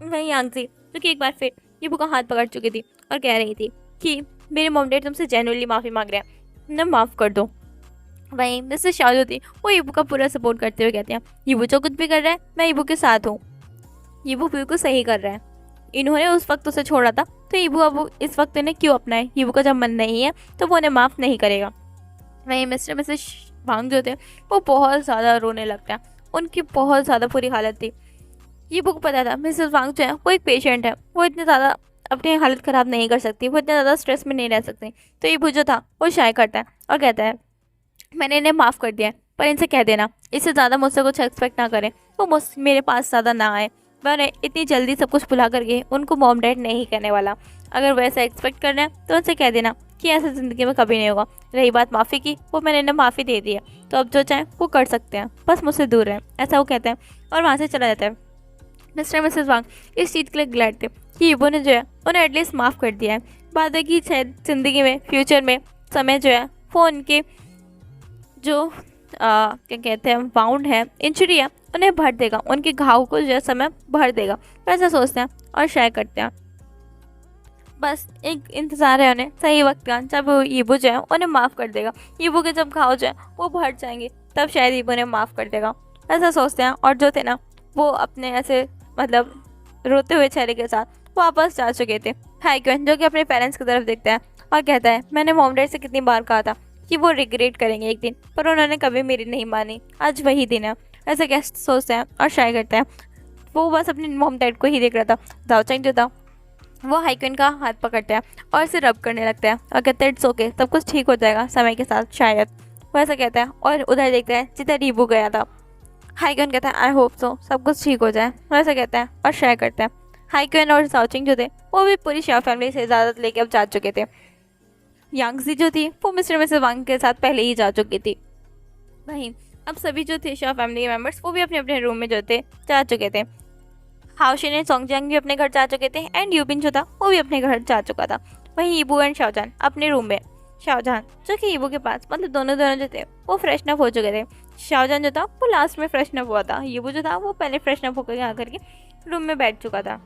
Speaker 1: वहीं यांगसी जो कि एक बार फिर ईवो का हाथ पकड़ चुकी थी और कह रही थी कि मेरे मॉम डैड तुमसे जेन्युइनली माफ़ी मांग रहे हैं, उन्हें माफ़ कर दो। वहीं मिसेस शाओ जो थी वो ईवो का पूरा सपोर्ट करते हुए कहते हैं ईवो जो कुछ भी कर रहा है मैं ईवो के साथ हूँ, ईवो बिल्कुल सही कर रहा है, इन्होंने उस वक्त उसे छोड़ा था तो ईवो अब इस वक्त इन्हें क्यों अपनाए, ईवो का जब मन नहीं है तो वो उन्हें माफ़ नहीं करेगा। वहीं मिस्टर मिसेस वांग जो थे वो बहुत ज़्यादा रोने लगता है, उनकी बहुत ज़्यादा बुरी हालत थी। ईवो को पता था मिसेस वांग जो है वो एक पेशेंट है, वो इतने ज़्यादा अपनी हालत ख़राब नहीं कर सकती, वो इतने ज़्यादा स्ट्रेस में नहीं रह सकती। तो ईवो जो था वो शाय करता है और कहता है मैंने इन्हें माफ़ कर दिया है, पर इनसे कह देना इससे ज़्यादा मुझसे कुछ एक्सपेक्ट ना करें, वो मेरे पास ज़्यादा ना आए, मैं इतनी जल्दी सब कुछ भुला करके उनको मॉम डैड नहीं कहने वाला। अगर वैसा एक्सपेक्ट करना है तो उनसे कह देना कि ऐसा ज़िंदगी में कभी नहीं होगा। रही बात माफ़ी की, वो मैंने इन्हें माफ़ी दे दी है, तो अब जो चाहें वो कर सकते हैं, बस मुझसे दूर रहें, ऐसा वो कहते हैं और वहाँ से चला जाता है। मिस्टर मिसेस वांग इस चीज़ के लिए ग्लैड थे कि ईवो ने जो है उन्हें एटलीस्ट माफ़ कर दिया है। बात है कि शायद ज़िंदगी में फ्यूचर में समय जो है वो उनके जो क्या कहते हैं वाउंड है, इंजरी है, उन्हें भर देगा, उनके घाव को जो समय भर देगा, ऐसा सोचते हैं और शेयर करते हैं। बस एक इंतज़ार है उन्हें सही वक्त का, जब ईवो जो है उन्हें माफ़ कर देगा, ईवो के जब घाव जो है वो भर जाएंगे तब शायद ईवो उन्हें माफ़ कर देगा, ऐसा सोचते हैं। और जो थे ना वो अपने ऐसे मतलब रोते हुए चेहरे के साथ वापस जा चुके थे। हाइक्वेन जो कि अपने पेरेंट्स की तरफ देखता है और कहता है मैंने मॉम डैड से कितनी बार कहा था कि वो रिग्रेट करेंगे एक दिन, पर उन्होंने कभी मेरी नहीं मानी, आज वही दिन है, ऐसा क्या सोचते हैं और शाय करते हैं। वो बस अपने मॉम डैड को ही देख रहा था। जाओ चैंग जो था वो हाइक्वेन का हाथ पकड़ता है और इसे रब करने लगता है और कहता है इट्स ओके, सब कुछ ठीक हो जाएगा समय के साथ शायद, वो ऐसा कहता है और उधर देखता है जिधर ईवो गया था। हाइक्वेन कहता है आई होप सो, सब कुछ ठीक हो जाए, वो ऐसा कहता है और शेयर करता है। हाइक्वेन और साउचिंग जो थे वो भी पूरी शाओ फैमिली से इजाज़त लेके अब जा चुके थे। यांगजी जो थी वो मिस्टर मिसेस वांग के साथ पहले ही जा चुकी थी। वहीं अब सभी जो थे शाओ फैमिली के मेंबर्स वो भी अपने अपने रूम में जो थे जा चुके थे। हाओशिन एंड सोंगजियांग भी अपने घर जा चुके थे एंड यूबिन जो था वो भी अपने घर जा चुका था। वहीं ईबू एंड शाओजान अपने रूम में, शाओजान जो कि ईबू के पास मतलब दोनों जो थे वो फ्रेशन अप हो चुके थे। शाओजान जो था वो लास्ट में फ्रेशन अप हुआ था, ईबू जो था वो पहले फ्रेशन अप होकर आकर के रूम में बैठ चुका था।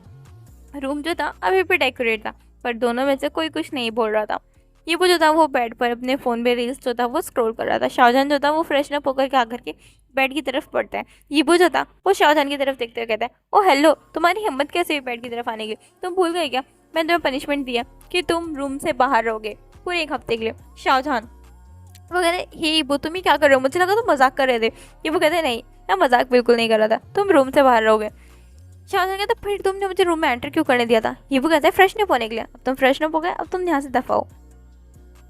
Speaker 1: रूम जो था अभी भी डेकोरेट था, पर दोनों में से कोई कुछ नहीं बोल रहा था। ईबू जो था वो बेड पर अपने फ़ोन पे रील्स जो था वो स्क्रॉल कर रहा था। शाओजान जो था वो फ्रेशन अप होकर के आकर के बेड की तरफ पड़ता है। ईबू जो था वो शाओजान की तरफ देखते हुए कहता है ओ हेलो, तुम्हारी हिम्मत कैसे हुई बेड की तरफ आने की, तुम भूल गए क्या मैंने तुम्हें पनिशमेंट दिया कि तुम रूम से बाहर रहोगे पूरे 1 हफ्ते के लिए। शाओजान वो कहते हे ईबू तुम ही क्या कर रहे हो, मुझे लगा तुम मजाक कर रहे थे। ईबू कहते नहीं मैं मजाक बिल्कुल नहीं कर रहा था, तुम रूम से बाहर रहोगे। शाओजान कहता फिर तुमने मुझे रूम में एंटर क्यों करने दिया था। ईबू कहते हैं फ्रेशन अप होने के लिए, अब तुम फ्रेशन अप हो गए, अब तुम यहाँ से दफा हो।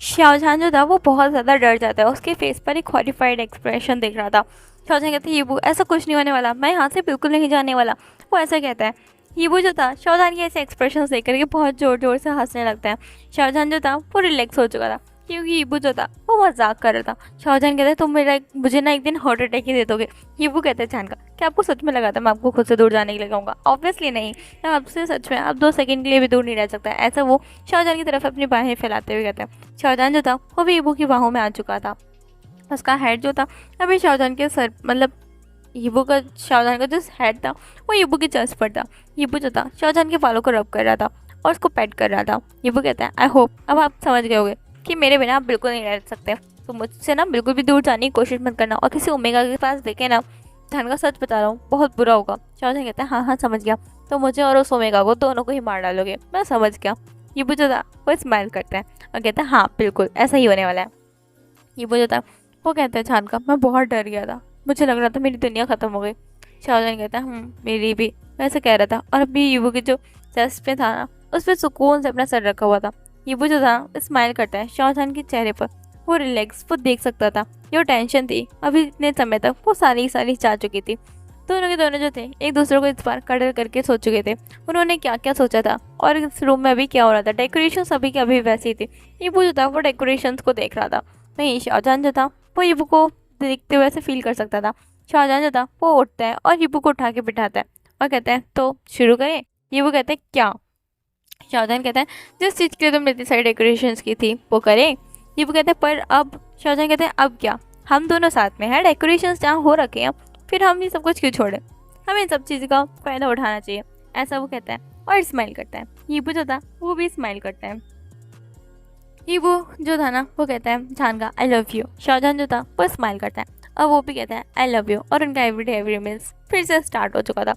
Speaker 1: शाहजहान जो था वो बहुत ज़्यादा डर जाता है, उसके फेस पर एक हॉरिफाइड एक्सप्रेशन दिख रहा था। शाहजहान कहते हैं यीबू ऐसा कुछ नहीं होने वाला, मैं यहाँ से बिल्कुल नहीं जाने वाला, वो ऐसा कहता है। यीबू जो था शाहजहान के ऐसे एक्सप्रेशन देख करके बहुत ज़ोर ज़ोर से हंसने लगता है। शाहजहान जो था वो रिलैक्स हो चुका था, क्योंकि यीबू जो था वो मजाक कर रहा था। शाहजहान कहता है तुम मुझे ना एक दिन हार्ट अटैक ही दे दोगे। यीबू कहते हैं जान का क्या आपको सच में लगा था मैं आपको खुद से दूर जाने के लिए कहूँगा? ऑब्वियसली नहीं, मैं आपसे सच में अब 2 सेकंड के लिए भी दूर नहीं रह सकता, ऐसा वो शाहजहान की तरफ अपनी बाहें फैलाते हुए कहते हैं। शाहजहान जो था वो भी यीबू की बाहों में आ चुका था। उसका हेड जो था अभी शाहजहान के सर मतलब यीबू का शाहजहान का जो हेड था वो यीबू की चेस्ट पर था। यीबू जो था शाहजहान के बालों को रब कर रहा था और उसको पेट कर रहा था। यीबू कहता है आई होप अब आप समझ गए होगे कि मेरे बिना आप बिल्कुल नहीं रह सकते, तो मुझसे ना बिल्कुल भी दूर जाने की कोशिश मत करना, और किसी ओमेगा के पास देखे ना, धन का सच बता रहा हूँ बहुत बुरा होगा। शाहजहान कहता है हाँ हाँ समझ गया, तो मुझे और उस ओमेगा को दोनों को ही मार डालोगे, मैं समझ गया। यीबू जो था वो स्माइल करता है और कहता है हाँ बिल्कुल ऐसा ही होने वाला है। यीबू जो था वो कहता है छान का मैं बहुत डर गया था, मुझे लग रहा था मेरी दुनिया ख़त्म हो गई। शाहजहान कहता है मेरी भी, वैसे कह रहा था, और अभी यीबू की जो चेस्ट पे था ना उस पर सुकून से अपना सर रखा हुआ था। यीबू जो था स्माइल करता है शाहजहान के चेहरे पर, वो रिलैक्स वो देख सकता था जो टेंशन थी अभी इतने समय तक वो सारी जा चुकी थी। दोनों के दोनों जो थे एक दूसरे को इस बार कड़र करके सोच चुके थे उन्होंने क्या क्या सोचा था और इस रूम में अभी क्या हो रहा था। डेकोरेशन अभी के अभी वैसी थी। यीबू जो था वो डेकोरेशन को देख रहा था, वहीं शाहजहान जो था वो यीबू को देखते हुए ऐसे फील कर सकता था। शाहजहान जो था वो उठता है और यीबू को उठा के बिठाता है और कहता है तो शुरू करें। यीबू कहते हैं क्या? शाहजहान कहता है जिस चीज़ के लिए तुमने इतनी सारी डेकोरेशंस की थी वो करें। यीबू कहते हैं पर अब, शाहजहान कहते हैं अब क्या, हम दोनों साथ में हैं, डेकोरेशंस जहाँ हो रखे हैं फिर हम ये सब कुछ क्यों छोड़ें, हमें सब चीज़ का फ़ायदा उठाना चाहिए, ऐसा वो कहता है और स्माइल करता है। यीबू जो था वो भी स्माइल करता है। यीबू जो था ना वो कहता है जान का आई लव यू। शाहजहान जो था वो स्माइल करता है और वो भी कहता है आई लव यू, और उनका एवरीडे एवरी मील्स फिर से स्टार्ट हो चुका था।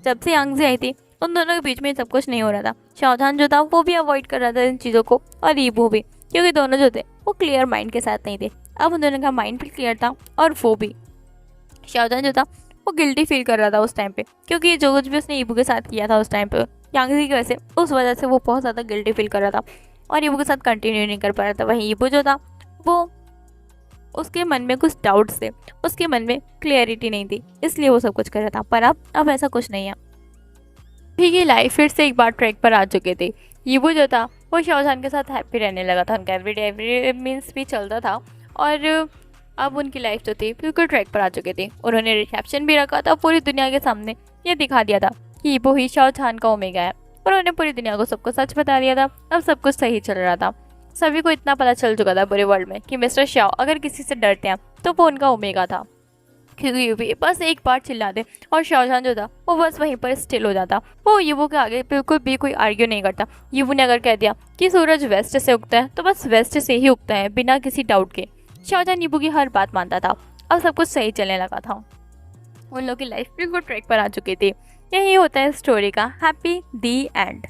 Speaker 1: जब से यांगजी आई थी उन दोनों के बीच में सब कुछ नहीं हो रहा था। शाहजहान जो था वो भी अवॉइड कर रहा था इन चीज़ों को, और यीबू भी, क्योंकि दोनों जो थे वो क्लियर माइंड के साथ नहीं थे। अब उन दोनों का माइंड भी क्लियर था और वो भी। शाहजहान जो था वो गिल्टी फील कर रहा था उस टाइम पे, क्योंकि जो कुछ भी उसने यीबू के साथ किया था उस टाइम पे यांगजी की वजह से, उस वजह से वो बहुत ज़्यादा गिल्टी फील कर रहा था और यीबू के साथ कंटिन्यू नहीं कर पा रहा था। वहीं यीबू जो था वो उसके मन में कुछ डाउट्स थे, उसके मन में क्लियरिटी नहीं थी, इसलिए वो सब कुछ कर रहा था। पर अब ऐसा कुछ नहीं है। भी की लाइफ फिर से एक बार ट्रैक पर आ चुके थे। यीबू जो था वो शाहजहान के साथ हैप्पी रहने लगा था, उनका एवरीडे मीन्स भी चलता था और अब उनकी लाइफ जो थी बिल्कुल ट्रैक पर आ चुके थे। उन्होंने रिसेप्शन भी रखा था, पूरी दुनिया के सामने ये दिखा दिया था कि यीबू ही शाहजहान का ओमेगा है। उन्होंने पूरी दुनिया को सबको सच बता दिया था। अब सब कुछ सही चल रहा था। सभी को इतना पता चल चुका था पूरे वर्ल्ड में कि मिस्टर शाओ अगर किसी से डरते हैं तो वो उनका ओमेगा था, क्योंकि यूवी बस एक बार चिल्ला दे और शाहजहान जो था वो बस वहीं पर स्टिल हो जाता। वो यीबू के आगे बिल्कुल भी कोई आर्ग्यू नहीं करता। यीबू ने अगर कह दिया कि सूरज वेस्ट से उगता है तो बस वेस्ट से ही उगता है, बिना किसी डाउट के। शाहजहान यीबू की हर बात मानता था। अब सब कुछ सही चलने लगा था। उन लोगों की लाइफ बिल्कुल ट्रैक पर आ चुकी थी। यही होता है स्टोरी का हैप्पी दी एंड।